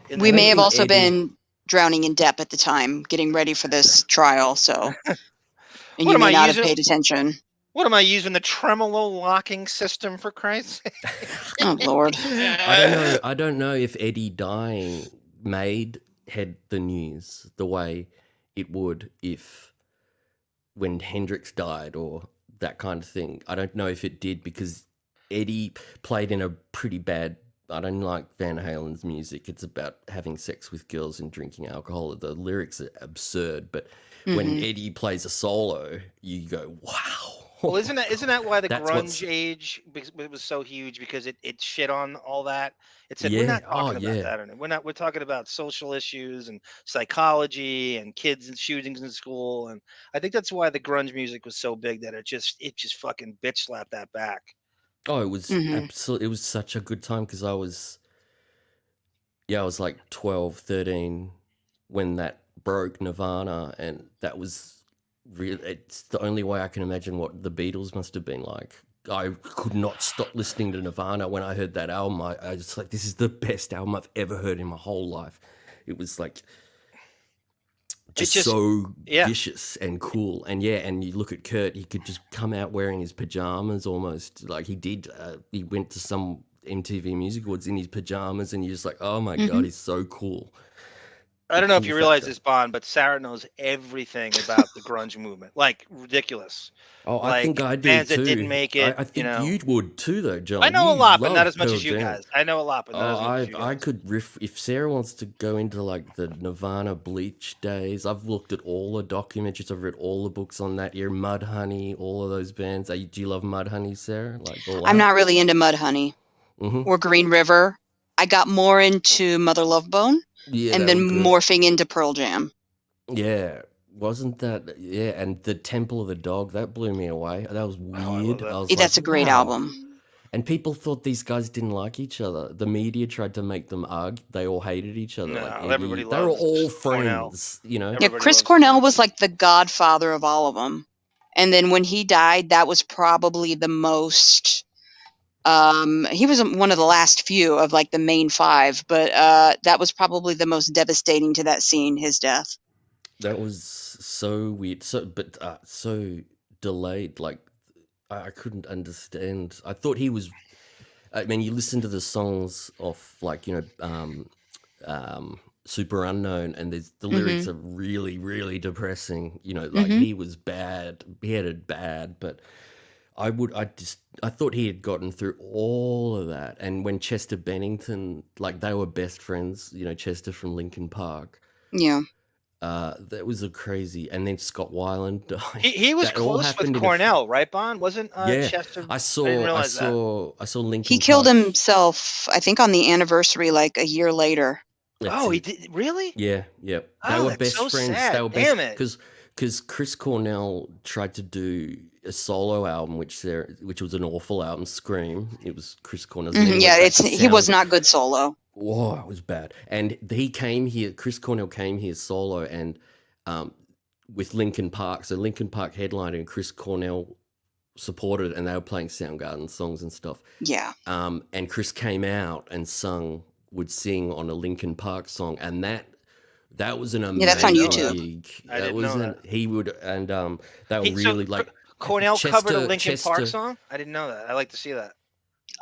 In we the may have news. also been drowning in Depp at the time, getting ready for this trial. So, and What you am may I not have using? paid attention. What am I using the tremolo locking system for Christ's sake? Oh Lord. I don't know if Eddie dying had the news the way it would if when Hendrix died or that kind of thing. I don't know if it did because Eddie played in a pretty bad. I don't like Van Halen's music. It's about having sex with girls and drinking alcohol. The lyrics are absurd, but when Eddie plays a solo, you go, wow. Well, isn't that why the That's grunge age was so huge because it shit on all that? It said we're Yeah. not Oh, talking about yeah. that. We're talking about social issues and psychology and kids and shootings in school. And I think that's why the grunge music was so big that it just fucking bitch slapped that back. Oh, it was absolutely. It was such a good time because I was like 12, 13 when that broke Nirvana, and that was really. It's the only way I can imagine what the Beatles must have been like. I could not stop listening to Nirvana when I heard that album. I just like, this is the best album I've ever heard in my whole life. It was like just so vicious and cool. And yeah, and you look at Kurt, he could just come out wearing his pajamas almost like he did. He went to some MTV Music Awards in his pajamas, and you're just like, oh my God, he's so cool. I don't know if you realize this, Bon, but Sarah knows everything about the grunge movement. Like ridiculous. Oh, like, I think I do bands too. that didn't make it. I think you would too, though, John. I know a You lot, but not love as much Pearl as you Jam. guys. I know a lot, but not as much as you guys. I could riff if Sarah wants to go into like the Nirvana Bleach days. I've looked at all the documentaries. I've read all the books on that year. Mudhoney, all of those bands. Do you love Mudhoney, Sarah? Like, I'm not really into Mudhoney or Green River. I got more into Mother Love Bone, and then morphing into Pearl Jam. Yeah, wasn't that? Yeah, and the Temple of the Dog, that blew me away. That was weird. I was That's a great album. And people thought these guys didn't like each other. The media tried to make them argue. They all hated each other. No, like everybody they were loves all Cornell. friends, you know. Yeah, Chris Cornell was like the godfather of all of them. And then when he died, that was probably the most. He was one of the last few of like the main five, but that was probably the most devastating to that scene. His death. That was so weird. So delayed. Like I couldn't understand. I thought he was. I mean, you listen to the songs of like Super Unknown, and the lyrics are really, really depressing. You know, like he was bad. He had it bad, but I thought he had gotten through all of that. And when Chester Bennington, like they were best friends. You know, Chester from Linkin Park. Yeah. That was a crazy, and then Scott Weiland died. He was close with Cornell, right, Bon? Wasn't Chester? I saw Linkin. He killed himself, I think, on the anniversary, like a year later. He did really? Yeah. They were best friends. Sad. They were Damn best because Chris Cornell tried to do a solo album, which was an awful album, Scream. It was Chris Cornell's. He was not good solo. Whoa, it was bad. And he came here, Chris Cornell came here solo and with Linkin Park. So Linkin Park headlined and Chris Cornell supported, and they were playing Soundgarden songs and stuff. Yeah. And Chris came out and would sing on a Linkin Park song, and that was an amazing that's on YouTube. gig. I didn't know that. He would, and that really like Cornell covered a Linkin Park song. I didn't know that. I'd like to see that.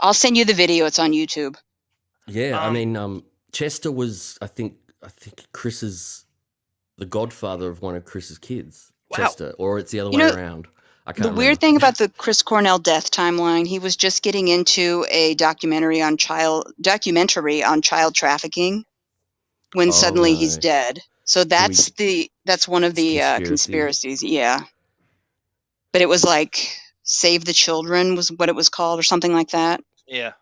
I'll send you the video. It's on YouTube. Yeah, I mean, Chester was, I think Chris is the godfather of one of Chris's kids. Wow. Chester, or it's the other way around. I can't remember. Weird thing about the Chris Cornell death timeline, he was just getting into a documentary on child trafficking when suddenly he's dead. So that's one of the conspiracies. Yeah, but it was like Save the Children was what it was called, or something like that. Yeah.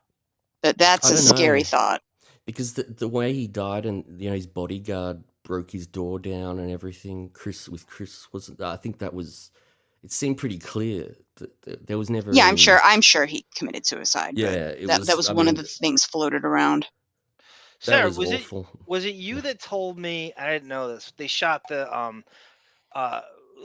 But that's a scary thought. Because the way he died, and his bodyguard broke his door down and everything. Chris was. I think that was. it seemed pretty clear that there was never. Yeah, any, I'm sure he committed suicide. Yeah, but that was one of the things floated around. Sarah, was awful. Was it you that told me? I didn't know this. They shot the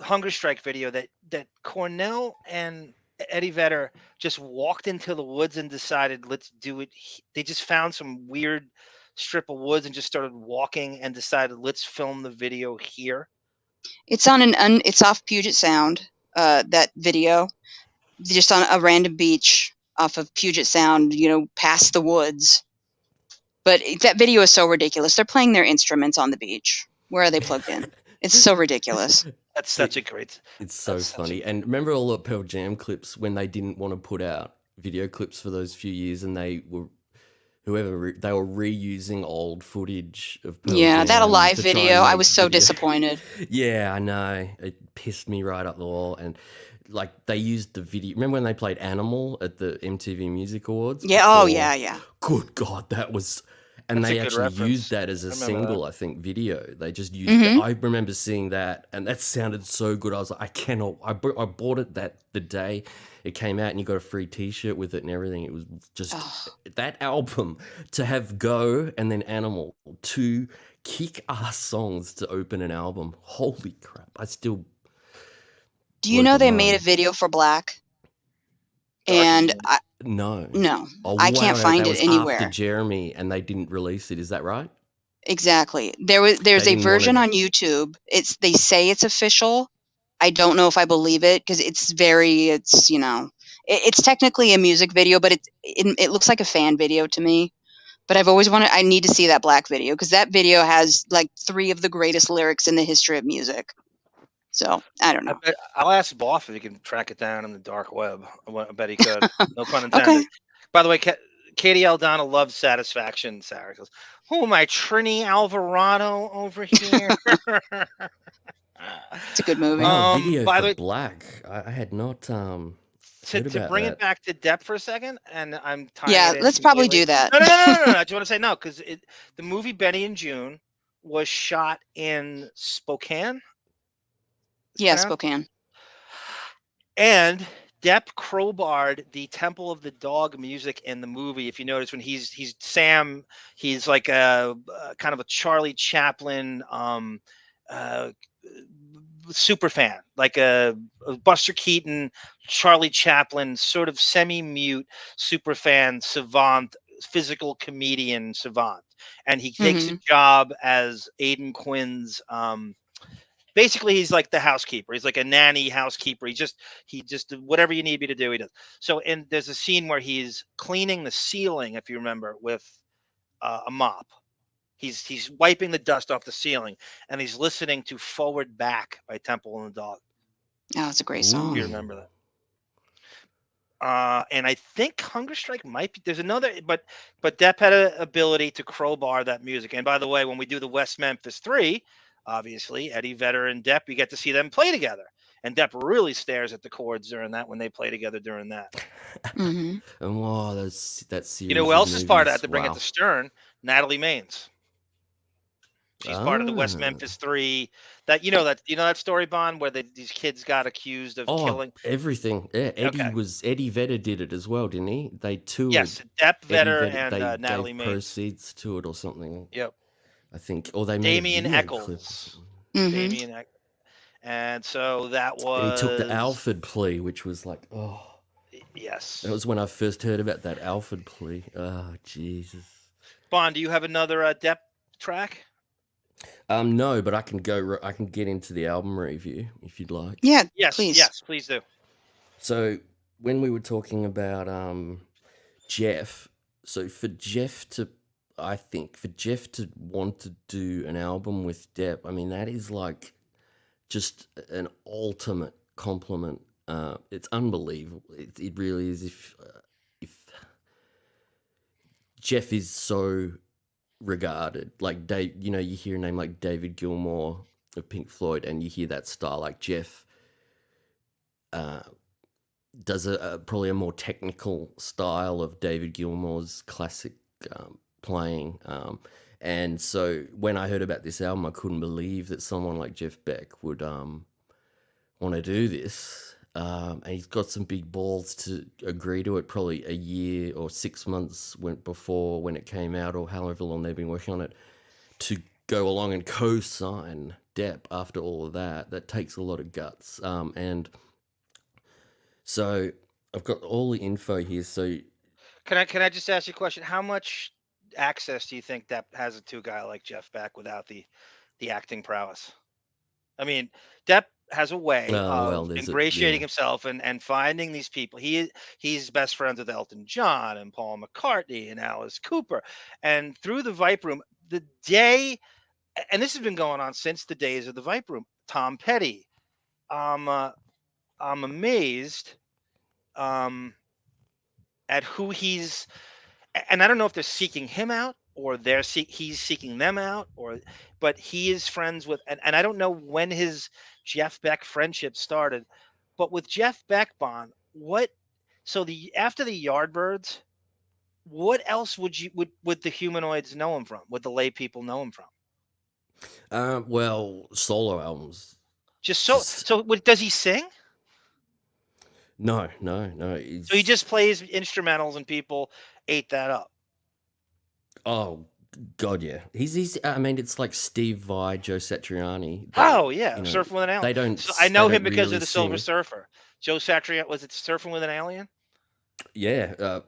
hunger strike video that Cornell and Eddie Vedder just walked into the woods and decided, let's do it. They just found some weird strip of woods and just started walking and decided, let's film the video here. It's on it's off Puget Sound. That video, just on a random beach off of Puget Sound, past the woods. But that video is so ridiculous. They're playing their instruments on the beach. Where are they plugged in? It's so ridiculous. That's such a great. It's so funny. And remember all the Pearl Jam clips when they didn't want to put out video clips for those few years, and they were reusing old footage of Pearl Jam that Alive to try and video. I make was so video. disappointed. Yeah, I know. It pissed me right up the wall. And like they used the video. Remember when they played Animal at the MTV Music Awards? Yeah. before? Oh yeah. Good God, that was. And That's they a good actually reference. used that as a I remember single, that. I think, video. They just used Mhm. it. I remember seeing that, and that sounded so good. I was like, I cannot. I bought it the day it came out, and you got a free T-shirt with it and everything. It was just that album to have Go and then Animal, two kick-ass songs to open an album. Holy crap! I still. Do you know they made a video for Black? And No. Oh, I can't wow, find that it was anywhere. after Jeremy, and they didn't release it. Is that right? Exactly. There's They a didn't want version it. on YouTube. They say it's official. I don't know if I believe it because it's technically a music video, but it looks like a fan video to me. But I need to see that Black video because that video has like 3 of the greatest lyrics in the history of music. So I don't know. I'll ask Boff if he can track it down in the dark web. I bet he could. No pun intended. By the way, Katie Aldana loves Satisfaction. Sarah goes, "Who am I, Trini Alvarado over here?" It's a good movie. Video by for the way, Black. I had not heard to about bring that. it back to Depp for a second, and I'm tying Yeah, it in let's probably completely- do that. No. I just want to say no because the movie Benny and June was shot in Spokane. Yeah, Spokane. And Depp crowbarred the Temple of the Dog music in the movie. If you notice, when he's Sam, he's like a kind of a Charlie Chaplin super fan, like a Buster Keaton, Charlie Chaplin, sort of semi-mute super fan, savant, physical comedian savant. And he takes a job as Aidan Quinn's basically he's like the housekeeper. He's like a nanny housekeeper. He just whatever you need me to do, he does. So there's a scene where he's cleaning the ceiling, if you remember, with a mop. He's wiping the dust off the ceiling, and he's listening to "Forward Back" by Temple and the Dog. Oh, it's a great song. If you remember that. And I think Hunger Strike might be. There's another, but Depp had an ability to crowbar that music. And by the way, when we do the West Memphis Three, obviously Eddie Vedder and Depp, you get to see them play together. And Depp really stares at the chords during that when they play together during that. And wow, that series. You know who else is part of that to bring it to Stern? Natalie Maines. She's part of the West Memphis Three. That you know that story, Bond, where these kids got accused of killing everything. Yeah, Eddie Vedder did it as well, didn't he? They toured. Yes, Depp, Vedder, Vedder, and Natalie gave Maines. proceeds to it or something. Yep. I think, or they made Damien a video Echols. clip or something. Damien Echols. And so that was. And he took the Alford plea, which was like, Yes. That was when I first heard about that Alford plea. Oh, Jesus. Bond, do you have another Depp track? No, but I can get into the album review if you'd like. Yeah, yes, please. Yes, please do. So when we were talking about Jeff, so for Jeff to want to do an album with Depp, I mean, that is like just an ultimate compliment. It's unbelievable. It really is. If Jeff is so regarded, like Dave, you hear a name like David Gilmour of Pink Floyd, and you hear that style, like Jeff does probably a more technical style of David Gilmour's classic playing. And so when I heard about this album, I couldn't believe that someone like Jeff Beck would want to do this. And he's got some big balls to agree to it, probably a year or 6 months before when it came out, or however long they've been working on it, to go along and co-sign Depp after all of that. That takes a lot of guts. And so I've got all the info here. So Can I just ask you a question? How much access do you think Depp has to a guy like Jeff Beck without the acting prowess? I mean, Depp has a way well, of there's ingratiating himself and finding these people. He's best friends with Elton John and Paul McCartney and Alice Cooper. And through the Vipe Room, the day, and this has been going on since the days of the Vipe Room. Tom Petty, I'm amazed at who he's, and I don't know if they're seeking him out or he's seeking them out, but he is friends with, and I don't know when his Jeff Beck friendship started, but with Jeff Beck, Bon, so after the Yardbirds, what else would the humanoids know him from? Would the lay people know him from? well, solo albums. Does he sing? No. So he just plays instrumentals and people ate that up. Oh God, yeah. He's. I mean, it's like Steve Vai, Joe Satriani. Surfing with an Alien. They don't. So I know they him don't because really of the Silver sing. Surfer. Joe Satriani, was it Surfing with an Alien? Yeah.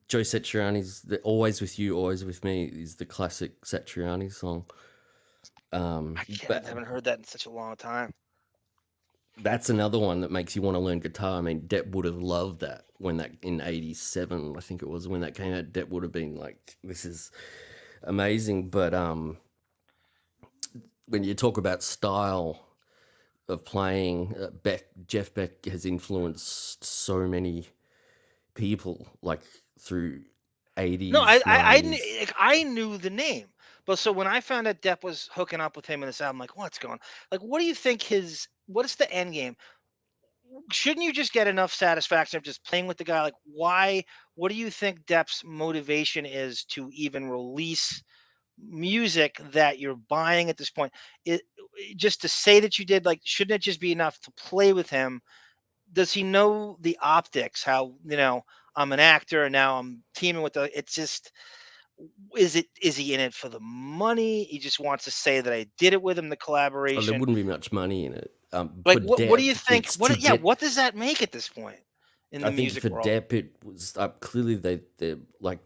Joe Satriani's "Always with You, Always with Me" is the classic Satriani song. I haven't heard that in such a long time. That's another one that makes you want to learn guitar. I mean, Depp would have loved that when that in '87, I think it was, when that came out. Depp would have been like, "This is amazing." But when you talk about style of playing, Jeff Beck has influenced so many people, like through '80s. No, 90s. I knew the name, but so when I found out Depp was hooking up with him in this album, like, what's going? Like, what do you think what is the end game? Shouldn't you just get enough satisfaction of just playing with the guy? Like, why? What do you think Depp's motivation is to even release music that you're buying at this point? Just to say that you did, like, shouldn't it just be enough to play with him? Does he know the optics? How, I'm an actor and now I'm teaming with it's just, is he in it for the money? He just wants to say that I did it with him, the Oh, collaboration. there wouldn't be much money in it. Like, for what do you Depp, think? it's What to what does that make at this point in the I think music for world? Depp, it was clearly they're like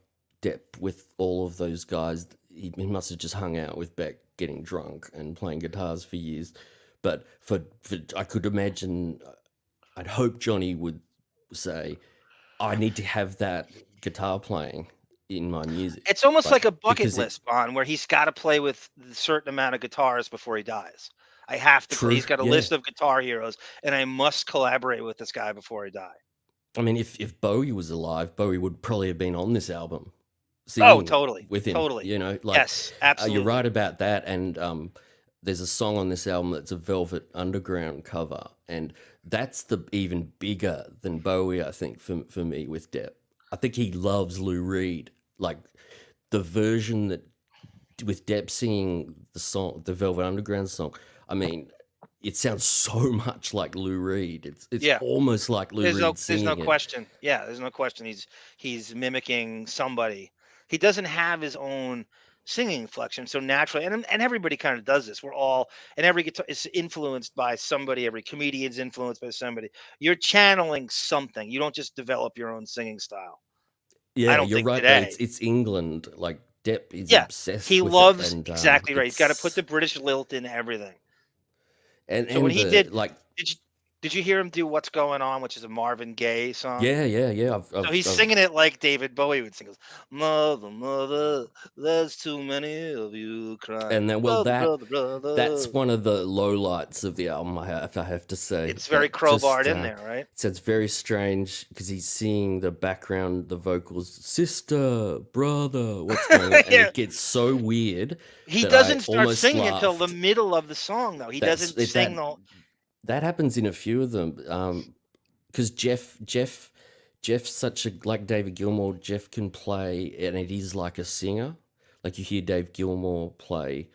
Depp with all of those guys. He must have just hung out with Beck, getting drunk and playing guitars for years. But for I could imagine, I'd hope Johnny would say, "I need to have that guitar playing in my music." It's almost like a bucket because list, Bon, where he's got to play with a certain amount of guitars before he dies. I have to play. He's got a list of guitar heroes, and I must collaborate with this guy before I die. I mean, if Bowie was alive, Bowie would probably have been on this album. Oh, totally. With him, Totally. yes, absolutely. You're right about that. And there's a song on this album that's a Velvet Underground cover, and that's even bigger than Bowie, I think, for me with Depp. I think he loves Lou Reed, like the version that with Depp singing the song, the Velvet Underground song. I mean, it sounds so much like Lou Reed. It's almost like Lou Reed singing There's no question. Yeah, there's no question. He's mimicking somebody. He doesn't have his own singing inflection, so naturally, and everybody kind of does this. We're all, and every guitar is influenced by somebody. Every comedian's influenced by somebody. You're channeling something. You don't just develop your own singing style. Yeah, you're right. Though. It's England. Like Depp is obsessed. He with loves it, and, exactly right. He's got to put the British lilt in everything. And so when he did, like, did you hear him do "What's Going On," which is a Marvin Gaye song? Yeah. So he's singing it like David Bowie would sing. Mother, mother, there's too many of you crying. And then, brother. That's one of the lowlights of the album. I have to say, it's very crowbarred in there, right? So it's very strange because he's seeing the background, the vocals, sister, brother, what's going on, and it gets so weird. He doesn't start singing until the middle of the song, though. He doesn't sing the. That happens in a few of them, because Jeff's such a, like David Gilmour. Jeff can play, and it is like a singer. Like you hear Dave Gilmour play,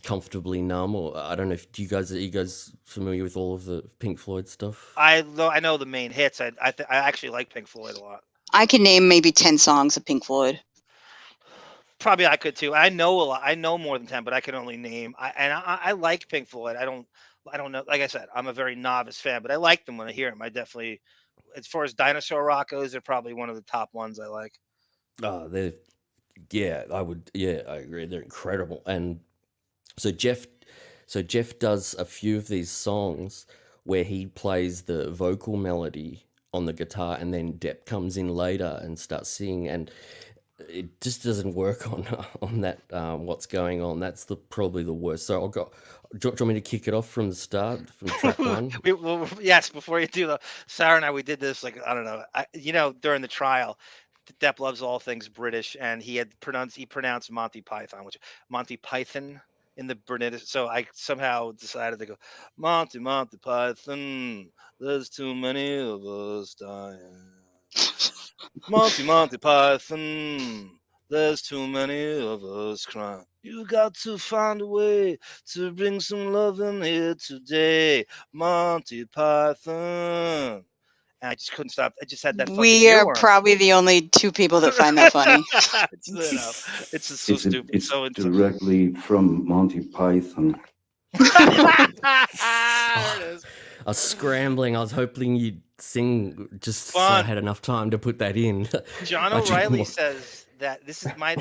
comfortably numb, or I don't know. If are you guys familiar with all of the Pink Floyd stuff? I know the main hits. I actually like Pink Floyd a lot. I can name maybe 10 songs of Pink Floyd. Probably I could too. I know a lot. I know more than 10, but I can only name. I like Pink Floyd. I don't know. Like I said, I'm a very novice fan, but I like them when I hear them. I definitely, as far as dinosaur rock goes, they're probably one of the top ones I like. I agree. They're incredible. And so Jeff does a few of these songs where he plays the vocal melody on the guitar, and then Depp comes in later and starts singing, and it just doesn't work on that what's going on. That's probably the worst. So I'll go. Do you want me to kick it off from the start, from track one? Yes, before you do Sara and I, we did this I don't know. During the trial, Depp loves all things British, and he pronounced Monty Python, which Monty Python in the British. So I somehow decided to go Monty Python. There's too many of us dying. Monty Python. There's too many of us crying. You got to find a way to bring some love in here today, Monty Python. And I just couldn't stop. I just had that. We are probably the only two people that find that funny. It's just so stupid. It's directly from Monty Python. There it is. I was scrambling. I was hoping you'd sing just so Fun. I had enough time to put that in. John O'Reilly says that this is my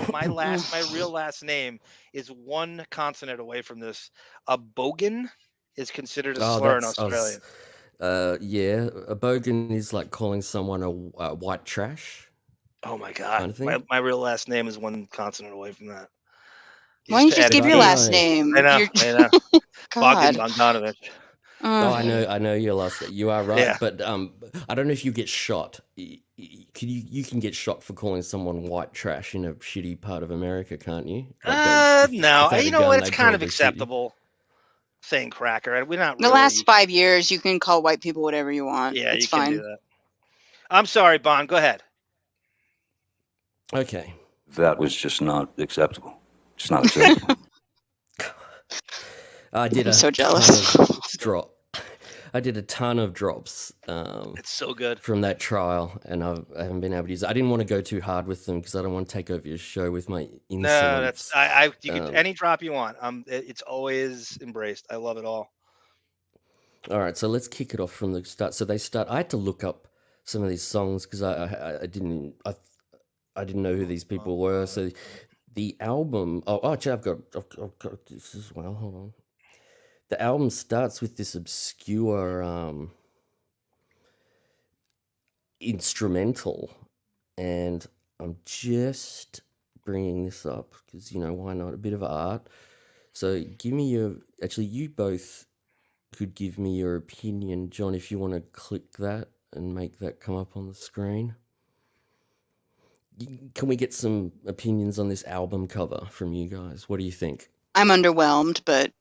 real last name is one consonant away from this. A bogan is considered a slur in Australia. Yeah, a bogan is like calling someone a white trash. Oh my god, my real last name is one consonant away from that. Why don't you just give your last name? I know. God. Bogdan Bogdanovich. Oh, I know your last name. You are right, Yeah. but I don't know if you get shot. You can get shot for calling someone white trash in a shitty part of America, can't you? No. if they had You a know gun, what? It's they'd kind of probably shoot you. acceptable. Saying cracker. We're not The really. last 5 years, you can call white people whatever you want. Yeah, it's you fine. can do that. I'm sorry, Bon. Go ahead. Okay. That was just not acceptable. Just not acceptable. I did I'm a so jealous. ton of drop. I did a ton of drops. It's so good from that trial, and I haven't been able to use it. I didn't want to go too hard with them because I don't want to take over your show with my insolence. No, you can any drop you want. It's always embraced. I love it all. All right, so let's kick it off from the start. So I had to look up some of these songs because I didn't know who these people were. So the album. Actually, I've got this as well. Hold on. The album starts with this obscure instrumental, and I'm just bringing this up because, why not? A bit of art. So give me you both could give me your opinion. John, if you want to click that and make that come up on the screen. Can we get some opinions on this album cover from you guys? What do you think? I'm underwhelmed, but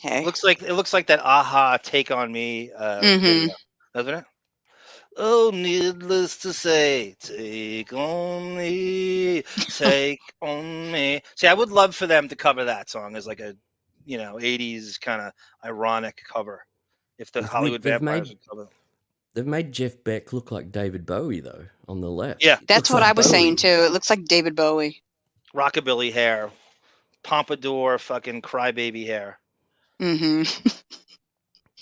hey. It looks like that Aha Take on Me video, doesn't it? Oh, needless to say, take on me, take on me. See, I would love for them to cover that song as like a 80s kind of ironic cover. If the Hollywood Vampires would cover it. They've made Jeff Beck look like David Bowie, though, on the left. Yeah. That's what I was saying, too. It looks like David Bowie. Rockabilly hair. Pompadour fucking crybaby hair. Mm-hmm.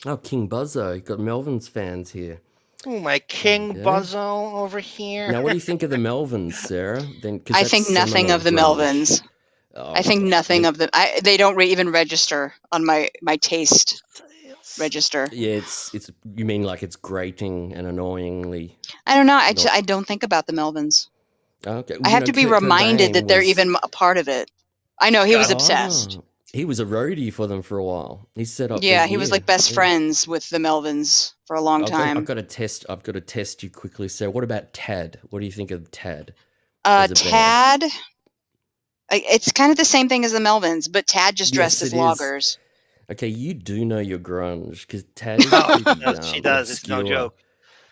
Oh, King Buzzo. You've got Melvins fans here. Oh, my King Buzzo over here. Now, what do you think of the Melvins, Sarah? I think nothing of the Melvins. Oh, I think nothing of them. They don't even register on my taste register. Yeah, it's. You mean like it's grating and annoyingly? I don't know. I don't think about the Melvins. Okay. I have to be reminded that they're even a part of it. I know he was obsessed. He was a roadie for them for a while. He set up. Yeah, he was like best friends with the Melvins for a long time. I've got to test you quickly, Sarah. What about Tad? What do you think of Tad? Tad. It's kind of the same thing as the Melvins, but Tad just dressed as loggers. Okay, you do know your grunge because Tad is pretty, she does. It's no joke.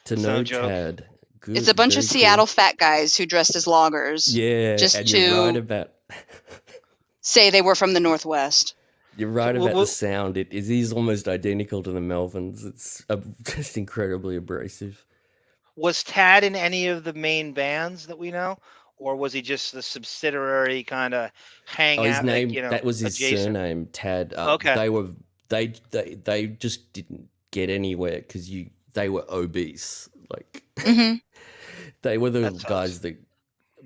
To know Tad. Good, it's a bunch of Seattle fat guys who dressed as loggers. Yeah, just and to you're right about say they were from the Northwest. You're right So, about the sound. It is almost identical to the Melvins. It's just incredibly abrasive. was Tad in any of the main bands that we know, or was he just the subsidiary kind of hang Oh, his out, like, name, that was his adjacent? surname, Tad. Okay. They just didn't get anywhere because they were obese. Like Mm-hmm. they were the That sucks. guys that,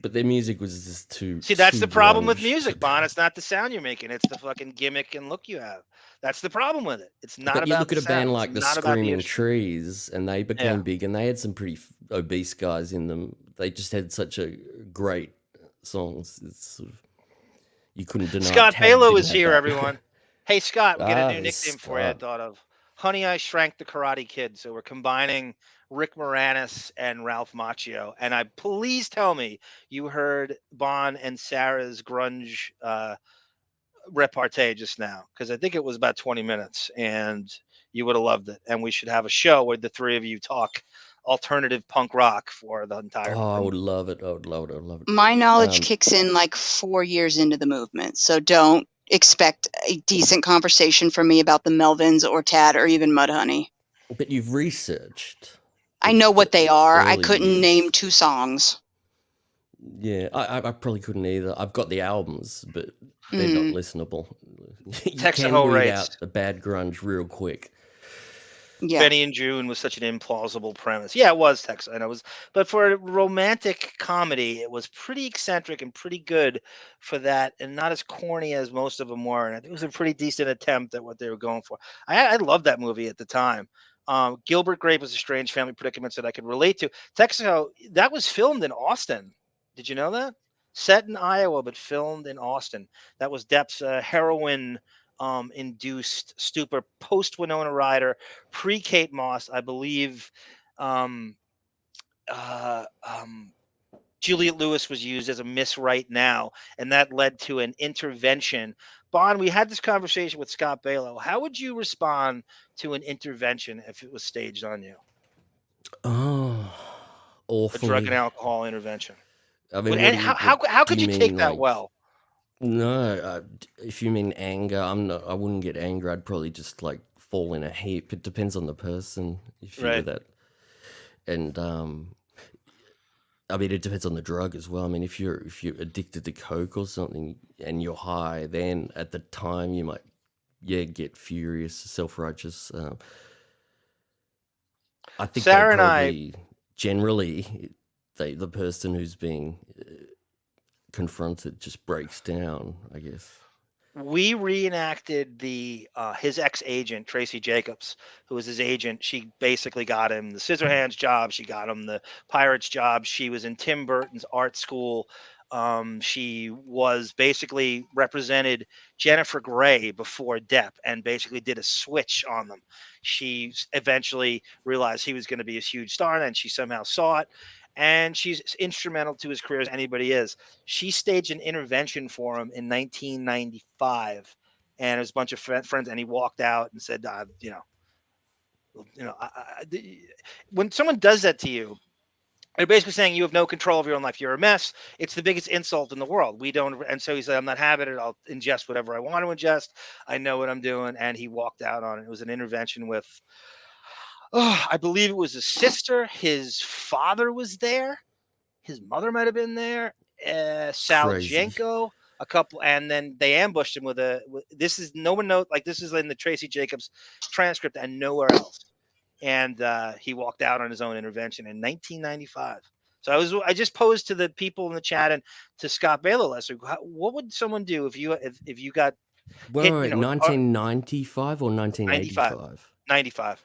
but their music was just too. See, that's too the problem with grunge. music, Bon. It's not the sound you're making; it's the fucking gimmick and look you have. That's the problem with it. It's not But about you look the at a band sound. like It's the not about the Screaming instrument. Trees, and they became Yeah. big, and they had some pretty obese guys in them. They just had such a great songs. It's sort of, you couldn't deny. Scott Tad Balo didn't is have here, that. everyone. Hey, Scott, we get a Ah, new nickname for you. I Scott. thought of Honey, I Shrank the Karate Kid. So we're combining Rick Moranis and Ralph Macchio. And please tell me you heard Bon and Sarah's grunge repartee just now, because I think it was about 20 minutes, and you would have loved it. And we should have a show where the three of you talk alternative punk rock for the entire. Oh, I would love it. I would love it. I would love it. My knowledge Um, kicks in like 4 years into the movement, so don't expect a decent conversation from me about the Melvins or Tad or even Mudhoney. But you've researched. I know what they are. I early couldn't years. name 2 songs. Yeah, I probably couldn't either. I've got the albums, but they're not listenable. You Texaco can weed rates. out the bad grunge real quick. Yeah. Benny and June was such an implausible premise. Yeah, it was Texas. I know it was, but for a romantic comedy, it was pretty eccentric and pretty good for that, and not as corny as most of them were. And I think it was a pretty decent attempt at what they were going for. I loved that movie at the time. Gilbert Grape was a strange family predicament that I could relate to. Texaco, that was filmed in Austin. Did you know that? Set in Iowa, but filmed in Austin. That was Depp's heroin induced stupor, post Winona Ryder, pre Kate Moss, I believe. Juliette Lewis was used as a Miss Right Now, and that led to an intervention. Bon, we had this conversation with Scott Balo. How would you respond to an intervention if it was staged on you? Oh, A awfully. drug and alcohol intervention. I mean, And how what could do you mean, take that like- well? No, if you mean anger, I wouldn't get anger. I'd probably just like fall in a heap. It depends on the person. If you were Right. that, and I mean, it depends on the drug as well. I mean, if you're addicted to coke or something and you're high, then at the time you might, get furious, self-righteous. I think Sarah and I- probably generally the person who's being confronted just breaks down, I guess. We reenacted his ex-agent Tracy Jacobs, who was his agent. She basically got him the Scissorhands job. She got him the Pirates job. She was in Tim Burton's art school. She was basically represented Jennifer Grey before Depp, and basically did a switch on them. She eventually realized he was going to be a huge star, and she somehow saw it. And she's instrumental to his career as anybody is. She staged an intervention for him in 1995, and it was a bunch of friends. And he walked out and said, when someone does that to you, they're basically saying you have no control of your own life. You're a mess. It's the biggest insult in the world. We don't. And so he said, I'm not having it. I'll ingest whatever I want to ingest. I know what I'm doing. And he walked out on it. It was an intervention with, I believe it was his sister. His father was there. His mother might have been there. Sal Crazy. Jenko, a couple, and then they ambushed him this is no one knows. Like, this is in the Tracy Jacobs transcript and nowhere else. And he walked out on his own intervention in 1995. So I just posed to the people in the chat and to Scott Balo last week, what would someone do if you got Wait, hit, 1995 or 1985? 95.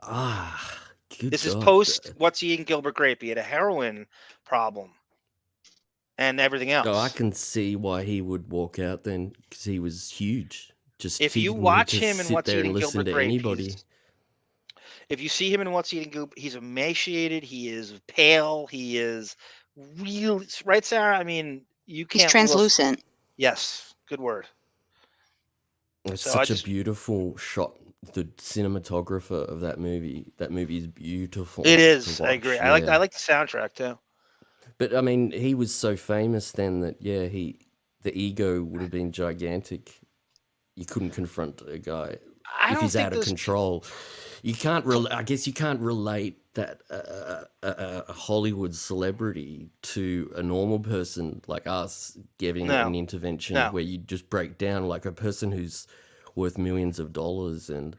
Ah, good This is God. post What's He Eating Gilbert Grape. He had a heroin problem and everything else. Oh, I can see why he would walk out then, because he was huge. Just If he you didn't need watch to him in sit What's there and Eating listen Gilbert to Grape, anybody. if you see him in What's Eating Gilbert, he's emaciated. He is pale. He is real. Right, Sarah? I mean, you can't. He's translucent. Yes, good word. It's So I such just- a beautiful shot. The cinematographer of that movie is beautiful. It to is. I watch, agree. yeah. I like the soundtrack too. But I mean, he was so famous then that he the ego would have been gigantic. You couldn't confront a guy I if don't he's think out of those control. You can't. I guess you can't relate that a Hollywood celebrity to a normal person like us giving No. an intervention No. where you just break down like a person who's worth millions of dollars and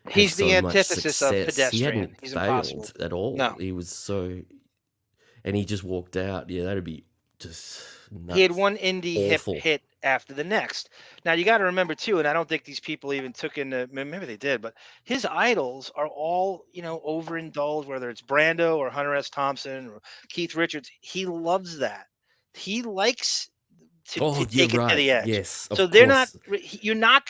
has He's the so much antithesis of success. He pedestrian. hadn't He's impossible. failed at all. No. He was so, and he just walked out. Yeah, that'd be just nuts. He had one indie Awful. hit after the next. Now you got to remember too, and I don't think these people even took into, maybe they did, but his idols are all, overindulged, whether it's Brando or Hunter S. Thompson or Keith Richards. He loves that. He likes to You're take it to right. the edge. Yes, of So they're course. not. You're not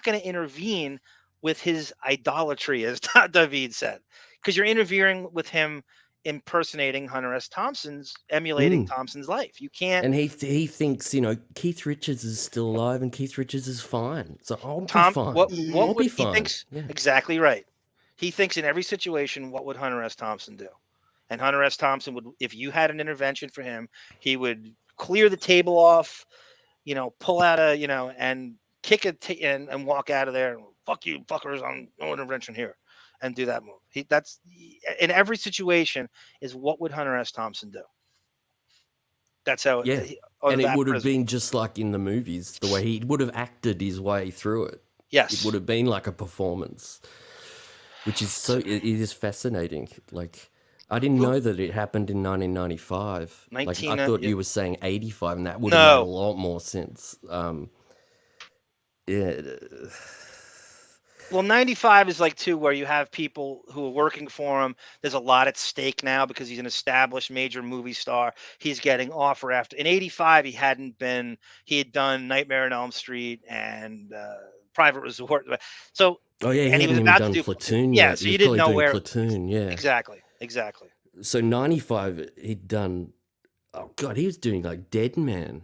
gonna intervene with his idolatry, as David said, because you're interfering with him impersonating Hunter S. Thompson's, emulating Thompson's life. You can't. And he thinks, Keith Richards is still alive and Keith Richards is fine. So I'll be fine. What I'll would be he fine. thinks Yeah. exactly right. He thinks in every situation, what would Hunter S. Thompson do? And Hunter S. Thompson would, if you had an intervention for him, he would clear the table off, pull out and kick it and walk out of there. And, fuck you, fuckers! No intervention here, and do that move. That's in every situation is what would Hunter S. Thompson do? That's how. Yeah. And it would have been just like in the movies, the way he would have acted his way through it. Yes. It would have been like a performance, which is it is fascinating. Like, I didn't know that it happened in 1995. Like, I thought you were saying 85, and that would have made a lot more sense. Yeah. Well, 95 is like too, where you have people who are working for him. There's a lot at stake now because he's an established major movie star. He's getting offer after. In 85, he had done Nightmare on Elm Street and Private Resort. So, Oh yeah, he and hadn't even about done to do Platoon Yeah, yet. so He you was didn't probably know doing where. Platoon, yeah. Exactly. So 95, he'd done. Oh god, he was doing like Dead Man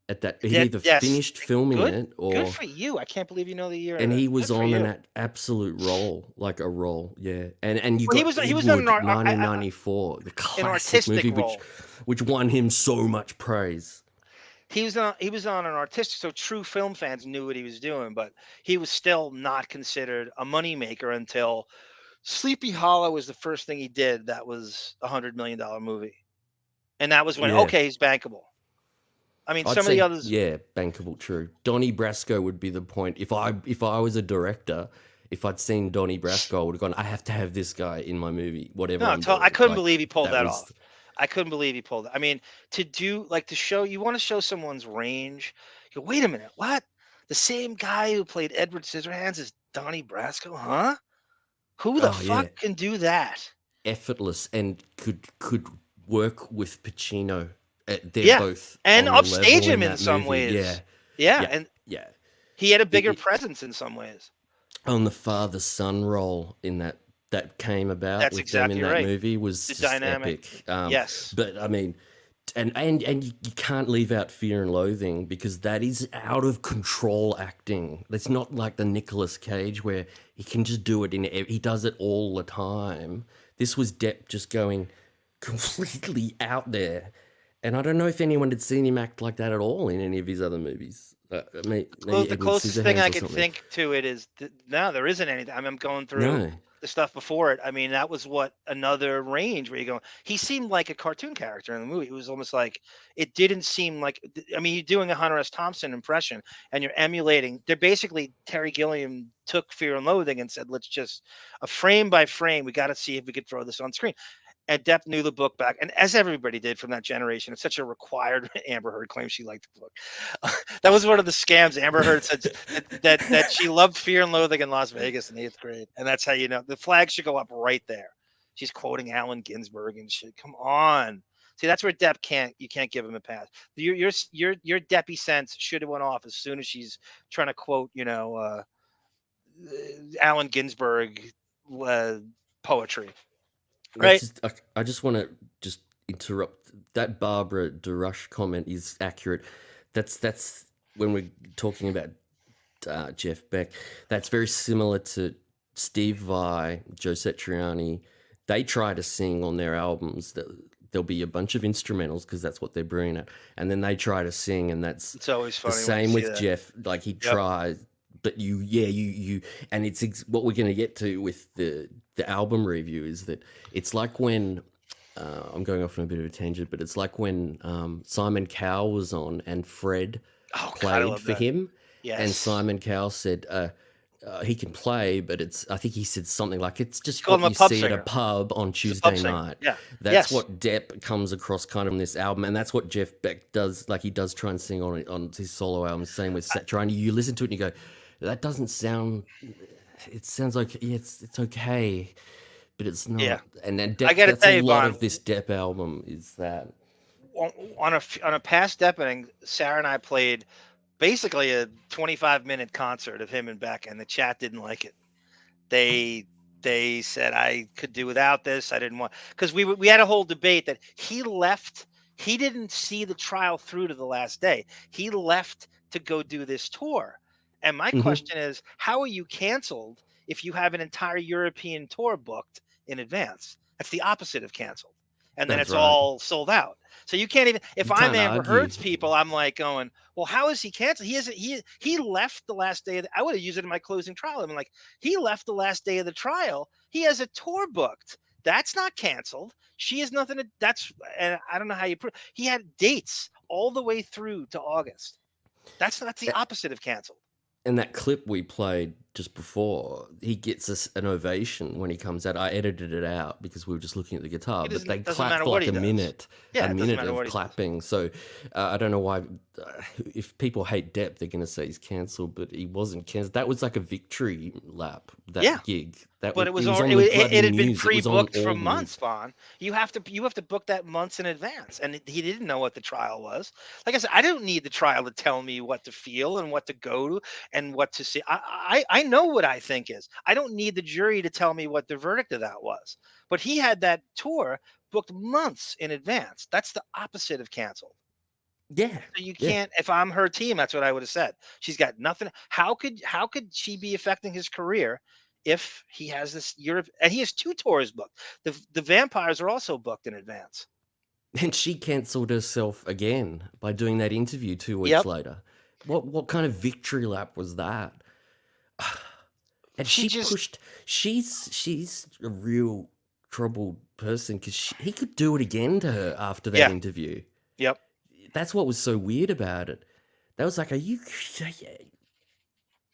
at that. He either finished filming it or. Good for you. I can't believe you know the year. And of he that. was Good for on you. an absolute roll, like a role, yeah. And you Well, got he was on Ed an Wood, 1994, the classic artistic movie, role. which won him so much praise. He was on an artistic, so true film fans knew what he was doing, but he was still not considered a moneymaker until Sleepy Hollow was the first thing he did that was $100 million movie. And that was when, Yeah. okay, he's bankable. I mean, I'd some of say, the others. yeah, bankable, true. Donnie Brasco would be the point. If I was a director, if I'd seen Donnie Brasco, I would have gone, I have to have this guy in my movie, whatever. No, I'm doing. I couldn't Like, believe he pulled that was- off. I couldn't believe he pulled it. I mean, to show, you want to show someone's range. You go, wait a minute, what? The same guy who played Edward Scissorhands is Donnie Brasco, huh? Who the fuck yeah. can do that? Effortless and could work with Pacino. They're both and on the upstage level him in that some movie. ways. Yeah, and yeah. he had a bigger presence in some ways. On the father-son role in that came about That's with exactly them in that right. movie was The just dynamic. epic. Yes. But I mean, and you can't leave out Fear and Loathing because that is out of control acting. It's not like the Nicolas Cage where he can just do it he does it all the time. This was Depp just going completely out there. And I don't know if anyone had seen him act like that at all in any of his other movies. Maybe The closest thing I Scissorhands or can something. think to it is no, there isn't anything. I'm going through No. the stuff before it. I mean, that was another range where you go. He seemed like a cartoon character in the movie. It was almost like it didn't seem like. I mean, you're doing a Hunter S. Thompson impression, and you're emulating. They're basically Terry Gilliam took Fear and Loathing and said, let's just a frame by frame. We got to see if we could throw this on screen. And Depp knew the book back, and as everybody did from that generation, it's such a required. Amber Heard claims she liked the book. That was one of the scams. Amber Heard said that she loved Fear and Loathing in Las Vegas in 8th grade, and that's how you know the flag should go up right there. She's quoting Allen Ginsberg and shit. Come on, see that's where Depp you can't give him a pass. Your Deppy sense should have went off as soon as she's trying to quote Allen Ginsberg poetry. Right. I just want to just interrupt. That Barbara DeRush comment is accurate. That's when we're talking about Jeff Beck. That's very similar to Steve Vai, Joe Satriani. They try to sing on their albums that there'll be a bunch of instrumentals because that's what they're bringing it, and then they try to sing, and It's always the funny. same with Jeff. Like he tries, but you, and it's what we're going to get to with the album review is that it's like when. I'm going off on a bit of a tangent, but it's like when Simon Cowell was on and Fred played for him, and Simon Cowell said he can play, but I think he said something like it's just what you see at a pub on Tuesday night. Yeah, that's what Depp comes across kind of on this album, and that's what Jeff Beck does. Like he does try and sing on his solo album. Same with you listen to it and you go, that doesn't sound. It sounds like it's okay. But it's not. Yeah. And then I gotta that's tell a you, lot Bon, of this Depp album is that. On a past Deppening, Sara and I played basically a 25-minute concert of him and Beck, and the chat didn't like it. They said I could do without this. I didn't want, because we had a whole debate that he left. He didn't see the trial through to the last day. He left to go do this tour. And my question is, how are you canceled if you have an entire European tour booked in advance? That's the opposite of canceled. And then That's it's right. all sold out. So you can't even, if You I'm can't Amber argue. Heard's people, I'm like going, well, how is he canceled? He left the last day of I would have used it in my closing trial. I'm like, he left the last day of the trial. He has a tour booked. That's not canceled. She has nothing to, and I don't know how you prove. He had dates all the way through to August. That's the opposite of canceled. And that clip we played just before, he gets an ovation when he comes out. I edited it out because we were just looking at the guitar, but they clap for like a minute, of clapping. So I don't know why. If people hate Depp, they're going to say he's cancelled, but he wasn't cancelled. That was like a victory lap. That gig. But it was on already, the bloody it had been news. It was on pre-booked all for the months, news. Bon. You have to book that months in advance, and he didn't know what the trial was. Like I said, I don't need the trial to tell me what to feel and what to go to and what to see. I know what I think is. I don't need the jury to tell me what the verdict of that was. But he had that tour booked months in advance. That's the opposite of canceled. Yeah. So you can't. If I'm her team, that's what I would have said. She's got nothing. How could she be affecting his career if he has this Europe and he has 2 tours booked? The Vampires are also booked in advance. And she cancelled herself again by doing that interview 2 weeks later. What kind of victory lap was that? And she's a real troubled person because he could do it again to her after that interview. Yep. That's what was so weird about it. That was like, are you?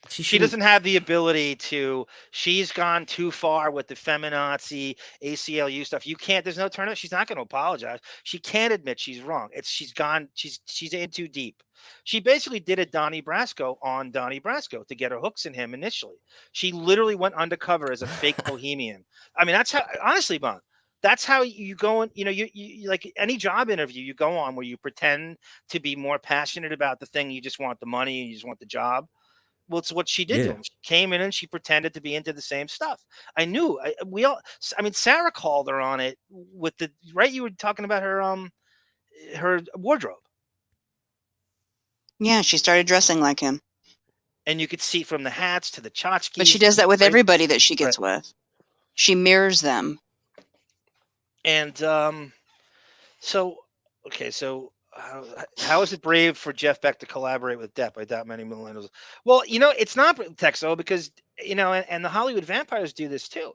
She doesn't have the ability to. She's gone too far with the feminazi, ACLU stuff. You can't. There's no turn. She's not going to apologize. She can't admit she's wrong. She's gone. She's in too deep. She basically did a Donnie Brasco on Donnie Brasco to get her hooks in him initially. She literally went undercover as a fake bohemian. I mean, that's how. Honestly, Bon, that's how you go on. You know, you like any job interview you go on where you pretend to be more passionate about the thing. You just want the money and you just want the job. Well, it's what she did to him. She came in and she pretended to be into the same stuff. I knew. I mean, Sara called her on it with the right. You were talking about her wardrobe. Yeah, she started dressing like him. And you could see from the hats to the tchotchkes. But she does that with everybody that she gets with. She mirrors them. And so how is it brave for Jeff Beck to collaborate with Depp? I doubt many millennials. Well, it's not Texo because and the Hollywood vampires do this too.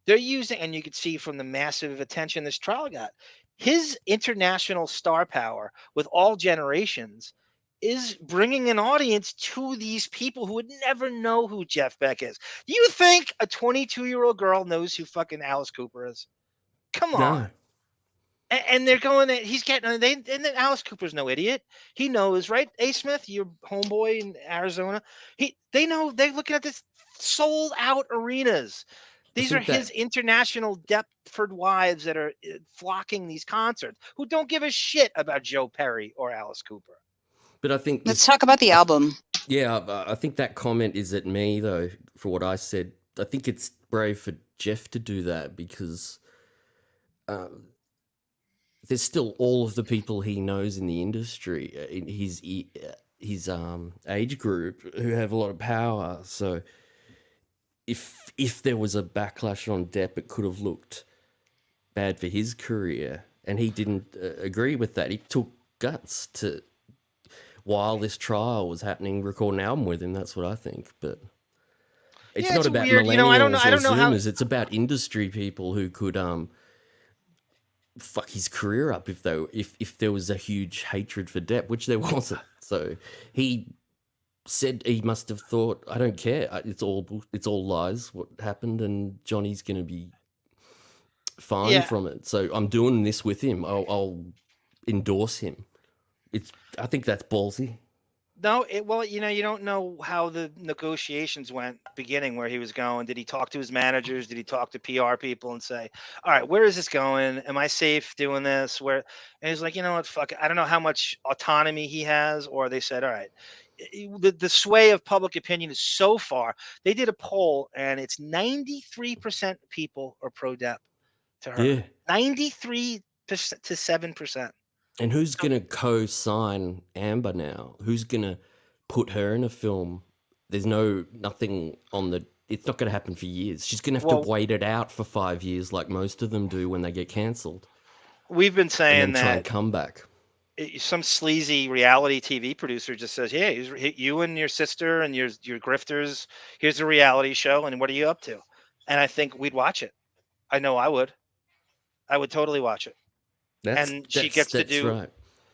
They're using, and you could see from the massive attention this trial got, his international star power with all generations is bringing an audience to these people who would never know who Jeff Beck is. Do you think a 22-year-old girl knows who fucking Alice Cooper is? Come on. No. And they're going that he's getting, and then Alice Cooper's no idiot. He knows, right? A. Smith, your homeboy in Arizona. They know, they're looking at this sold out arenas. These are his international Deptford wives that are flocking these concerts who don't give a shit about Joe Perry or Alice Cooper. But I think let's talk about the album. Yeah, I think that comment is at me though for what I said. I think it's brave for Jeff to do that because there's still all of the people he knows in the industry in his age group who have a lot of power. So if there was a backlash on Depp, it could have looked bad for his career. and he didn't agree with that. He took guts to, while this trial was happening, record an album with him. That's what I think. But it's Yeah, not it's about weird. millennials You know, I don't know. I or don't know how. Zoomers. It's about industry people who could fuck his career up if there was a huge hatred for Depp, which there wasn't. So he said he must have thought, I don't care. It's all lies. What happened, and Johnny's going to be fine Yeah. from it. So I'm doing this with him. I'll endorse him. I think that's ballsy. No, well, you know, you don't know how the negotiations went beginning, where he was going. Did he talk to his managers? Did he talk to PR people and say, all right, where is this going? Am I safe doing this? And he's like, you know what, fuck it. I don't know how much autonomy he has. Or they said, all right, the sway of public opinion is so far. They did a poll and it's 93% people are pro Depp to her. Yeah. 93% to 7%. And who's going to co-sign Amber now? Who's going to put her in a film? There's nothing on the... It's not going to happen for years. She's going to have to wait it out for 5 years like most of them do when they get cancelled. We've been saying and then try and that come back. Some sleazy reality TV producer just says, yeah, you and your sister and your grifters, here's a reality show, and what are you up to? And I think we'd watch it. I know I would. I would totally watch it. She gets to do, right.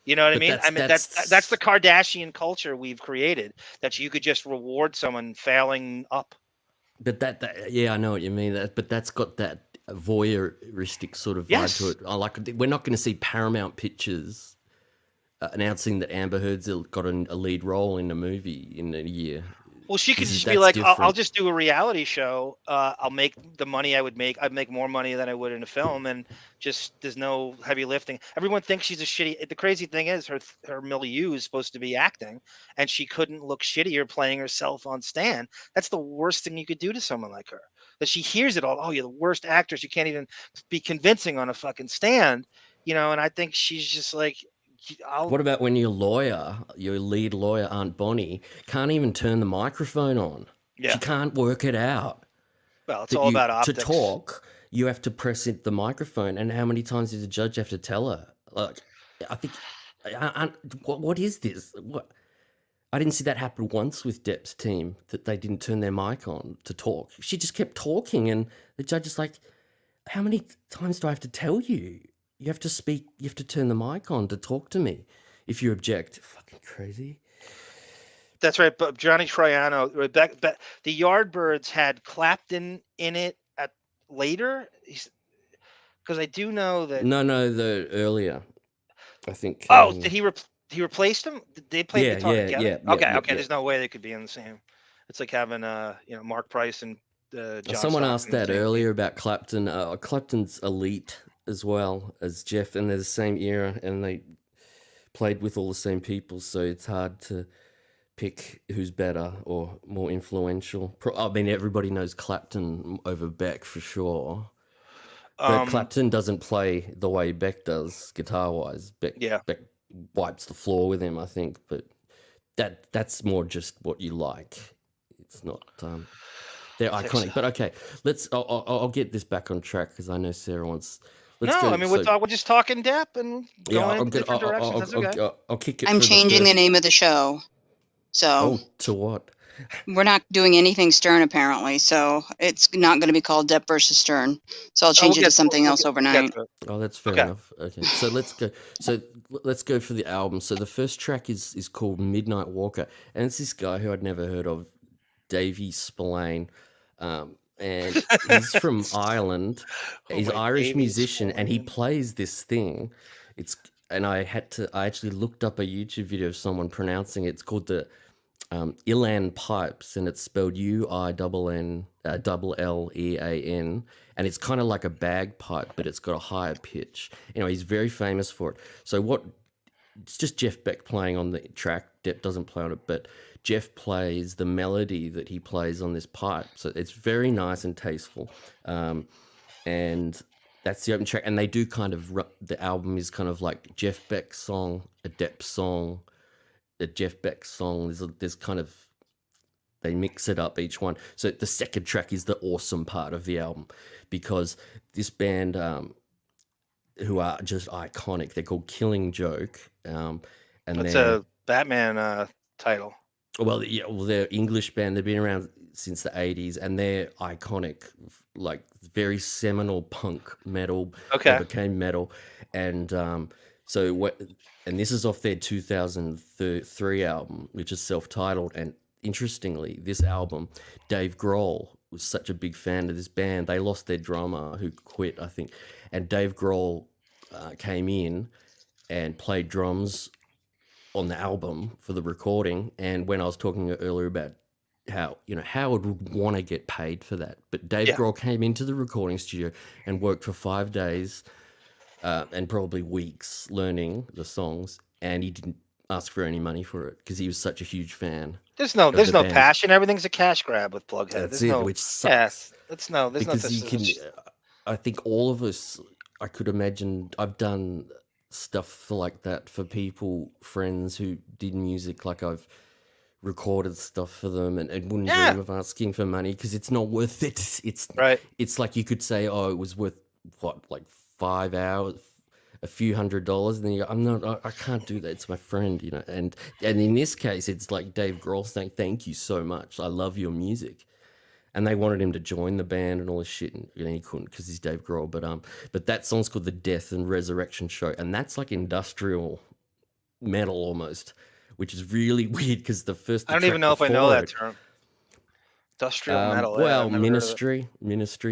You know what I mean? That's the Kardashian culture we've created, that you could just reward someone failing up. But yeah, I know what you mean. But that's got that voyeuristic sort of vibe to it. We're not going to see Paramount Pictures announcing that Amber Heard's got a lead role in a movie in a year. Well, she could just be like, I'll just do a reality show. I'll make the money I would make. I'd make more money than I would in a film, and just there's no heavy lifting. Everyone thinks she's a shitty. The crazy thing is her milieu is supposed to be acting, and she couldn't look shittier playing herself on Stan. That's the worst thing you could do to someone like her. That she hears it all. Oh, you're the worst actress. You can't even be convincing on a fucking stand. You know, and I think she's just like. What about when your lead lawyer, Aunt Bonnie, can't even turn the microphone on? Yeah. She can't work it out. Well, it's all about optics. To talk, you have to press the microphone. And how many times did the judge have to tell her? Like, I think, what is this? What? I didn't see that happen once with Depp's team, that they didn't turn their mic on to talk. She just kept talking, and the judge is like, how many times do I have to tell you? You have to speak, you have to turn the mic on to talk to me if you object. Fucking crazy. That's right. But Johnny Troiano, the Yardbirds had Clapton in it later. Because I do know that. No, the earlier, I think. Oh, did he replaced him? Did they play guitar together? Yeah. Okay. There's no way they could be in the same. It's like having Mark Price and John Someone Stockton asked that earlier about Clapton. Clapton's elite as well as Jeff, and they're the same era, and they played with all the same people, so it's hard to pick who's better or more influential. I mean, everybody knows Clapton over Beck for sure, but Clapton doesn't play the way Beck does guitar-wise. Beck wipes the floor with him, I think, but that's more just what you like. It's not... they're iconic, but okay. I'll get this back on track because I know Sarah wants... we're just talking Depp and going in different directions. That's okay. I'll kick it. I'm changing the name of the show. So to what? We're not doing anything Stern apparently, so it's not going to be called Depp versus Stern. So I'll change it to something else overnight. Oh, that's fair enough. Okay, so let's go. So let's go for the album. So the first track is called Midnight Walker, and it's this guy who I'd never heard of, Davey Spillane. And he's from Ireland. He's an Irish musician, and he plays this thing. I actually looked up a YouTube video of someone pronouncing it. It's called the Ilan Pipes, and it's spelled UILLEAN, and it's kind of like a bagpipe, but it's got a higher pitch. Anyway, he's very famous for it. So it's just Jeff Beck playing on the track. Depp doesn't play on it, but Jeff plays the melody that he plays on this pipe. So it's very nice and tasteful. And that's the open track. And they do the album is kind of like Jeff Beck's song, a Depp song, a Jeff Beck song. There's kind of, they mix it up each one. So the second track is the awesome part of the album, because this band, who are just iconic. They're called Killing Joke, and That's they're a Batman title. well, yeah, well, they're English band. They've been around since the '80s, and they're iconic, like very seminal punk metal. Okay. They became metal, and so what? And this is off their 2003 album, which is self-titled. And interestingly, this album, Dave Grohl was such a big fan of this band. They lost their drummer who quit, I think, and Dave Grohl came in and played drums on the album for the recording. And when I was talking earlier about how Howard would want to get paid for that, but Dave Grohl came into the recording studio and worked for 5 days and probably weeks learning the songs, and he didn't ask for any money for it because he was such a huge fan. There's no band. passion. Everything's a cash grab with Plughead. That's There's it, no, which sucks. There's no because you such can. I think all of us. I could imagine. I've done stuff like that for people, friends who did music. Like I've recorded stuff for them and wouldn't dream of asking for money because it's not worth it. It's right. It's like you could say, oh, it was worth what, like 5 hours, a few $100s, and then you go, I can't do that. It's my friend, you know. And in this case, it's like Dave Grohl saying, thank you so much. I love your music. And they wanted him to join the band and all this shit, and he couldn't because he's Dave Grohl. But that song's called The Death and Resurrection Show, and that's like industrial metal almost, which is really weird because I don't even know if I know that term. Industrial metal. Well, Ministry.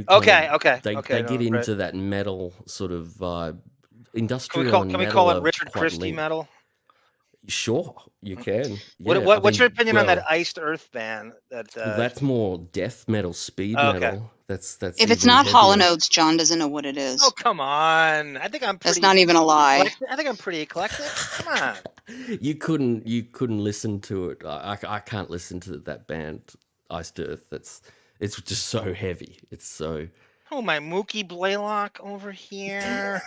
Okay. They get into that metal sort of vibe. Industrial. Can we call it Richard Christie metal? Sure, you can. What's your opinion on that Iced Earth band? That's more death metal, speed metal. That's if it's not Hall & Oates, John doesn't know what it is. Oh, come on! I think I'm. That's not even a lie. I think I'm pretty eclectic. Come on. You couldn't listen to it. I can't listen to that band, Iced Earth. It's just so heavy. It's so. Oh, my Mookie Blaylock over here.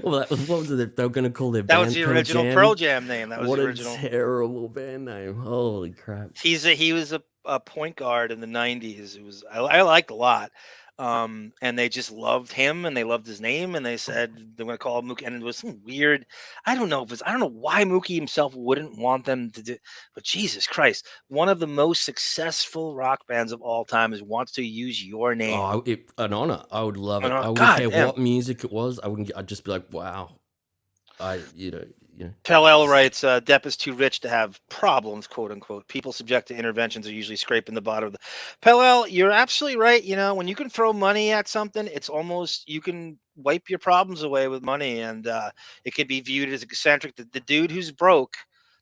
Well, what was it? They were going to call their band. That was the original Pearl Jam name. That was the original. What a terrible band name! Holy crap! He was a point guard in the '90s. I liked a lot, and they just loved him and they loved his name, and they said they're going to call him Mookie. And it was some weird. I don't know why Mookie himself wouldn't want them to do. But Jesus Christ, one of the most successful rock bands of all time wants to use your name. Oh, an honor. I would love it. I wouldn't care what music it was. I'd just be like, wow. Pell writes, Depp is too rich to have problems, quote unquote. People subject to interventions are usually scraping the bottom of the. Pell, you're absolutely right. You know, when you can throw money at something, it's almost you can wipe your problems away with money, and it could be viewed as eccentric. The dude who's broke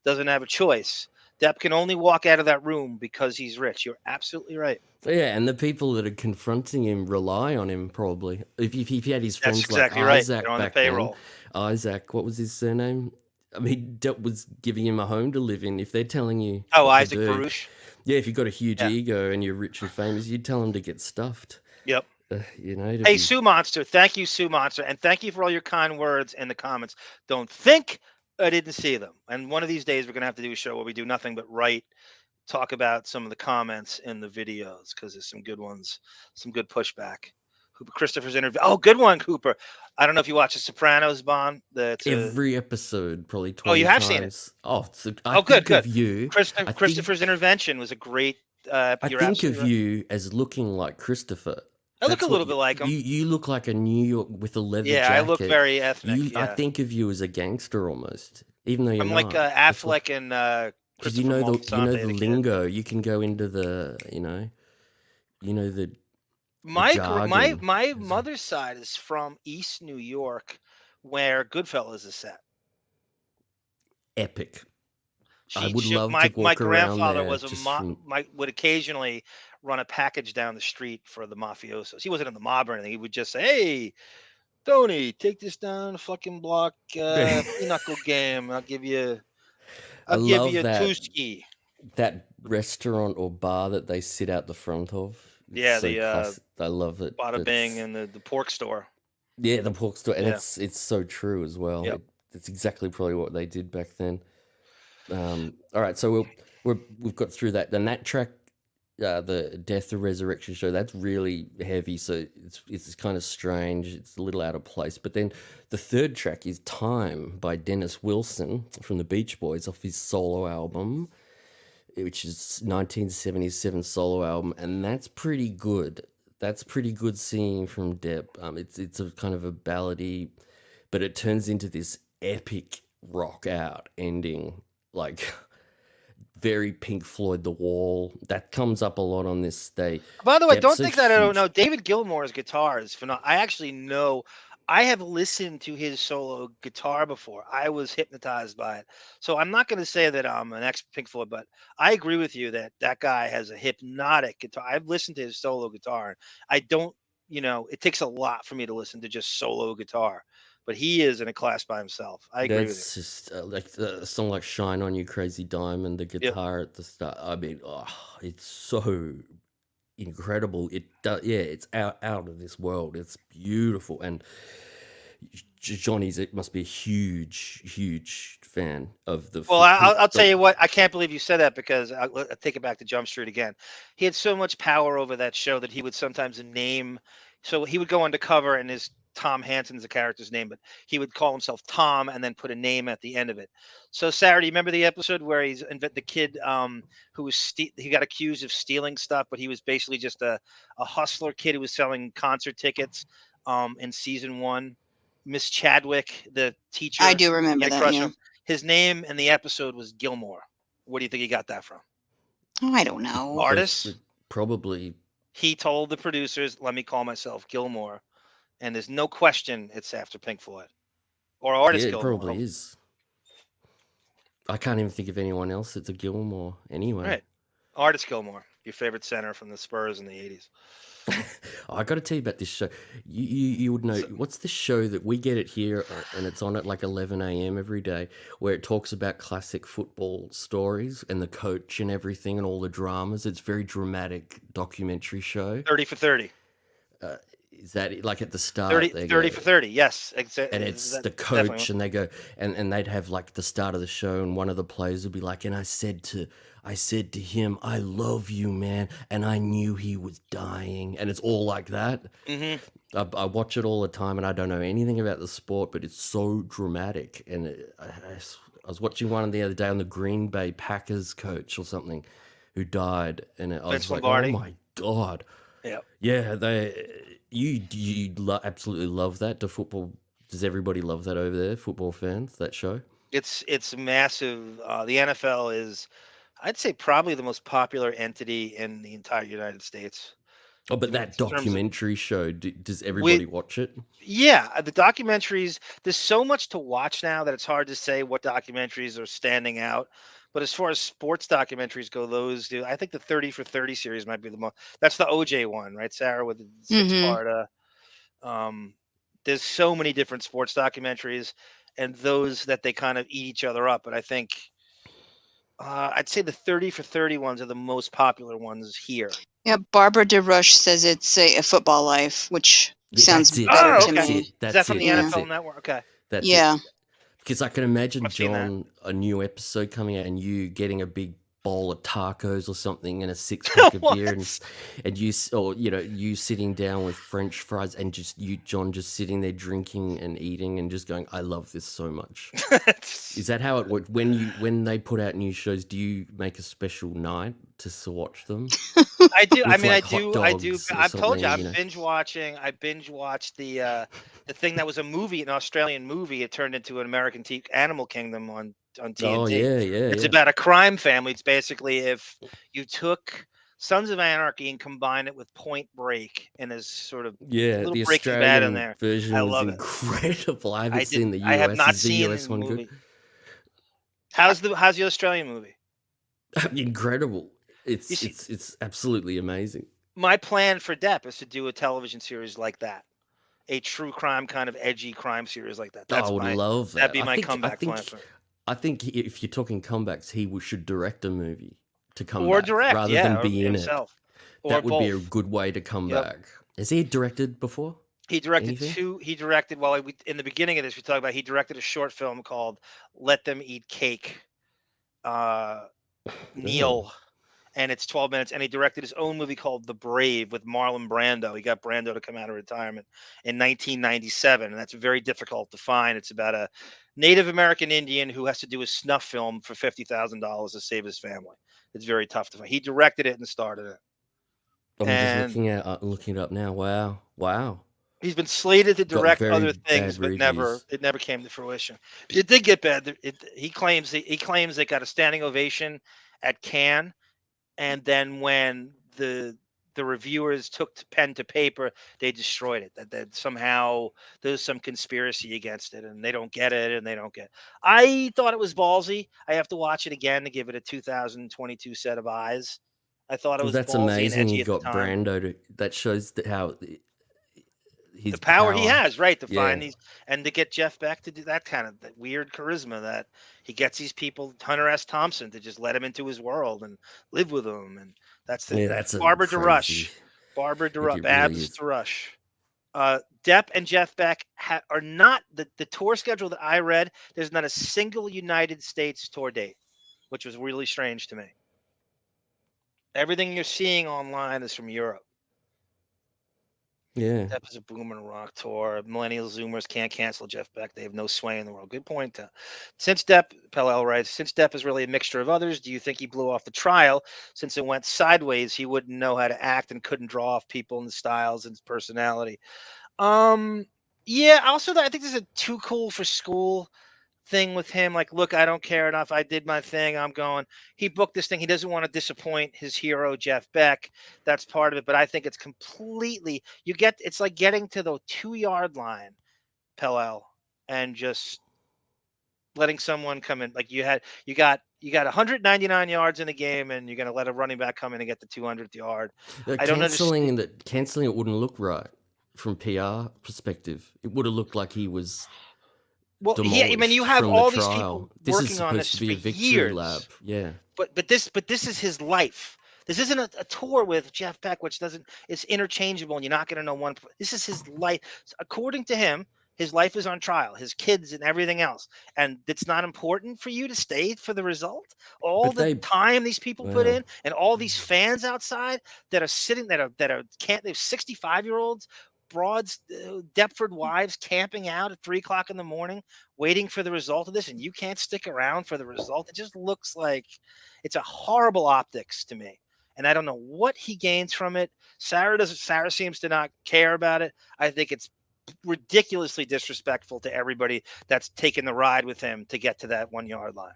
doesn't have a choice. Depp can only walk out of that room because he's rich. You're absolutely right. Yeah, and the people that are confronting him rely on him probably. If he had his friends exactly like right. Isaac They're on back the payroll. then, Isaac, what was his surname? I mean, Depp was giving him a home to live in. If they're telling you, Isaac Baruch. Yeah, if you've got a huge ego and you're rich and famous, you'd tell him to get stuffed. Yep. Hey, Sue Monster, thank you, Sue Monster, and thank you for all your kind words in the comments. Don't think I didn't see them. And one of these days, we're gonna have to do a show where we do nothing but talk about some of the comments in the videos because there's some good ones, some good pushback. Christopher's interview. Oh, good one, Cooper. I don't know if you watch The Sopranos, Bon. Every episode, probably 20 Oh, you have times. seen it? I think good. of you. Christopher's intervention was a great. I think of you as looking like Christopher. I look a little bit like him. You look like a New York with a leather jacket. Yeah, I look very ethnic. I think of you as a gangster almost, even though you're I'm not. like Affleck and because you know the lingo. You can go into the the. My mother's side is from East New York, where Goodfellas is set. Epic. I would love to walk my grandfather around there would occasionally run a package down the street for the mafiosos. He wasn't in the mob or anything. He would just say, "Hey, Tony, take this down the fucking block, pinochle game. I'll give you a two-ski." That restaurant or bar that they sit out the front of. Yeah, I love it. Bada Bing and the pork store. Yeah, the pork store, and it's so true as well. Yep. It's exactly probably what they did back then. All right, so we've got through that. And that track the Death of Resurrection show, that's really heavy, so it's kind of strange. It's a little out of place. But then the third track is Time by Dennis Wilson from the Beach Boys off his solo album, which is 1977 solo album, and that's pretty good. That's pretty good singing from Depp. It's a kind of a ballady, but it turns into this epic rock out ending, like very Pink Floyd The Wall. That comes up a lot on this day. By the way, don't Depp's a think that I don't huge- know. David Gilmour's guitar is phenomenal. I actually know. I have listened to his solo guitar before. I was hypnotized by it. So I'm not going to say that I'm an ex Pink Floyd, but I agree with you that that guy has a hypnotic guitar. I've listened to his solo guitar. I don't, it takes a lot for me to listen to just solo guitar, but he is in a class by himself. I agree with you. That's just like a song like Shine On You Crazy Diamond, the guitar at the start. I mean, it's so incredible. It's out of this world. It's beautiful. And it must be a huge fan of the. Well, I'll tell you what. I can't believe you said that because I'll take it back to Jump Street again. He had so much power over that show that he would sometimes name. So he would go undercover and his Tom Hansen's the character's name, but he would call himself Tom and then put a name at the end of it. So Sarah, do you remember the episode where the kid who was he got accused of stealing stuff, but he was basically just a hustler kid who was selling concert tickets in season 1. Miss Chadwick, the teacher. I do remember had a that, crush yeah. on him. His name in the episode was Gilmour. Where do you think he got that from? Oh, I don't know. Artist? Probably. He told the producers, "Let me call myself Gilmour," and there's no question it's after Pink Floyd or artist Yeah, it Gilmour. probably is. I can't even think of anyone else that's a Gilmour anyway. Right, artist Gilmour, your favorite center from the Spurs in the '80s. I got to tell you about this show. You would know what's the show that we get it here, and it's on at like 11 a.m. every day, where it talks about classic football stories and the coach and everything and all the dramas. It's a very dramatic documentary show. 30 for 30. Is that like at the start? 30 for 30. Yes, exactly. And it's the coach, and they go, and they'd have like the start of the show, and one of the players would be like, and I said to him, I love you, man, and I knew he was dying, and it's all like that. Mm-hmm. I watch it all the time, and I don't know anything about the sport, but it's so dramatic. And I was watching one the other day on the Green Bay Packers coach or something who died, and I was like, Lombardi. oh my god, yeah, you absolutely love that. Does everybody love that over there? Football fans, that show? It's massive. The NFL is, I'd say, probably the most popular entity in the entire United States. Oh, but that documentary show, does everybody watch it? Yeah, the documentaries, there's so much to watch now that it's hard to say what documentaries are standing out. But as far as sports documentaries go, those do. I think the 30 for 30 series might be the most. That's the OJ one, right, Sarah, with the six-part. There's so many different sports documentaries, and those that they kind of eat each other up. But I think I'd say the 30 for 30 ones are the most popular ones here. Yeah, Barbara DeRush says it's a football life, which sounds better to me. Is that from the NFL Network? Okay. That's Yeah. it. Because I can imagine, I've seen that. John, a new episode coming out and you getting a big bowl of tacos or something and a 6-pack of beer and you sitting down with French fries and just John, just sitting there drinking and eating and just going, I love this so much. Is that how it works? When they put out new shows, do you make a special night to watch them? I do. With, I mean, like, I hot do. I do. dogs or I've told you, something, I'm binge watching. I binge watched the thing that was a movie, an Australian movie. It turned into an American Animal Kingdom on TNT. Oh yeah. It's about a crime family. It's basically if you took Sons of Anarchy and combined it with Point Break and there's sort of little the Breaking Bad Australian in there. version I was love incredible. I haven't I seen the US. I have not Is the seen US the one movie. good? How's the Australian movie? Incredible. It's absolutely amazing. My plan for Depp is to do a television series like that, a true crime kind of edgy crime series like that. That's I would love that. That'd be my comeback plan. I think if you're talking comebacks, he should direct a movie to come Or back direct, rather yeah, than or be in himself. it. Or That would be a both. good way to come Yep. back. Has he directed before? He directed Anything? He directed. Well, in the beginning of this, we talked about he directed a short film called "Let Them Eat Cake." Neil, and it's 12 minutes. And he directed his own movie called The Brave with Marlon Brando. He got Brando to come out of retirement in 1997, and that's very difficult to find. It's about a Native American Indian who has to do a snuff film for $50,000 to save his family. It's very tough to find. He directed it and started it. I'm just And looking it up now. Wow. he's been slated to Got direct very other things, bad but reviews. it never came to fruition. It did get bad. He claims they got a standing ovation at Cannes, and then when the reviewers took pen to paper, they destroyed it. That somehow there's some conspiracy against it, and they don't get it, and they don't get. I thought it was ballsy. I have to watch it again to give it a 2022 set of eyes. I thought it Well, was that's ballsy and amazing. edgy You at the got time. Brando to. That shows how his The power he has, right, to Yeah. find these and to get Jeff Beck to do that kind of that weird charisma that he gets these people, Hunter S. Thompson, to just let him into his world and live with him, and that's Yeah, that's a Barbara crazy. Barbara It DeRush, really Babs is. DeRush. Depp and Jeff Beck are not the tour schedule that I read. There's not a single United States tour date, which was really strange to me. Everything you're seeing online is from Europe. Yeah. Depp is a boomer rock tour. Millennial Zoomers can't cancel Jeff Beck. They have no sway in the world. Good point. Since Depp, Pellel writes, since Depp is really a mixture of others, do you think he blew off the trial? Since it went sideways, he wouldn't know how to act and couldn't draw off people and styles and personality. Yeah. Also, I think this is a too cool for school thing with him. Like, look, I don't care enough. I did my thing. I'm going. He booked this thing. He doesn't want to disappoint his hero, Jeff Beck. That's part of it. But I think it's completely, it's like getting to the 2-yard line, Pellel, and just letting someone come in. Like you got 199 yards in the game, and you're going to let a running back come in and get the 200th yard. I don't understand. Canceling it wouldn't look right from PR perspective. It would have looked like he was. Well, yeah, I mean, you have from all the these trial. people This is working on supposed this to be a for victory years. lap. Yeah. But this is his life. This isn't a tour with Jeff Beck, which it's interchangeable, and you're not going to know one. This is his life. According to him, his life is on trial, his kids and everything else, and it's not important for you to stay for the result. All the time these people put in, and all these fans outside that are sitting they're 65-year-olds. Broads, Deptford wives camping out at 3:00 in the morning, waiting for the result of this, and you can't stick around for the result. It just looks like it's a horrible optics to me, and I don't know what he gains from it. Sara seems to not care about it. I think it's ridiculously disrespectful to everybody that's taken the ride with him to get to that 1-yard line.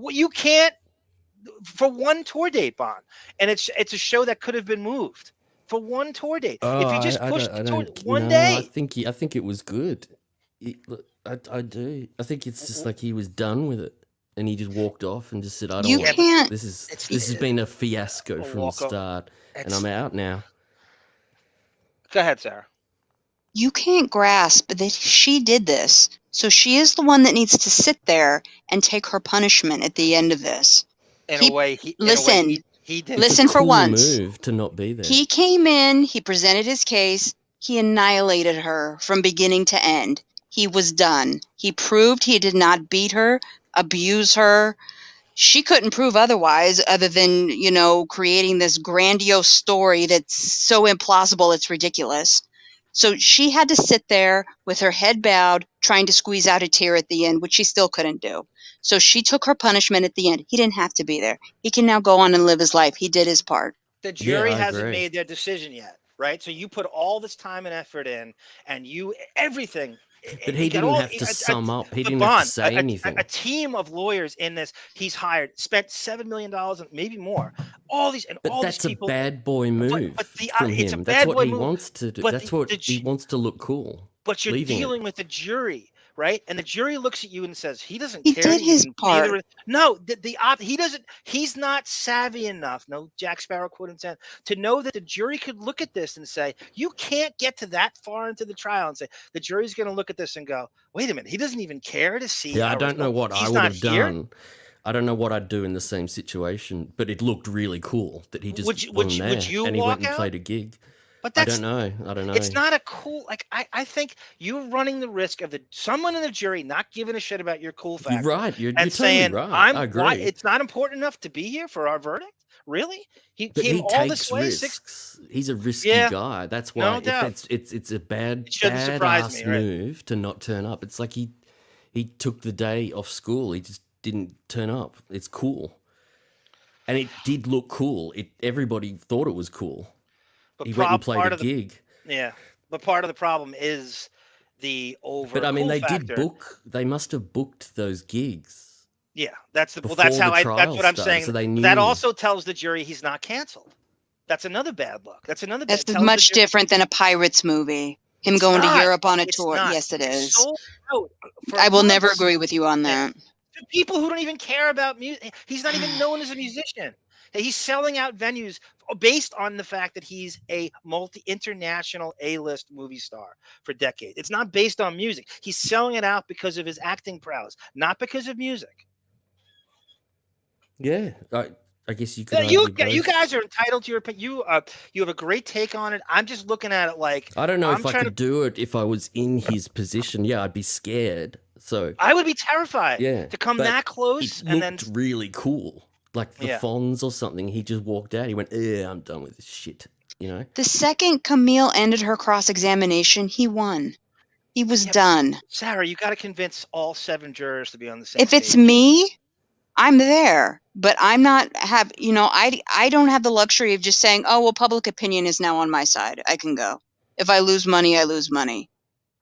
You can't for one tour date, Bon, and it's a show that could have been moved. For one tour date, if you just pushed the tour one day, I think it was good. I do. I think it's just like he was done with it, and he just walked off and just said, "I don't want it. This has been a fiasco from the start, and I'm out now." Go ahead, Sara. You can't grasp that she did this, so she is the one that needs to sit there and take her punishment at the end of this. He did. Listen for once. Move to not be there. He came in, he presented his case, he annihilated her from beginning to end. He was done. He proved he did not beat her, abuse her. She couldn't prove otherwise, other than, creating this grandiose story that's so implausible it's ridiculous. So she had to sit there with her head bowed, trying to squeeze out a tear at the end, which she still couldn't do. So she took her punishment at the end. He didn't have to be there. He can now go on and live his life. He did his part. The jury hasn't made their decision yet, right? So you put all this time and effort in, and everything. But he didn't have to sum up. He didn't have to say anything. A team of lawyers in this. He's hired, spent $7 million and maybe more. All these people. But that's a bad boy move from him. That's what he wants to do. That's what he wants to look cool. But you're dealing with a jury, right? And the jury looks at you and says, he doesn't care. He did his part. No, he doesn't. He's not savvy enough. No Jack Sparrow quote intent to know that the jury could look at this and say, you can't get to that far into the trial and say the jury's going to look at this and go, wait a minute, he doesn't even care to see. Yeah, I don't know what I would have done. I don't know what I'd do in the same situation, but it looked really cool that he just would you and he went and played a gig. But I that's don't know. it's not a cool like I think you're running the risk of someone in the jury not giving a shit about your cool You're factor right. You're and totally saying right. I'm I why agree. it's not important enough to be here for our verdict. Really? He But came he all this takes way. risks. He's a risky Yeah, guy. That's no why doubt. it's a bad It shouldn't surprise me, badass right? move to not turn up. It's like he took the day off school. He just didn't turn up. It's cool. And it did look cool. Everybody thought it was cool. But He went and played a part of the gig. yeah, but part of the problem is the But over I mean, cool they factor. did book. They must have booked those gigs Yeah, that's before that's how the that's trial what I'm started, saying. so they That knew. also tells the jury he's not canceled. That's another bad look. That's another That's bad tells the much jury different than a Pirates movie. Him it's going to not. Europe on a It's tour. not. Yes, it It's is. sold out for I will never months. agree with you on that. To people who don't even care about music. He's not even known as a musician. He's selling out venues based on the fact that he's a international A-list movie star for decades. It's not based on music. He's selling it out because of his acting prowess, not because of music. Yeah, I guess you could Yeah, argue you both. guys are entitled to your opinion. You have a great take on it. I'm just looking at it like I don't know I'm if I trying could do it if I was in his position. Yeah, I'd be scared. So I would be terrified yeah, to come but that close it and then looked really cool. Like the Yeah. Fonz or something. He just walked out. He went, "Yeah, I'm done with this shit." You know. The second Camille ended her cross-examination, he won. He was done. Sarah, you got to convince all 7 jurors to be on the same If it's page. me, I'm there, but I'm not I don't have the luxury of just saying, "Oh, well, public opinion is now on my side. I can go. If I lose money, I lose money."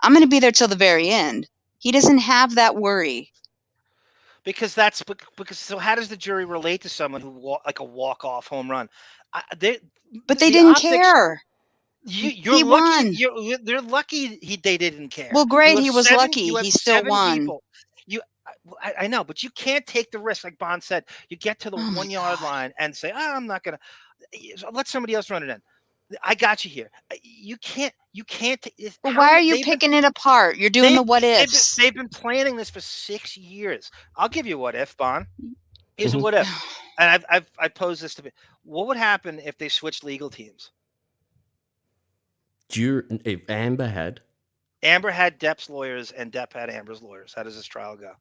I'm going to be there till the very end. He doesn't have that worry. Because so how does the jury relate to someone who like a walk-off home run? But they the didn't optics- care. You're He lucky. won. They're lucky they didn't care. Well, great, You have he was 7 lucky. You have He still 7 won. people. I know, but you can't take the risk. Like Bond said, you get to the Oh my 1-yard line and say, I'm not going to let somebody else run it in. I got you here. You can't. But why are you picking it apart? You're doing the what ifs. They've been planning this for 6 years. I'll give you a what if, Bond. Here's a what if, and I posed this to be: what would happen if they switched legal teams? If Amber had Depp's lawyers and Depp had Amber's lawyers. How does this trial go?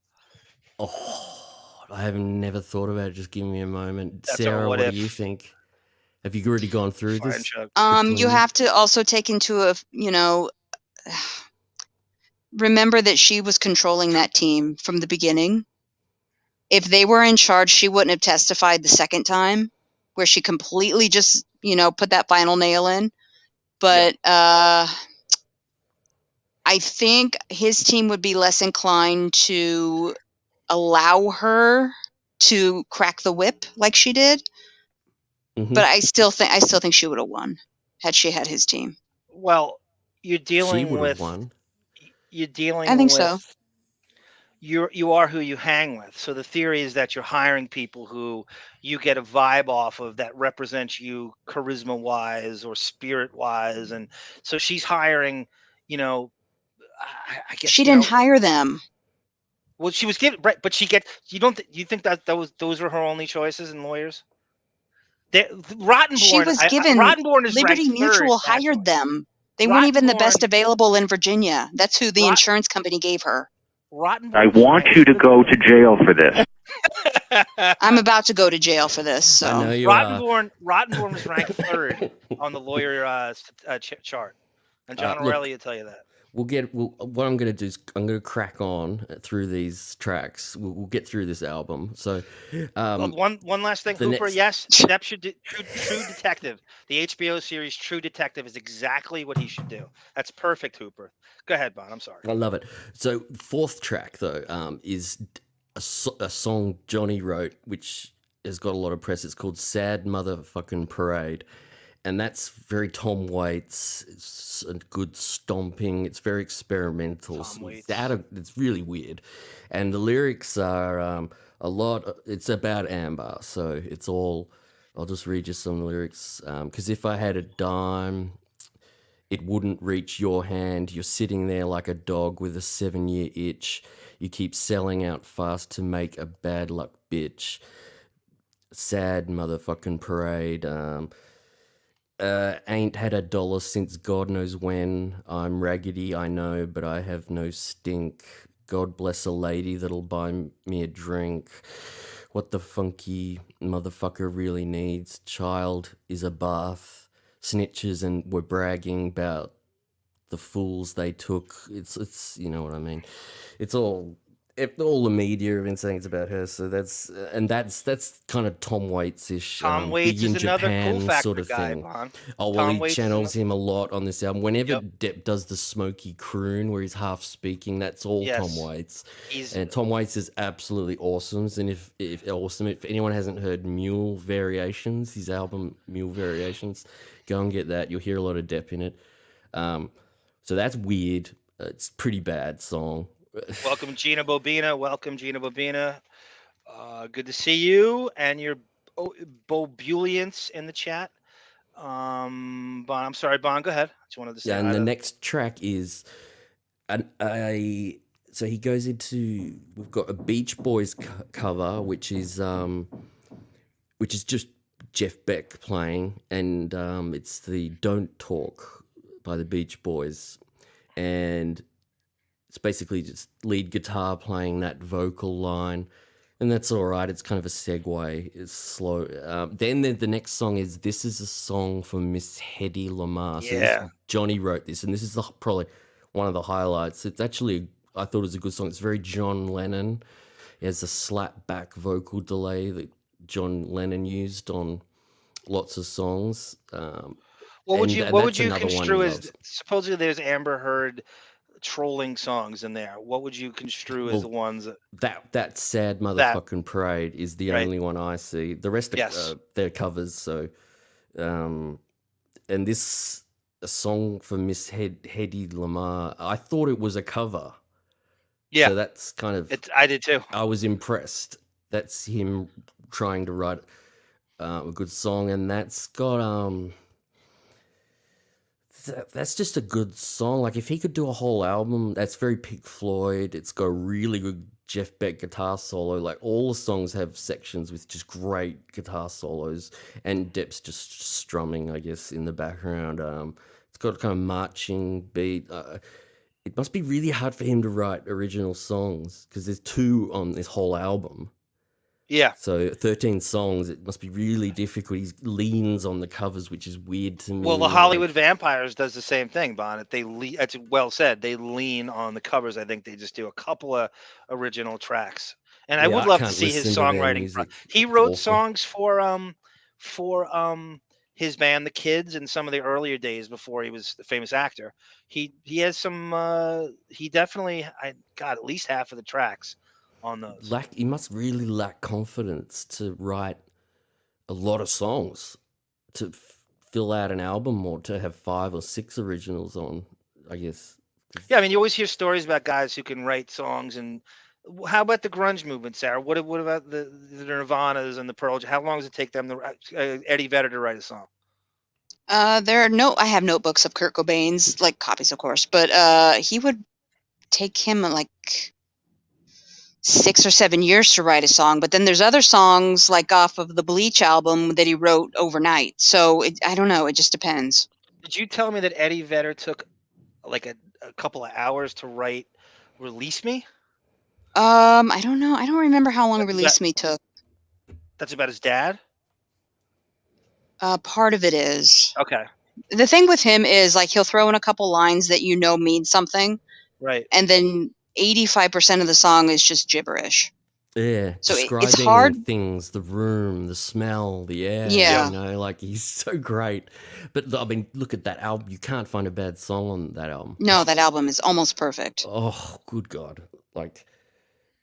Oh, I have never thought about it. Just give me a moment. That's a Sarah, what what if. do you think? Have you already gone through Fine, this? Chuck. You have to also take into remember that she was controlling that team from the beginning. If they were in charge, she wouldn't have testified the second time, where she completely just, put that final nail in. But I think his team would be less inclined to allow her to crack the whip like she did. Mhm. But I still think she would have won had she had his team. Well, you're She dealing would have with. won. You're dealing I think with. so. You are who you hang with. So the theory is that you're hiring people who you get a vibe off of that represents you charisma wise or spirit wise, and so she's hiring. I guess She didn't hire them. Well, she was given right, but she gets. You think that those were her only choices and lawyers? Rottenborn. She was given. Rottenborn is Liberty ranked Mutual third nationally. hired them. They weren't even the best Rottenborn- available in Virginia. That's who the insurance company gave her. Rottenborn I is want ranked you to go to jail for this. I'm about to go to jail for this. So I know you are. Rottenborn was ranked third on the lawyer chart, and John Look, O'Reilly will tell you that. What I'm going to do is I'm going to crack on through these tracks. We'll get through this album. So, One last thing, the Hooper. next- Yes, Depp should do True Detective. The HBO series True Detective is exactly what he should do. That's perfect, Hooper. Go ahead, Bon. I'm sorry. I love it. So, fourth track though is a song Johnny wrote, which has got a lot of press. It's called "Sad Motherfucking Parade." And that's very Tom Waits. It's a good stomping. It's very experimental. It's really weird. And the lyrics are a lot. It's about Amber. So it's all. I'll just read you some lyrics. Because if I had a dime, it wouldn't reach your hand. You're sitting there like a dog with a 7-year itch. You keep selling out fast to make a bad luck bitch. Sad motherfucking parade. Ain't had a dollar since God knows when. I'm raggedy, I know, but I have no stink. God bless a lady that'll buy me a drink. What the funky motherfucker really needs. Child is a bath. Snitches and were bragging about the fools they took. It's you know what I mean. It's all the media have been saying it's about her. So that's kind of Tom Waits-ish. Tom Waits big in is another Japan Cool Factor sort of guy, thing. Bon. Oh well, Tom he Waits is channels him a lot on this album. Whenever Yep. Depp does the smoky croon where he's half speaking, that's all Tom Yes. Waits. He's And Tom Waits is absolutely awesome. And if anyone hasn't heard Mule Variations, his album Mule Variations, go and get that. You'll hear a lot of Depp in it. So that's weird. It's a pretty bad song. welcome Gina Bobina. Welcome Gina Bobina. Good to see you and your Bobulience in the chat. Bon, I'm sorry, Bon. Go ahead. Just wanted to say. Yeah, and hi the to- next track is so he goes into, we've got a Beach Boys cover, which is just Jeff Beck playing, and it's the Don't Talk by the Beach Boys, and it's basically just lead guitar playing that vocal line, and that's all right. It's kind of a segue. It's slow. Then the next song is This Is a Song for Miss Hedy Lamarr. So Yeah. Johnny wrote this, and this is probably one of the highlights. It's actually, I thought it was a good song. It's very John Lennon. It has a slap back vocal delay that John Lennon used on lots of songs. What would and you that's construe another one he as? loves. Supposedly, there's Amber Heard trolling songs in there. What would you construe as Well, the ones that? That sad motherfucking parade is the Right. only one I see. The rest Yes. are their covers. So, and this a song for Miss Hedy Lamarr. I thought it was a cover. Yeah. So that's kind of. I did too. I was impressed. That's him trying to write a good song, and that's got that's just a good song. Like if he could do a whole album, that's very Pink Floyd. It's got a really good Jeff Beck guitar solo. Like all the songs have sections with just great guitar solos, and Depp's just strumming, I guess, in the background. It's got kind of marching beat. It must be really hard for him to write original songs because there's 2 on this whole album. Yeah. So 13 songs, it must be really difficult. He leans on the covers, which is weird to me. Well, the Hollywood Vampires does the same thing, Bonnet. That's well said. They lean on the covers. I think they just do a couple of original tracks. And I Yeah, would I love to can't see his listen to their songwriting. music. He It's wrote awful. songs for his band, The Kids, in some of the earlier days before he was a famous actor. He has some. He definitely got at least half of the tracks on those. He must really lack confidence to write a lot of songs to fill out an album or to have 5 or 6 originals on, I guess. Yeah, I mean, you always hear stories about guys who can write songs. And how about the grunge movement, Sarah? What about the Nirvanas and the Pearl Jam? How long does it take them to Eddie Vedder to write a song? I have notebooks of Kurt Cobain's, like copies, of course, but he would take him like 6 or 7 years to write a song. But then there's other songs like off of the Bleach album that he wrote overnight. So I don't know. It just depends. Did you tell me that Eddie Vedder took like a couple of hours to write "Release Me"? I don't know. I don't remember how long Release Me took. That's about his dad. Part of it is. Okay. The thing with him is like he'll throw in a couple lines that mean something, Right. and then 85% of the song is just gibberish. Yeah, So describing it's hard. things, the room, the smell, the air. Yeah. You know, like he's so great. But I mean, look at that album. You can't find a bad song on that album. No, that album is almost perfect. Oh, good God. Like,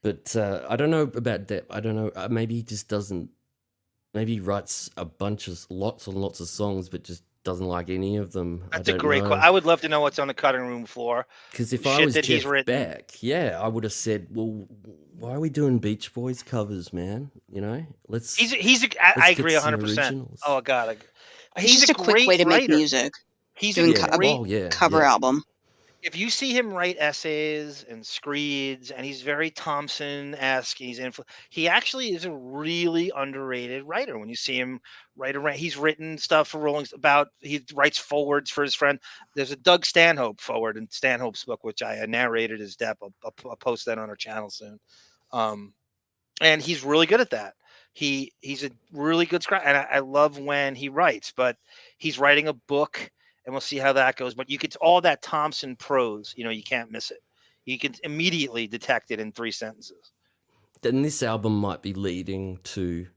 but I don't know about Depp. I don't know. Maybe he just doesn't. Maybe he writes lots and lots of songs, but just doesn't like any of them. That's a great question. I would love to know what's on the cutting room floor. Because if Shit I was that he's Jeff written. Beck, yeah, I would have said, well, why are we doing Beach Boys covers, man? You know, let's. I agree get some 100%. originals. Oh God, It's he's just a quick great way to make writer. music. He's doing a a great cover album. if you see him write essays and screeds, and he's very Thompson-esque, he actually is a really underrated writer. When you see him he's written stuff for he writes forwards for his friend. There's a Doug Stanhope forward in Stanhope's book, which I narrated as Depp. I'll post that on our channel soon. And he's really good at that. He's a really good scribe, and I love when he writes, but he's writing a book, and we'll see how that goes. But all that Thompson prose, you can't miss it. You can immediately detect it in 3 sentences. Then this album might be leading to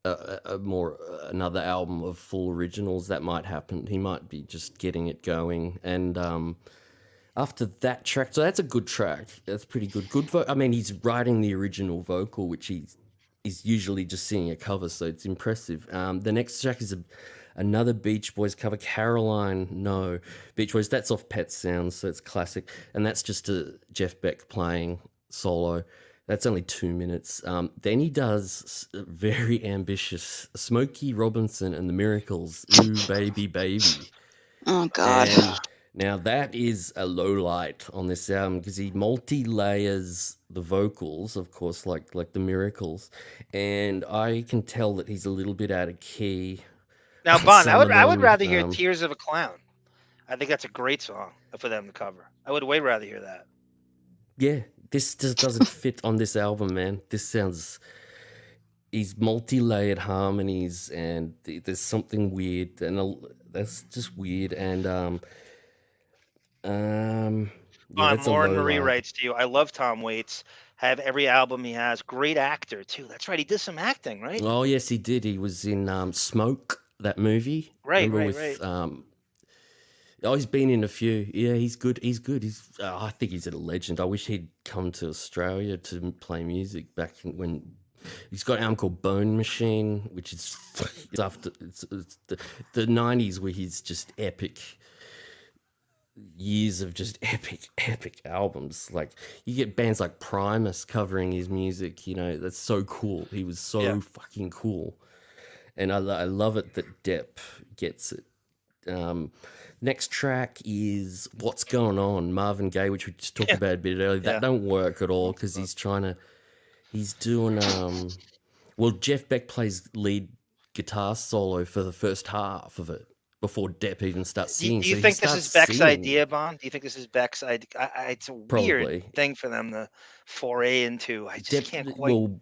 another album of full originals. That might happen. He might be just getting it going, and after that track, so that's a good track. That's pretty good. I mean, he's writing the original vocal, which he's usually just singing a cover, so it's impressive. The next track is another Beach Boys cover, Caroline. No, Beach Boys. That's off Pet Sounds, so it's classic, and that's just a Jeff Beck playing solo. That's only 2 minutes. Then he does a very ambitious Smokey Robinson and the Miracles. Ooh, baby, baby. Oh God. And now that is a low light on this album because he multi-layers the vocals, of course, like the Miracles, and I can tell that he's a little bit out of key. Now, Bon, I would rather hear "Tears of a Clown." I think that's a great song for them to cover. I would way rather hear that. Yeah, this just doesn't fit on this album, man. He's multi-layered harmonies, and there's something weird, and that's just weird, and Lauren Marie writes to you, I love Tom Waits. Have every album he has. Great actor, too. That's right. He did some acting, right? Oh, yes, he did. He was in Smoke, that movie. Right. He's been in a few. Yeah, he's good. I think he's a legend. I wish he'd come to Australia to play music back when... He's got an album called Bone Machine, which is after it's the 90s where he's just epic... years of just epic albums. Like you get bands like Primus covering his music, that's so cool. He was so fucking cool, and I love it that Depp gets it. Next track is What's Going On, Marvin Gaye, which we just talked about a bit earlier. That don't work at all because he's doing well, Jeff Beck plays lead guitar solo for the first half of it before Depp even starts singing. Do you think this is Beck's idea, Bon? Do you think this is Beck's idea? It's a weird thing for them to foray into. I just can't quite... Well,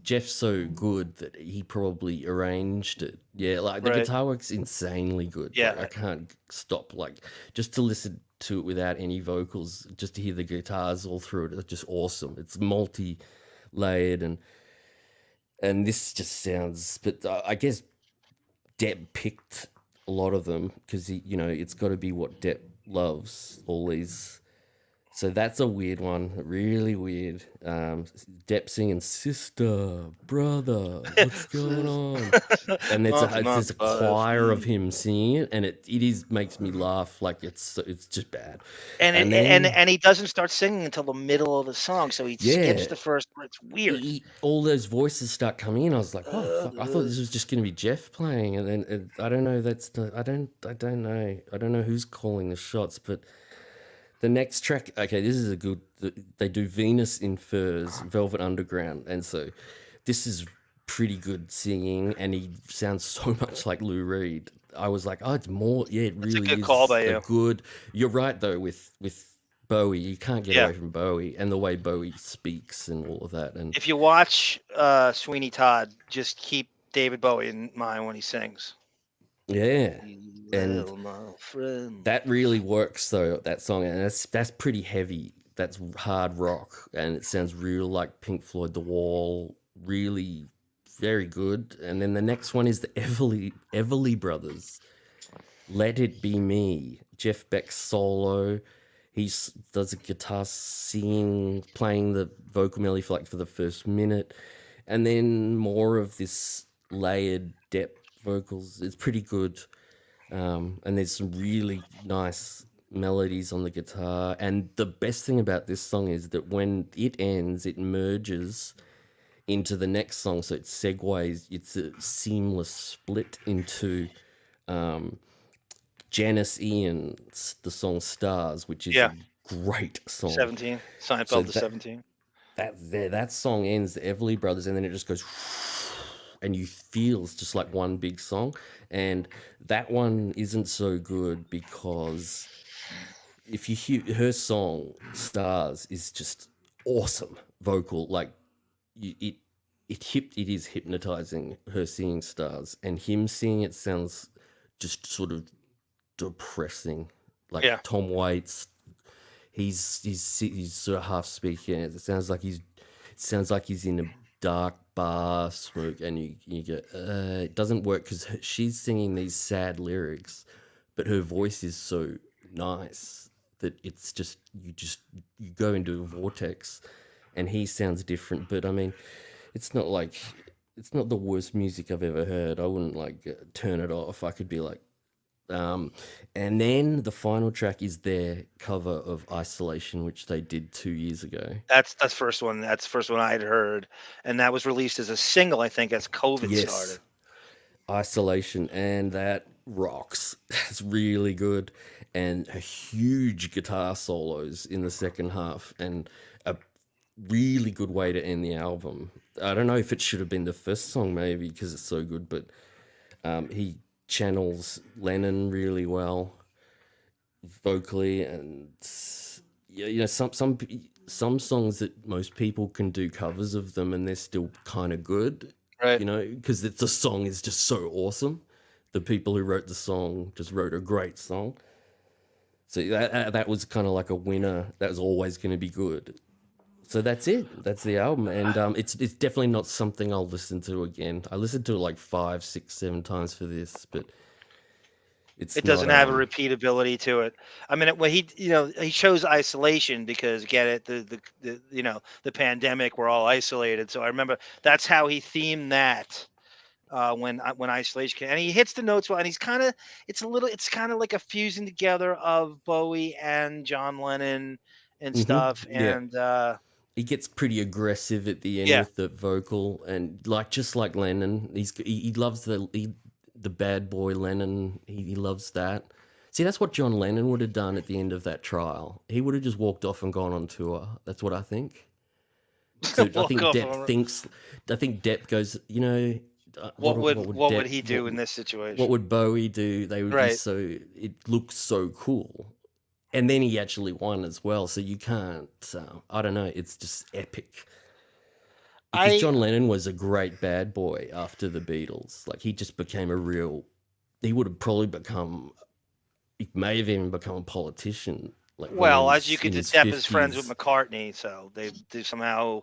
Jeff's so good that he probably arranged it. Yeah, like the guitar work's insanely good. Yeah. Like, I can't stop, just to listen to it without any vocals, just to hear the guitars all through it. It's just awesome. It's multi-layered and this just sounds... But I guess Depp picked a lot of them because it's got to be what Depp loves, all these. So that's a weird one, really weird. Depp singing "Sister, Brother, What's Going On," and there's a choir of him singing it, and it makes me laugh. Like it's just bad. And he doesn't start singing until the middle of the song, so he skips the first part. It's weird. All those voices start coming in. I was like, oh, fuck. I thought this was just going to be Jeff playing, and then I don't know. I don't know who's calling the shots, but. The next track, okay, this is they do Venus in Furs, Velvet Underground, and so this is pretty good singing, and he sounds so much like Lou Reed. I was like, oh, it's more, it really is. That's a good call by you. You're right, though, with Bowie, you can't get away from Bowie, and the way Bowie speaks and all of that. And if you watch Sweeney Todd, just keep David Bowie in mind when he sings. Yeah, and that really works though, that song, and that's pretty heavy. That's hard rock, and it sounds real like Pink Floyd, The Wall. Really, very good. And then the next one is the Everly Brothers, Let It Be Me. Jeff Beck solo. He does a guitar singing, playing the vocal melody for the first minute, and then more of this layered depth vocals. It's pretty good, and there's some really nice melodies on the guitar. And the best thing about this song is that when it ends, it merges into the next song, so it segues. It's a seamless split into Janice Ian's the song "Stars," which is Yeah. a great song. 17. Seinfeld So to 17. That song ends the Everly Brothers, and then it just goes, and you feel it's just like one big song. And that one isn't so good because if you hear her song "Stars" is just awesome vocal, like it is hypnotizing, her singing "Stars," and him singing it sounds just sort of depressing, like Yeah. Tom Waits. He's sort of half speaking. It sounds like he's in a dark bar smoke, and you go, it doesn't work because she's singing these sad lyrics, but her voice is so nice that it's just you go into a vortex, and he sounds different. But I mean, it's not the worst music I've ever heard. I wouldn't turn it off. I could be like. And then the final track is their cover of Isolation, which they did 2 years ago. That's the first one. That's the first one I'd heard, and that was released as a single, I think, as COVID started. Isolation, and that rocks. It's really good, and a huge guitar solos in the second half, and a really good way to end the album. I don't know if it should have been the first song, maybe, because it's so good, but he channels Lennon really well vocally, and some songs that most people can do covers of them and they're still kind of good, right? Because the song is just so awesome. The people who wrote the song just wrote a great song, so that was kind of like a winner. That was always going to be good. So that's it. That's the album, and it's definitely not something I'll listen to again. I listened to it like 5, 6, 7 times for this, but it doesn't have a repeatability to it. I mean, when he chose Isolation because get it, the pandemic, we're all isolated. So I remember that's how he themed that when Isolation came, and he hits the notes well, and it's kind of like a fusing together of Bowie and John Lennon and stuff, and. He gets pretty aggressive at the end with the vocal, and just like Lennon, he loves the bad boy Lennon. He loves that. See, that's what John Lennon would have done at the end of that trial. He would have just walked off and gone on tour. That's what I think. So I think Depp goes, what would he do in this situation? What would Bowie do? They would be it looks so cool. And then he actually won as well, so you can't. I don't know. It's just epic. Because John Lennon was a great bad boy after the Beatles. Like, he just became he would have probably he may have even become a politician. As you could tell, Depp is friends with McCartney, so they somehow,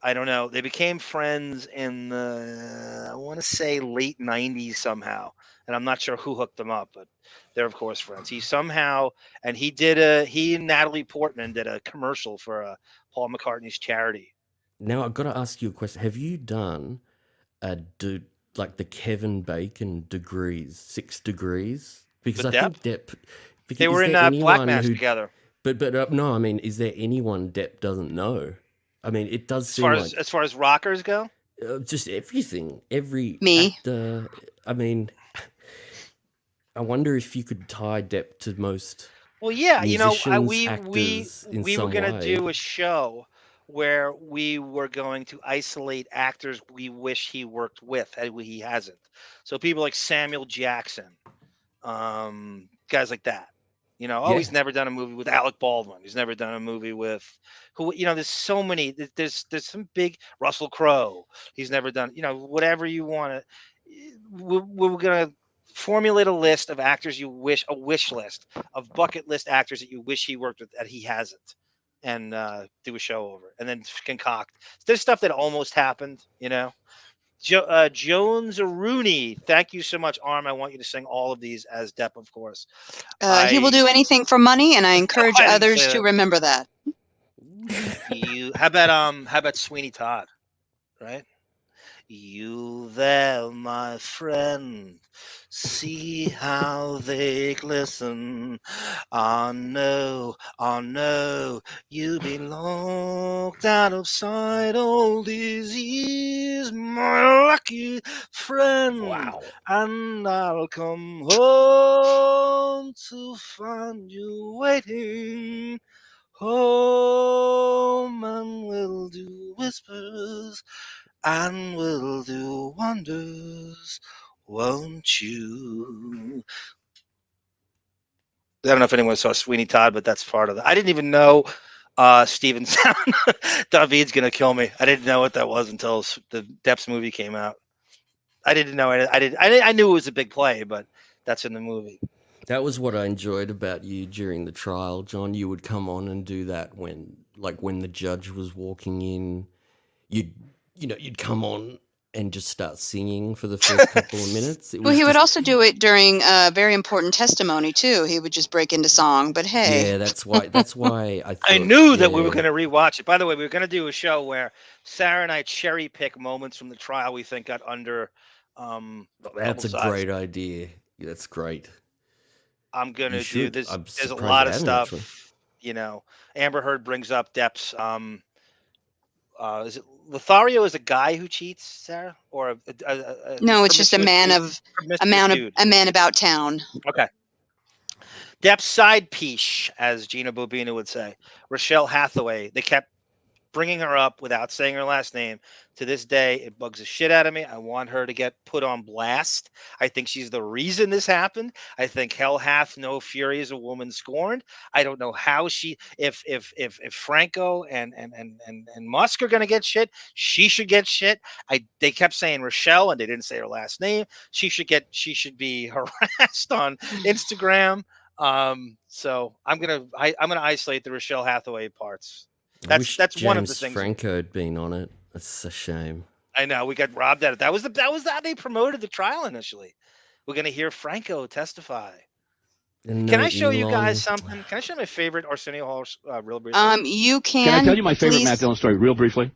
I don't know, they became friends in the, I want to say, late 90s somehow. And I'm not sure who hooked them up, but they're of course friends. He and Natalie Portman did a commercial for Paul McCartney's charity. Now I've got to ask you a question. Have you done the Kevin Bacon degrees, 6 degrees? Because I think Depp. They were in Black Mass together. But no, I mean, is there anyone Depp doesn't know? I mean, it does seem as far as rockers go. Just everything, every me. Actor, I mean. I wonder if you could tie Depp to most. Well, yeah, we were going to way. do a show where we were going to isolate actors we wish he worked with, and he hasn't. So people like Samuel Jackson, guys like that. He's never done a movie with Alec Baldwin. He's never done a movie with who. There's so many. There's some big Russell Crowe. He's never done. Whatever you want to. We're gonna formulate a list of actors a wish list of bucket list actors that you wish he worked with that he hasn't, and do a show over it, and then concoct. There's stuff that almost happened, Jones Rooney, thank you so much, Arm. I want you to sing all of these as Depp, of course. He will do anything for money, and I encourage others to remember that. How about Sweeney Todd, right? You there, my friend, see how they glisten. Oh no, you've been locked out of sight all these years, my lucky friend. Wow. And I'll come home to find you waiting. Oh, man will do whispers and will do wonders, won't you? I don't know if anyone saw Sweeney Todd, but that's part of it. I didn't even know Steven Sound. David's gonna kill me. I didn't know what that was until the Depp's movie came out. I didn't know it. I knew it was a big play, but that's in the movie. That was what I enjoyed about you during the trial, John. You would come on and do that when the judge was walking in. You'd come on and just start singing for the first couple of minutes. Well, he would also do it during a very important testimony too. He would just break into song. But hey, yeah, that's why I thought, I knew that we were going to rewatch it. By the way, we were going to do a show where Sarah and I cherry pick moments from the trial we think got under. That's a great idea. Yeah, that's great. I'm gonna do this. I'm There's a surprised lot I of haven't, stuff. actually. Amber Heard brings up Depp's. Is it Lothario is a guy who cheats, Sarah, or no, it's just a man about town. Okay. Depp's side piece, as Gina Bobina would say, Rochelle Hathaway. They kept bringing her up without saying her last name. To this day, it bugs the shit out of me. I want her to get put on blast. I think she's the reason this happened. I think hell hath no fury is a woman scorned. I don't know how if Franco and Musk are gonna get shit, she should get shit. They kept saying Rochelle and they didn't say her last name. She should be harassed on Instagram. So I'm gonna isolate the Rochelle Hathaway parts. That's one of the things. Franco had been on it. That's a shame. I know we got robbed at it. That was how they promoted the trial initially. We're gonna hear Franco testify. Can I show you guys something? Can I show my favorite Arsenio Hall real briefly? You can. Can I tell you my favorite Matt Dillon story real briefly?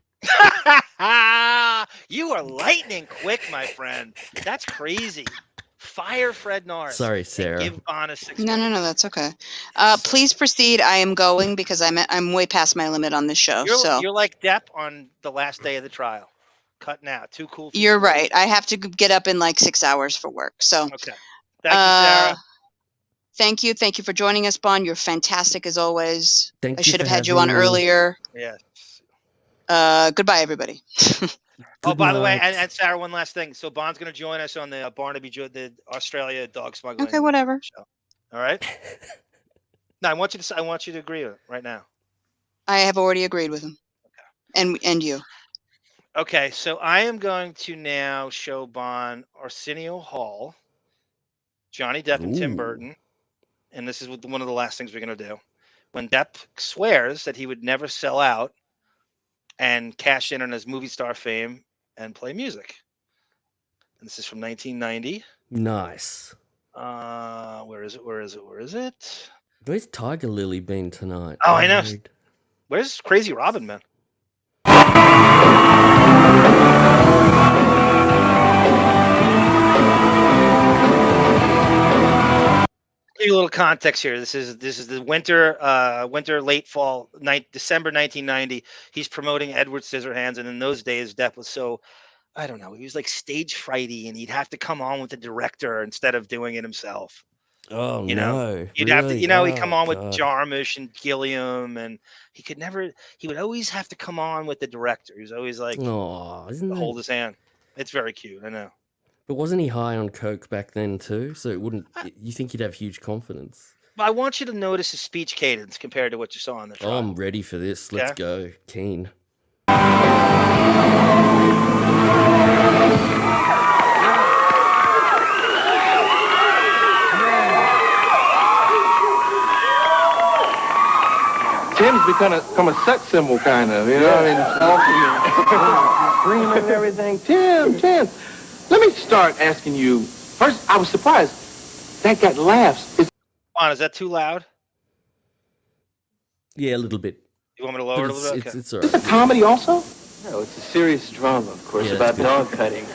You are lightning quick, my friend. That's crazy. Fire Fred Norris. Sorry, Sarah. Give Bon a 6. No, that's okay. Please proceed. I am going because I'm way past my limit on this show. You're like Depp on the last day of the trial. Cutting out. Too cool. You're right. I have to get up in like 6 hours for work. So okay. Thank you, Sarah. Thank you for joining us, Bon. You're fantastic as always. Thank I you should have for had you on having me. earlier. Yeah. Goodbye, everybody. Oh, by the way, and Sarah, one last thing. So Bon's going to join us on the Barnaby, the Australia dog smuggling. Okay, whatever. Show. All right. No, I want you to agree with it right now. I have already agreed with him. Okay. And you. Okay, so I am going to now show Bon Arsenio Hall, Johnny Depp, and Tim Burton, and this is one of the last things we're going to do. When Depp swears that he would never sell out and cash in on his movie star fame and play music. And this is from 1990. Nice. Where is it? Where's Tiger Lily been tonight? Oh, I know. Where's Crazy Robin, man? Give you a little context here. This is the winter, late fall, December 1990. He's promoting Edward Scissorhands, and in those days, Depp was so, I don't know, he was like stage frighty, and he'd have to come on with the director instead of doing it himself. Oh, no. You'd have to, he'd come on with Jarmusch and Gilliam, and he would always have to come on with the director. He was always like, hold his hand. It's very cute, I know. But wasn't he high on coke back then too? So it wouldn't. You think he'd have huge confidence? I want you to notice his speech cadence compared to what you saw on the trial. Oh, I'm ready for this. Let's go. Keen. Tim's become a sex symbol, kind of. You know, I mean, screaming and everything. Tim. Let me start asking you. First, I was surprised that got laughs. Bon, is that too loud? Yeah, a little bit. You want me to lower it a little bit? Okay. It's all Is right. this a comedy also? No, it's a serious drama, of course, about dog cutting.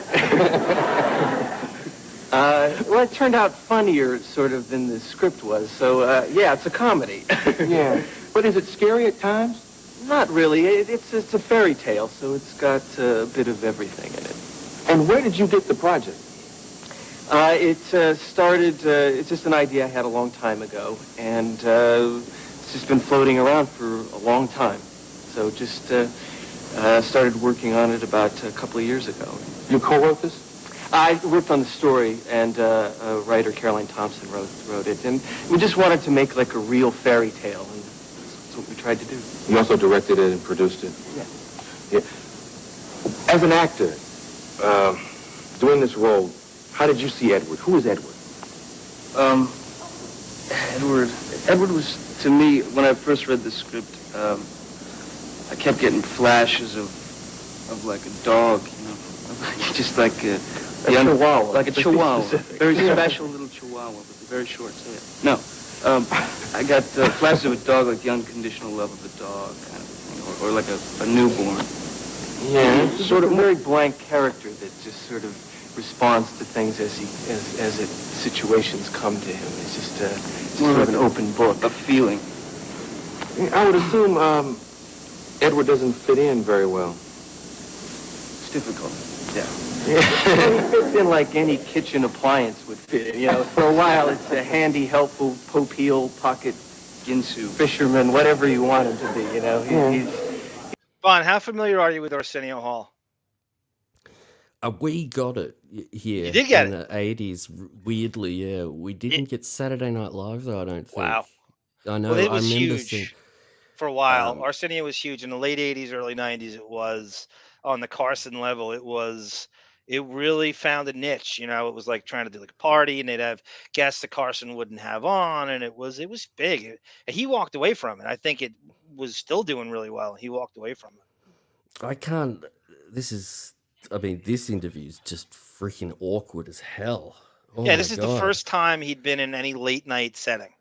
Well, it turned out funnier, sort of, than the script was. So, yeah, it's a comedy. Yeah. But is it scary at times? Not really. It's a fairy tale, so it's got a bit of everything in it. And where did you get the project? It started, it's just an idea I had a long time ago, and it's just been floating around for a long time. So just started working on it about a couple of years ago. You co-wrote this? I worked on the story, and writer Caroline Thompson wrote it, and we just wanted to make like a real fairy tale, and that's what we tried to do. You also directed it and produced it? Yeah. As an actor, doing this role, how did you see Edward? Who is Edward? Edward was, to me, when I first read the script, I kept getting flashes of like a dog, you know, just like a chihuahua. Like a chihuahua, very special little chihuahua with a very short tail. No, I got flashes of a dog, like the unconditional love of a dog, kind of thing, or like a newborn. Yeah, Sort of a very blank character that just sort of responds to things as situations come to him. It's just sort of an open book, a feeling. I would assume Edward doesn't fit in very well. It's difficult. Yeah. Well, he fits in like any kitchen appliance would fit in. You know, for a while it's a handy, helpful Popeil pocket ginsu fisherman, whatever you want him to be. You know, he's. Bon, how familiar are you with Arsenio Hall? We got it here. You did get in the 80s. Weirdly, yeah. We didn't get Saturday Night Live, though, I don't think. Wow. I know. Well, it I was remember huge seeing. for a while. Arsenio was huge in the late 80s, early 90s. It was on the Carson level. It really found a niche. You know, it was like trying to do like a party, and they'd have guests that Carson wouldn't have on, and it was big. He walked away from it. I think it was still doing really well. He walked away from it. I can't. I mean, this interview is just freaking awkward as hell. Oh Yeah, this my is the God. first time he'd been in any late night setting.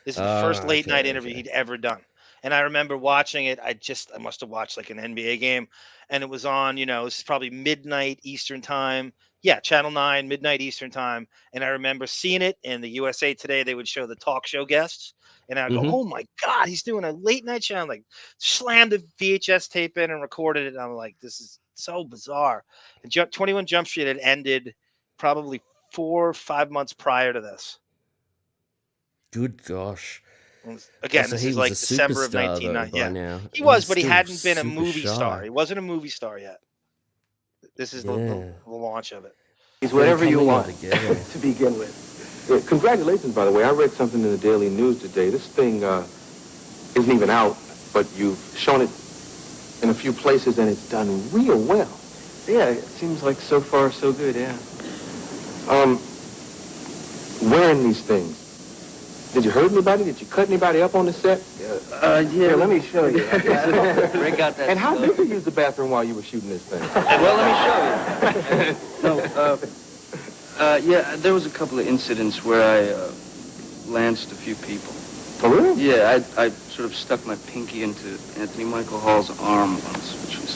This is the first late night interview he'd ever done. And I remember watching it. I must have watched like an NBA game, and it was on, you know, it's probably midnight Eastern time. Yeah, Channel 9, midnight Eastern time. And I remember seeing it in the USA Today. They would show the talk show guests. And I'd go, Mhm. oh my God, he's doing a late night show. I'm like, slammed the VHS tape in and recorded it. And I'm like, this is so bizarre. And 21 Jump Street had ended probably 4 or 5 months prior to this. Good gosh. Again, So this he is was like a December of superstar, though, 1990. by Yeah, now. he was, He's but he still hadn't been a super movie star. shy. He wasn't a movie star yet. This is Yeah. the launch of it. He's whatever you coming all want together. to begin with. Yeah, congratulations, by the way. I read something in the Daily News today. This thing isn't even out, but you've shown it in a few places, and it's done real well. Yeah, it seems like so far so good, yeah. Wearing these things, did you hurt anybody? Did you cut anybody up on the set? Yeah, Here, let me show you. Break out that And how stuff. did you use the bathroom while you were shooting this thing? Well, let me show you. Yeah, there was a couple of incidents where I lanced a few people. Oh, really? Yeah, I sort of stuck my pinky into Anthony Michael Hall's arm once, which was...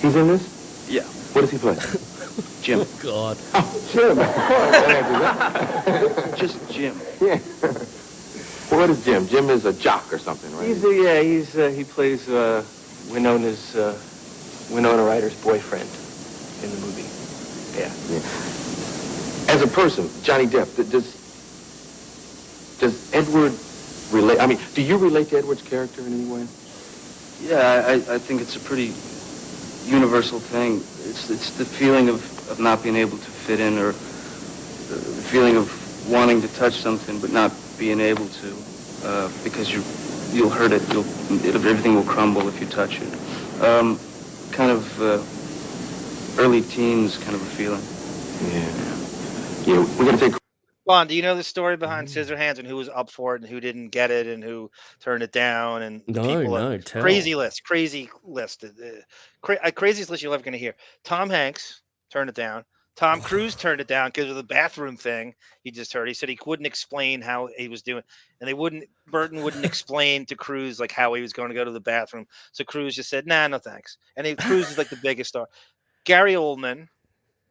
He's in this? Yeah. What does he play? Jim. Oh, God. Oh, Jim. Of course. Just Jim. Yeah. Well, what is Jim? Jim is a jock or something, right? He plays Winona Ryder's boyfriend in the movie. Yeah. As a person, Johnny Depp, does Edward relate? I mean, do you relate to Edward's character in any way? Yeah, I think it's a pretty universal thing. It's the feeling of not being able to fit in, or the feeling of wanting to touch something but not being able to, because you'll hurt it. Everything will crumble if you touch it. Kind of early teens kind of a feeling. Yeah, we're gonna take. Bon, do you know the story behind Scissorhands and who was up for it and who didn't get it and who turned it down and the people? Tell. Crazy list. Craziest list you're ever going to hear. Tom Hanks turned it down. Tom Cruise turned it down because of the bathroom thing you just heard. He said he couldn't explain how he was doing, and Burton wouldn't explain to Cruise like how he was going to go to the bathroom. So Cruise just said, "Nah, no thanks." And Cruise is like the biggest star. Gary Oldman,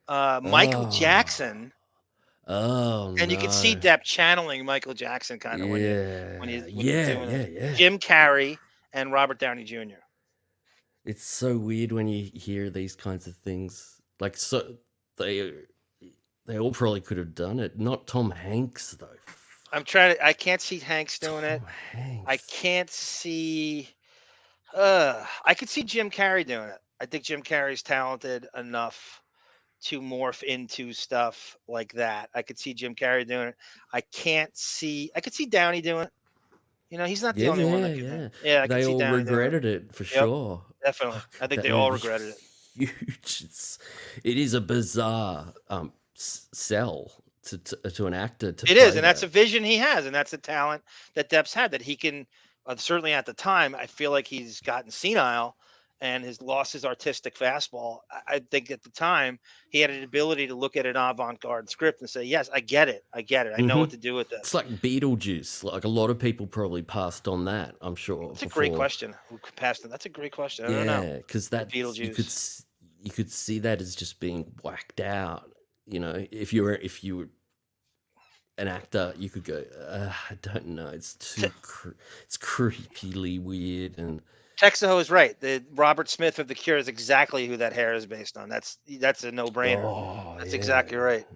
Michael Jackson. Oh, And you can see Depp channeling Michael Jackson kind of when he's doing it. Yeah. Jim Carrey and Robert Downey Jr. It's so weird when you hear these kinds of things. Like, so They all probably could have done it. Not Tom Hanks though. I can't see Hanks doing it. I can't see. I could see Jim Carrey doing it. I think Jim Carrey's talented enough to morph into stuff like that. I could see Jim Carrey doing it. I could see Downey doing it. You know, he's not the only one that can. Yeah, I could They see all Downey doing regretted it for sure. Definitely. I think That they all movie's regretted it. Huge. It is a bizarre sell to an actor. To It is, play and that's a that. vision he has, and that's a talent that Depp's had that he can. Certainly at the time, I feel like he's gotten senile and has lost his artistic fastball. I think at the time he had an ability to look at an avant-garde script and say, "Yes, I get it. I know what to do with this." It's like Beetlejuice. Like a lot of people probably passed on that. I'm sure. That's a great question. Who passed it? That's a great question. I don't know. Yeah, because that Beetlejuice. you could see that as just being whacked out. You know, if you were an actor, you could go, I don't know, it's too it's creepily weird. And Texaho is right. The Robert Smith of The Cure is exactly who that hair is based on. That's a no-brainer. That's exactly right.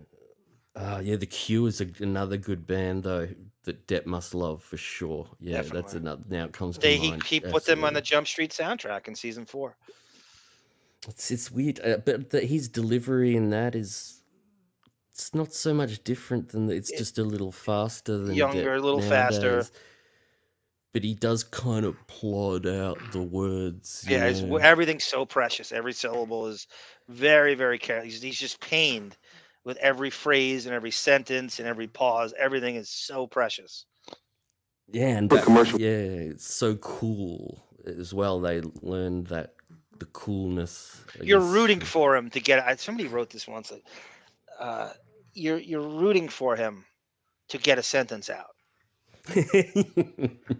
Yeah, The Cure is another good band though that Depp must love for sure. Yeah, Definitely. that's another. Now it comes to mind. He put them on the Jump Street soundtrack in season 4. It's weird, but his delivery in that is. It's not so much different than it's just a little faster than Younger, Depp a little nowadays. faster. But he does kind of plod out the words. you Yeah, know. everything's so precious. Every syllable is very, very careful. He's just pained with every phrase and every sentence and every pause. Everything is so precious. Yeah, and it's so cool as well. They learned that the coolness. You're rooting for him to get. Somebody wrote this once. You're rooting for him to get a sentence out.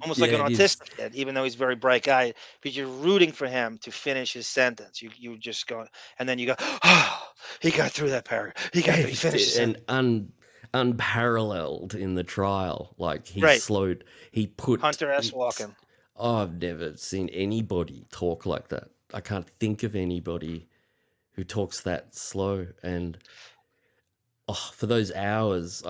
Almost like an autistic kid, even though he's very bright guy, but you're rooting for him to finish his sentence. You just go, and then you go, oh, he got through that paragraph. He finished his sentence. And unparalleled in the trial. Like he slowed. He put Hunter S. Walken. Oh, I've never seen anybody talk like that. I can't think of anybody who talks that slow. And for those hours,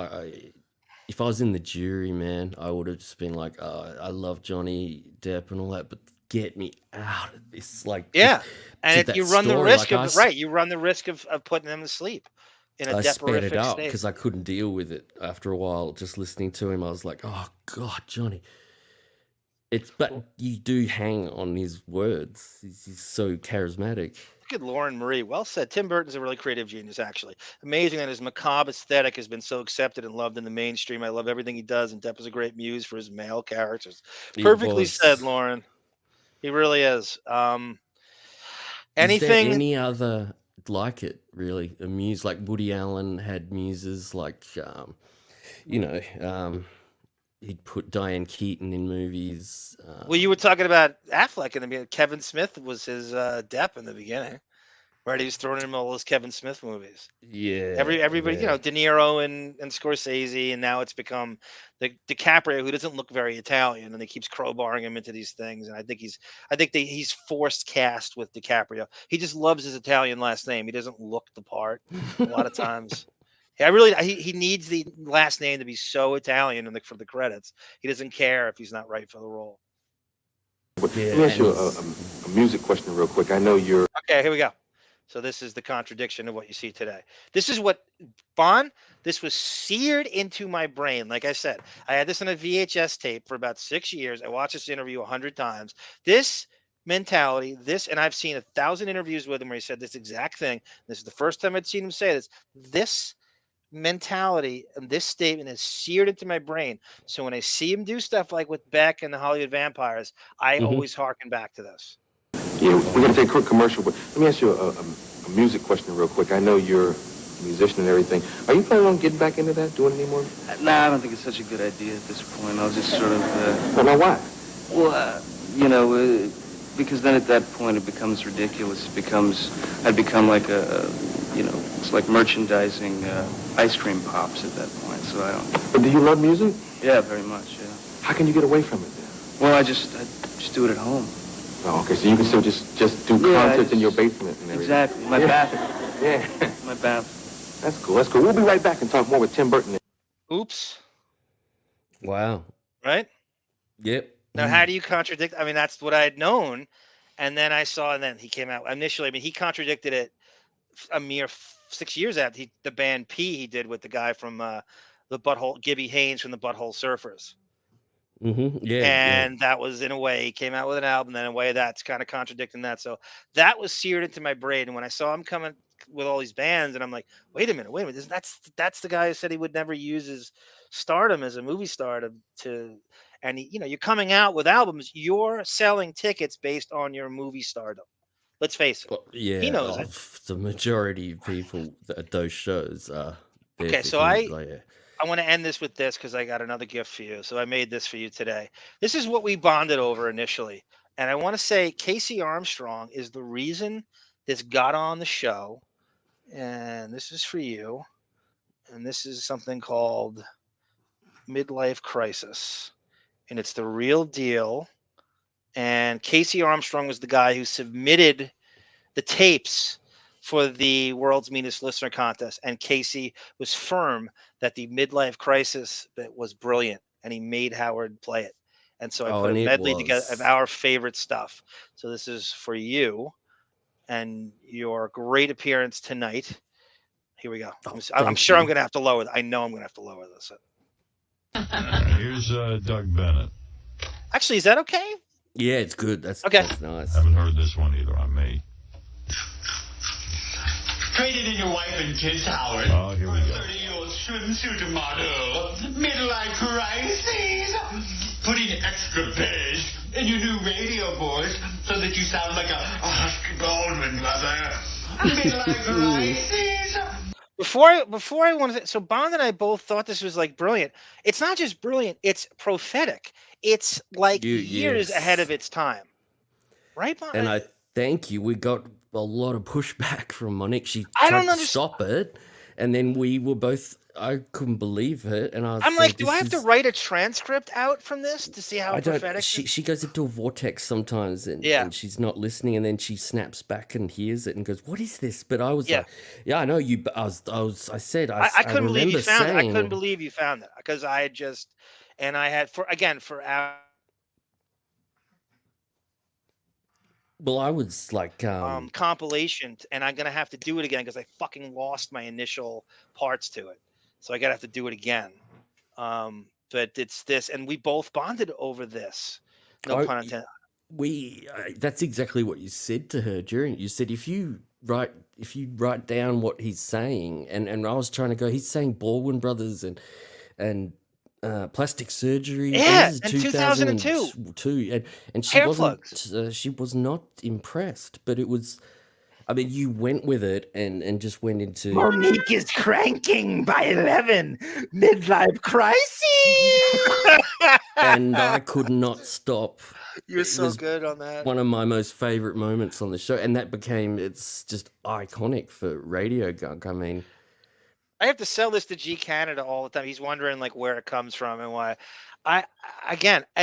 if I was in the jury, man, I would have just been like, oh, I love Johnny Depp and all that, but get me out of this. Like, yeah. And you run the risk like you run the risk of putting them to sleep in a I sped it depperific up state. because I couldn't deal with it after a while. Just listening to him, I was like, oh, God, Johnny. But you do hang on his words. He's so charismatic. Look at Lauren Marie. Well said. Tim Burton's a really creative genius, actually. Amazing that his macabre aesthetic has been so accepted and loved in the mainstream. I love everything he does, and Depp is a great muse for his male characters. Perfectly said, Lauren. He really is. Is there any other like it, really? A muse like Woody Allen had muses like, he'd put Diane Keaton in movies. Well, you were talking about Affleck in the beginning. Kevin Smith was his Depp in the beginning, right? He was throwing in all those Kevin Smith movies. Yeah. Everybody, De Niro and Scorsese, and now it's become the DiCaprio, who doesn't look very Italian, and they keeps crowbarring him into these things. And I think he's forced cast with DiCaprio. He just loves his Italian last name. He doesn't look the part a lot of times. He needs the last name to be so Italian for the credits. He doesn't care if he's not right for the role. Let me ask you a music question real quick. I know you're... Okay, here we go. So this is the contradiction of what you see today. This is what, this was seared into my brain. Like I said, I had this on a VHS tape for about 6 years. I watched this interview 100 times. This mentality, and I've seen 1,000 interviews with him where he said this exact thing. This is the first time I'd seen him say this. This mentality and this statement is seared into my brain. So when I see him do stuff like with Beck and the Hollywood Vampires, I always harken back to this. Yeah, we're going to take a quick commercial, but let me ask you a music question real quick. I know you're a musician and everything. Are you planning on getting back into that, doing any more? Nah, I don't think it's such a good idea at this point. I'll just sort of... Well, why? Well, because then at that point it becomes ridiculous. I'd become like it's like merchandising ice cream pops at that point, so I don't... But do you love music? Yeah, very much, yeah. How can you get away from it then? Well, I just do it at home. Oh, okay, so you can still just do concerts in your basement and everything. Exactly, my bathroom. Yeah. My bathroom. That's cool. That's cool. We'll be right back and talk more with Tim Burton. Oops. Wow. Right? Yep. Now, how do you contradict? I mean, that's what I had known. And then I saw, and then he came out initially. I mean, he contradicted it a mere 6 years after the band P he did with the guy from the Butthole, Gibby Haynes from the Butthole Surfers. Yeah. And that was, in a way, he came out with an album, then in a way that's kind of contradicting that. So that was seared into my brain. And when I saw him coming with all these bands, and I'm like, wait a minute, that's the guy who said he would never use his stardom as a movie star and you're coming out with albums, you're selling tickets based on your movie stardom. Let's face it. Well, yeah. He knows it. The majority of people at those shows are there Okay, for so him, I want to end this with this because I got another gift for you. So I made this for you today. This is what we bonded over initially. And I want to say Casey Armstrong is the reason this got on the show. And this is for you. And this is something called Midlife Crisis. And it's the real deal. And Casey Armstrong was the guy who submitted the tapes for the World's Meanest Listener contest. And Casey was firm that the Midlife Crisis that was brilliant. And he made Howard play it. And so I put a medley together of our favorite stuff. So this is for you and your great appearance tonight. Here we go. I'm sure I'm going to have to lower. I know I'm going to have to lower this. Here's Doug Bennett. Actually, is that okay? Yeah, it's good. That's okay. That's nice. Haven't heard this one either on me. Traded in your wife and kids, Howard. Oh, here we go. 30-year-old swimsuit model. Midlife crisis. Putting extra bass in your new radio voice so that you sound like a husky Goldman, mother. Midlife crisis. Before I wanted to, so Bond and I both thought this was like brilliant. It's not just brilliant, it's prophetic. It's like years ahead of its time. Right, Bond? And I thank you. We got a lot of pushback from Monique. She I tried don't to stop it. And then we were both, I couldn't believe it. And I'm like, do I have to write a transcript out from this to see how prophetic? She goes into a vortex sometimes and she's not listening, and then she snaps back and hears it and goes, "What is this?" But I was like, "Yeah, I know you." I said, I couldn't believe you found it. I saying, couldn't believe you found it because I had just, and I had for our. Well, I was like compilation, and I'm gonna have to do it again because I fucking lost my initial parts to it, so I gotta have to do it again. But it's this, and we both bonded over this. No pun intended. That's exactly what you said to her during. You said if you write down what he's saying, and I was trying to go. He's saying Baldwin Brothers and plastic surgery. Yeah, this in is 2002. And she wasn't. She was not impressed, but it was. I mean, you went with it and just went into. Monique is cranking by 11. Midlife crisis. And I could not stop. You're so good on that. One of my most favorite moments on the show, and that became. It's just iconic for Radio Gunk. I mean. I have to sell this to G Canada all the time. He's wondering like where it comes from and why. And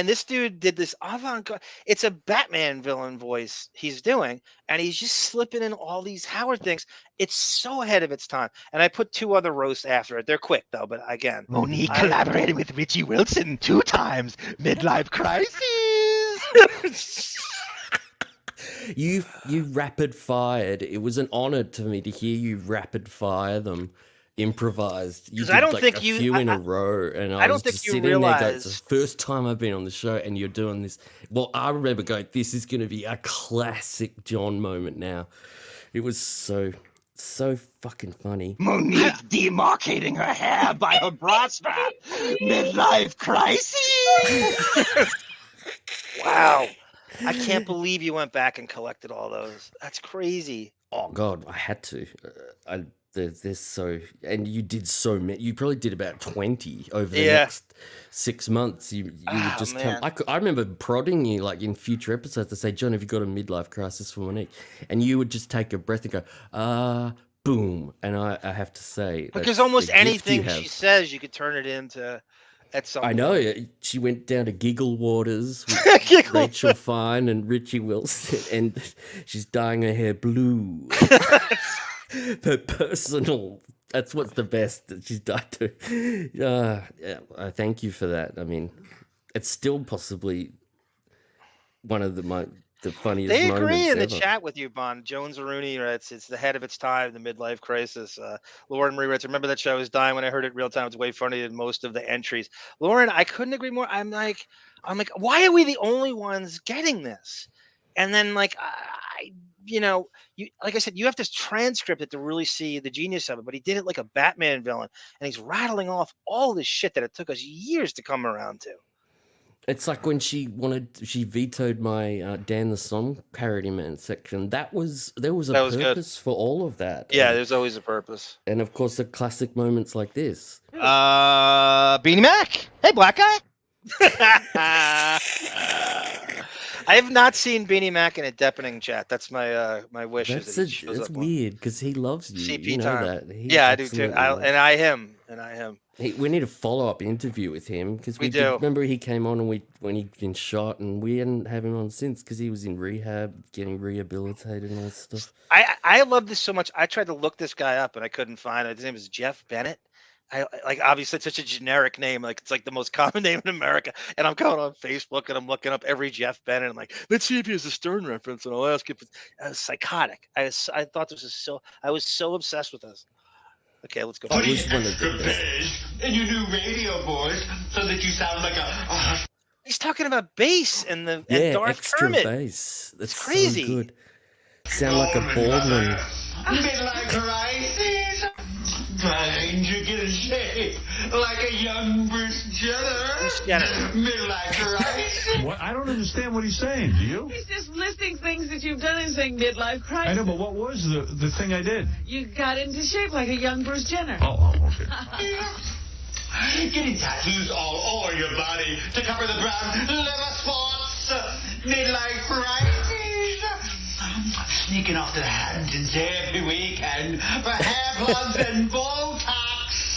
this dude did this avant-garde. It's a Batman villain voice he's doing, and he's just slipping in all these Howard things. It's so ahead of its time. And I put 2 other roasts after it. They're quick though, but again, Monique collaborated with Richie Wilson 2 times. Midlife crisis. You rapid fired. It was an honor to me to hear you rapid fire them. Improvised. You did I don't like think a few in a row, and I was don't just think you sitting there going, realize. it's the first time I've been on the show, and you're doing this. Well, I remember going, this is going to be a classic John moment now. It was so fucking funny. Monique demarcating her hair by her bra strap. Midlife crisis. Wow. I can't believe you went back and collected all those. That's crazy. Oh God, I had to. There's so, and you did so many. You probably did about 20 over the next 6 months. You would just come. I remember prodding you like in future episodes to say, John, have you got a midlife crisis for Monique? And you would just take a breath and go, boom. And I have to say, because almost anything she says, you could turn it into. At some I point. know. She went down to Giggle Waters with Rachel Fine and Richie Wilson, and she's dyeing her hair blue. Her personal That's what's the best that she's died to. Yeah, I thank you for that. I mean, it's still possibly one of the funniest They moments agree in the ever. chat with you, Bon. Jones Rooney writes, it's the head of its time, the midlife crisis. Lauren Marie writes, remember that show? I was dying when I heard it real time. It's way funnier than most of the entries. Lauren, I couldn't agree more. I'm like, why are we the only ones getting this? And then you like I said, you have to transcript it to really see the genius of it. But he did it like a Batman villain, and he's rattling off all this shit that it took us years to come around to. It's like when she vetoed my Dan the Song parody man section. There was a purpose for all of that. Yeah, there's always a purpose. And of course, the classic moments like this. Beanie Mac. Hey, black guy. I have not seen Beanie Mac in a Deppening chat. That's my my wish. That's weird because he loves you. CP you know time. that. Yeah, I do too. I him. We need a follow-up interview with him because We do. Remember he came on when he'd been shot, and we didn't have him on since because he was in rehab, getting rehabilitated and all that stuff. I love this so much. I tried to look this guy up and I couldn't find it. His name is Jeff Bennett. Obviously it's such a generic name, like it's like the most common name in America. And I'm going on Facebook and I'm looking up every Jeff Bennett. I'm like, let's see if he has a Stern reference, and I'll ask if it's psychotic. I thought this was I was so obsessed with this. Okay, let's go. Putting extra bass in your new radio voice so that you sound like a. He's talking about bass and Darth extra Kermit. bass. That's It's crazy. So good. Sound like a Baldwin. Midlife crisis. Trying to get a shape like a young Bruce Jenner. Midlife crisis. What? I don't understand what he's saying. Do you? He's just listing things that you've done and saying midlife crisis. I know, but what was the thing I did? You got into shape like a young Bruce Jenner. Oh, okay. Getting tattoos all over your body to cover the brown liver spots. Midlife crisis. Sneaking off to the Hamptons every weekend for hair plugs and Botox.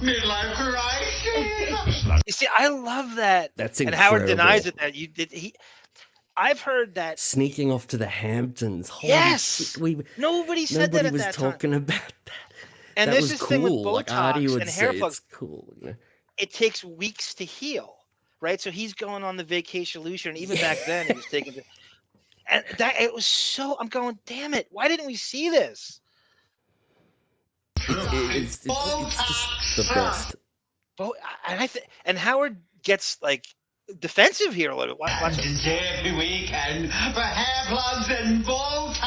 Midlife crisis. You see, I love that. That's and Howard incredible. denies it that you did. I've heard that. Sneaking off to the Hamptons. Holy Yes. shit, Nobody said that at was that time. talking about that. And that this was is cool. the thing with Like Artie Botox would and say, hair plugs. it's cool. You know? It takes weeks to heal, right? So he's going on the vacation and even back then he was taking. And that it was so. I'm going, damn it! Why didn't we see this? It's just the best. And Howard gets like defensive here a little bit. Watch it. Every weekend for hair plugs and Botox.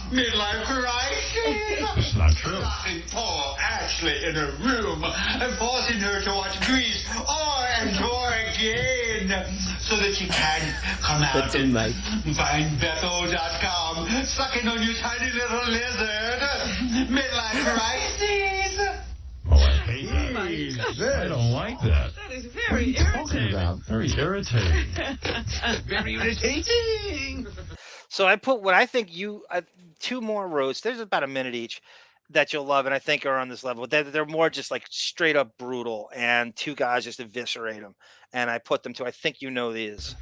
Midlife crisis. It's not true. Locking poor Ashley in a room and forcing her to watch Grease and again so that she can come out and find Bethel.com sucking on your tiny little lizard. Midlife crisis. Oh, I hate that. I don't like that. That is very irritating. Very irritating. Very irritating. So I put what I think two more roasts. There's about a minute each that you'll love, and I think are on this level. They're more just like straight up brutal, and two guys just eviscerate them. And I put them to. I think you know these.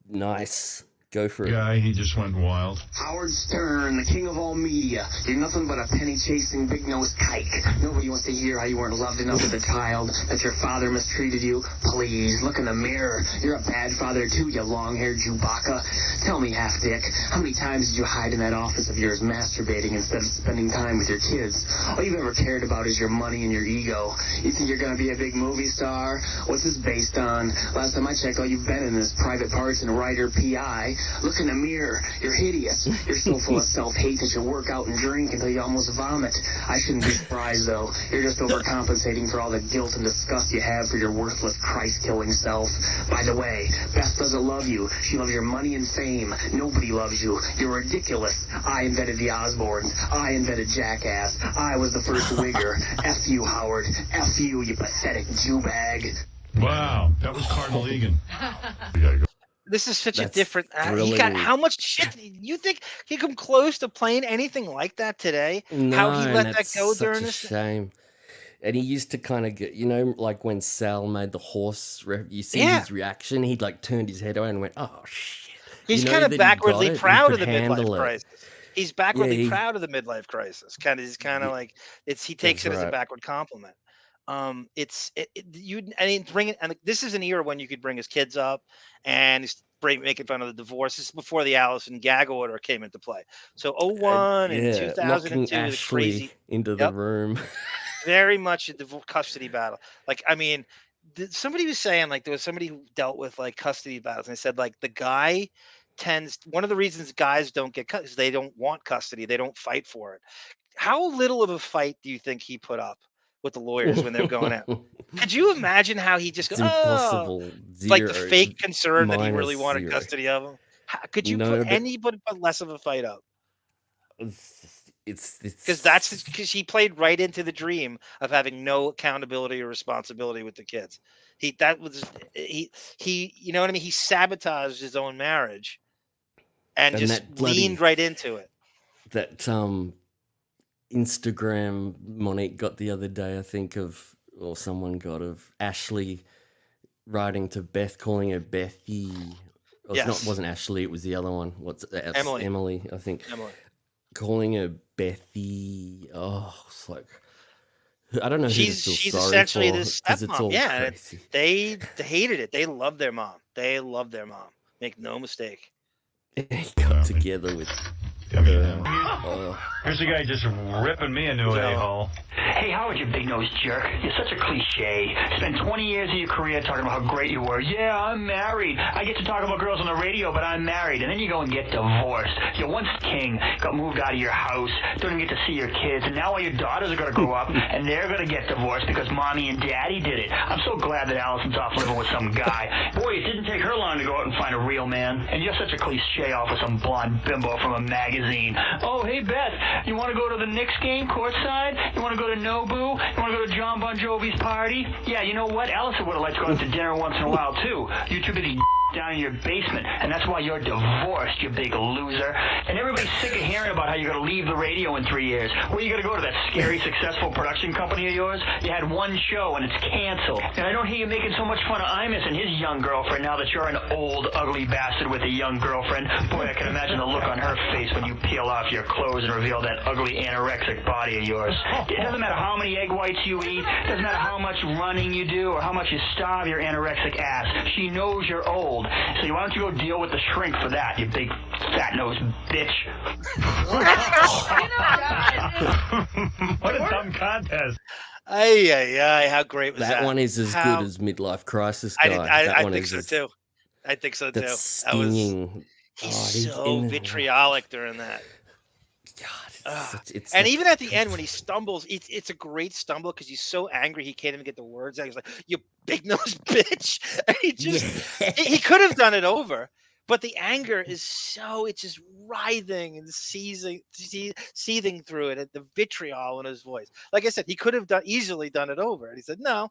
Nice. Go for it. Guy, he just went wild. Howard Stern, the king of all media. You're nothing but a penny-chasing, big-nosed kike. Nobody wants to hear how you weren't loved enough as a child, that your father mistreated you. Please, look in the mirror. You're a bad father, too, you long-haired Chewbacca. Tell me, half-dick, how many times did you hide in that office of yours masturbating instead of spending time with your kids? All you've ever cared about is your money and your ego. You think you're going to be a big movie star? What's this based on? Last time I checked, all you've been in is private parts and writer PI. Look in the mirror. You're hideous. You're so full of self-hate that you work out and drink until you almost vomit. I shouldn't be surprised, though. You're just overcompensating for all the guilt and disgust you have for your worthless Christ-killing self. By the way, Beth doesn't love you. She loves your money and fame. Nobody loves you. You're ridiculous. I invented the Osbournes. I invented Jackass. I was the first wigger. F you, Howard. F you, you pathetic Jew bag. Wow, that was Cardinal Egan. This is such That's a different. He got how much shit? You think he come close to playing anything like that today? No, how he let that that's go such during a this? shame. And he used to kind of get, like when Sal made the horse, you see Yeah. his reaction. He'd like turned his head around and went, "Oh shit." He's You know kind of that he got backwardly it, he proud could of the handle midlife it. crisis. He's backwardly he- proud of the midlife crisis. He's kind of like he takes That's it as a right. backward compliment. Bring it, and this is an era when you could bring his kids up and he's making fun of the divorce. This is before the Allison gag order came into play. So 01 and Yeah, locking 2002 is Ashley crazy. into the Yep. room. Very much a custody battle. Like, I mean, somebody was saying, like, there was somebody who dealt with like custody battles, and they said like the guy one of the reasons guys don't get is they don't want custody, they don't fight for it. How little of a fight do you think he put up with the lawyers when they're going out? Could you imagine how he just It's goes, impossible. like the Zero, fake concern that he really minus wanted zero. custody of him? Could you No, put but- anybody but less of a fight up? It's Because he played right into the dream of having no accountability or responsibility with the kids. He you know what I mean? He sabotaged his own marriage and just that bloody- leaned right into it. that Instagram Monique got the other day, I think or someone got of Ashley writing to Beth, calling her Bethy. Oh, Yes. Wasn't Ashley, it was the other one. Emily. Emily, I think. Emily. Calling her Bethy. Oh, it's like, I don't know who to feel She's sorry essentially for, this 'cause it's all stepmom. Yeah, and crazy. they hated it. They loved their mom. They loved their mom. Make no mistake. He got together with Here's a guy just ripping me a new a-hole. Hey, Howard, you big-nosed jerk. You're such a cliche. Spent 20 years of your career talking about how great you were. Yeah, I'm married. I get to talk about girls on the radio, but I'm married. And then you go and get divorced. You're once king, got moved out of your house, don't even get to see your kids. And now all your daughters are going to grow up, and they're going to get divorced because mommy and daddy did it. I'm so glad that Allison's off living with some guy. Boy, it didn't take her long to go out and find a real man. And you're such a cliche off with some blonde bimbo from a magazine. Oh, hey, Beth, you want to go to the Knicks game courtside? You want to go to Nobu? You want to go to John Bon Jovi's party? Yeah, you know what? Allison would have liked to go out to dinner once in a while, too. You too busy down in your basement, and that's why you're divorced, you big loser. And everybody's sick of hearing about how you're going to leave the radio in 3 years. Where you going to go to that scary, successful production company of yours? You had one show, and it's canceled. And I don't hear you making so much fun of Imus and his young girlfriend now that you're an old, ugly bastard with a young girlfriend. Boy, I can imagine the look on her face when you peel off your clothes and reveal that ugly anorexic body of yours. It doesn't matter how many egg whites you eat, it doesn't matter how much running you do or how much you starve your anorexic ass. She knows you're old. So why don't you go deal with the shrink for that, you big fat-nosed bitch. What a dumb contest. Ay, how great was that? That one is as good as Midlife Crisis Guy. I one think is so as- too. I think so too. That's That was stinging. he's Oh, so vitriolic during that. It's And like- even at the end when he stumbles, it's a great stumble because he's so angry he can't even get the words out. He's like, "You big nosed bitch!" And he just he could have done it over, but the anger is it's just writhing and seething through it, and the vitriol in his voice. Like I said, he could have easily done it over, and he said, "No,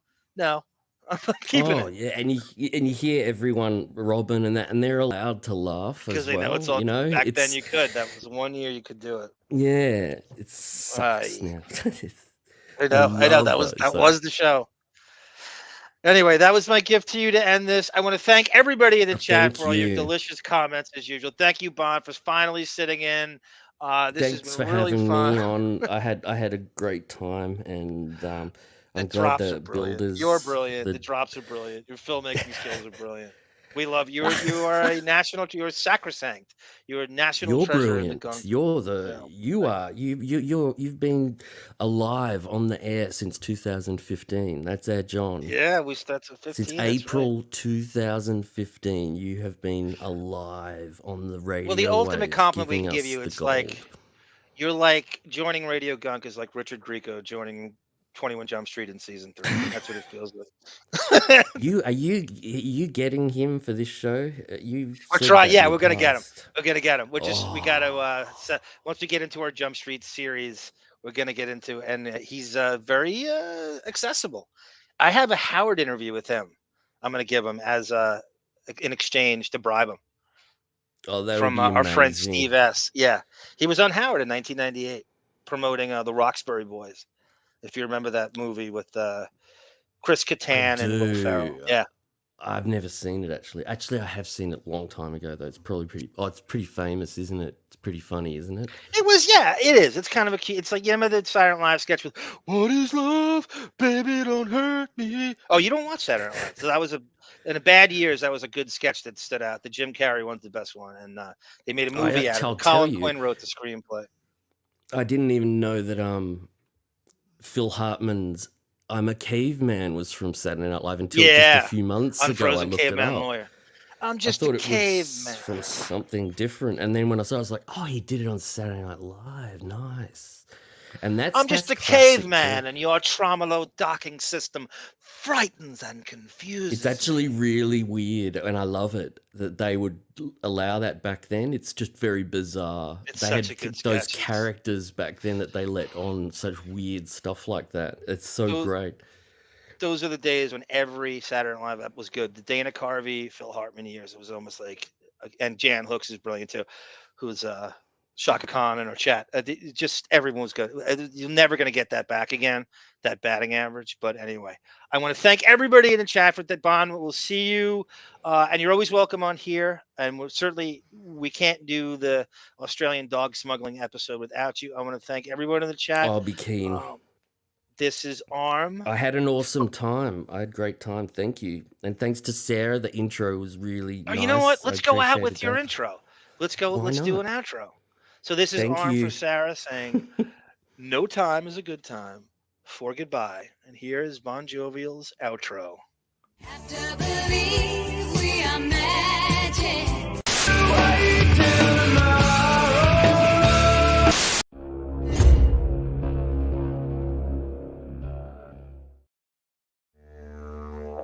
I'm keeping it." Yeah, and you hear everyone, Robin and that, and they're allowed to laugh Because as they well. know it's all back then. It's- You could. That was 1 year you could do it. Yeah, it sucks now. I know that was the show. Anyway, that was my gift to you to end this. I want to thank everybody in the chat Thank for all your you. delicious comments as usual. Thank you, Bon, for finally sitting in. This Thanks has for been really having fun. me on. I had a great time, and I'm The glad drops the are brilliant. builders. You're brilliant. The drops are brilliant. Your filmmaking skills are brilliant. We love you. You are a national. You're sacrosanct. You're a national You're treasure in the brilliant. gun. You've been alive on the air since 2015. That's our John. Yeah, that's 15. Since that's April 2015, you have been alive on the radio. Well, the ultimate waves, compliment we giving can give us you, the it's like gold. you're like joining Radio Gunk is like Richard Grieco joining 21 Jump Street in season 3. That's what it feels like. Are you getting him for this show? We're trying. Yeah, we're gonna get him. We're gonna get him. We got to once we get into our Jump Street series, we're gonna get into, and he's very accessible. I have a Howard interview with him. I'm gonna give him as in exchange to bribe him. Oh, that From would be our friend amazing. Steve S. Yeah, he was on Howard in 1998 promoting the Roxbury Boys. If you remember that movie with Chris Kattan and Will Ferrell. Yeah. I've never seen it actually. Actually, I have seen it a long time ago though. It's probably pretty. Oh, it's pretty famous, isn't it? It's pretty funny, isn't it? It was, yeah, it is. It's kind of a key. It's like, you remember the Saturday Night Live sketch with "What is love, baby, don't hurt me." Oh, you don't watch Saturday Night Live? So that was in the bad years. That was a good sketch that stood out. The Jim Carrey one's the best one, and they made a movie out of I'll it. tell Colin you, Quinn wrote the screenplay. I didn't even know that Phil Hartman's "I'm a Caveman" was from Saturday Night Live until just a few months ago. I Unfrozen looked it Caveman up. Lawyer. I'm I just thought a it was caveman. from something different, and then when I saw, it, I was like, "Oh, he did it on Saturday Night Live. Nice." And I'm just a classic, caveman, too. and your trauma-load docking system frightens and confuses. It's actually really weird, and I love it that they would allow that back then. It's just very bizarre. It's They such had a good those sketch. characters back then that they let on such weird stuff like that. It's so great. Those are the days when every Saturday Night Live was good. The Dana Carvey, Phil Hartman years, it was almost like, and Jan Hooks is brilliant too, who's Shaka Khan in our chat. Just everyone was good. You're never going to get that back again, that batting average. But anyway, I want to thank everybody in the chat for that. Bon, we'll see you, and you're always welcome on here. And we can't do the Australian dog smuggling episode without you. I want to thank everyone in the chat. I'll be keen. This is Arm. I had an awesome time. I had a great time. Thank you. And thanks to Sarah. The intro was really nice. You know what? Let's go out with appreciated your that. intro. Let's go. Why Let's do not? an outro. So this is Thank Arm you. for Sarah saying, "No time is a good time for goodbye." And here is Bon Jovial's outro. Believe we are magic.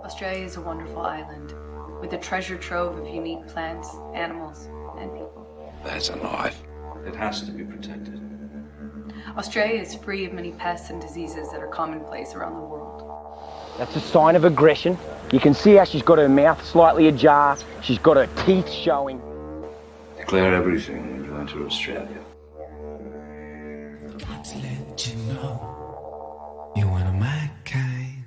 Australia is a wonderful island with a treasure trove of unique plants, animals, and people. That's a knife. It has to be protected. Australia is free of many pests and diseases that are commonplace around the world. That's a sign of aggression. You can see how she's got her mouth slightly ajar. She's got her teeth showing. Declare everything when you enter Australia. Got to let you know you want a my kind.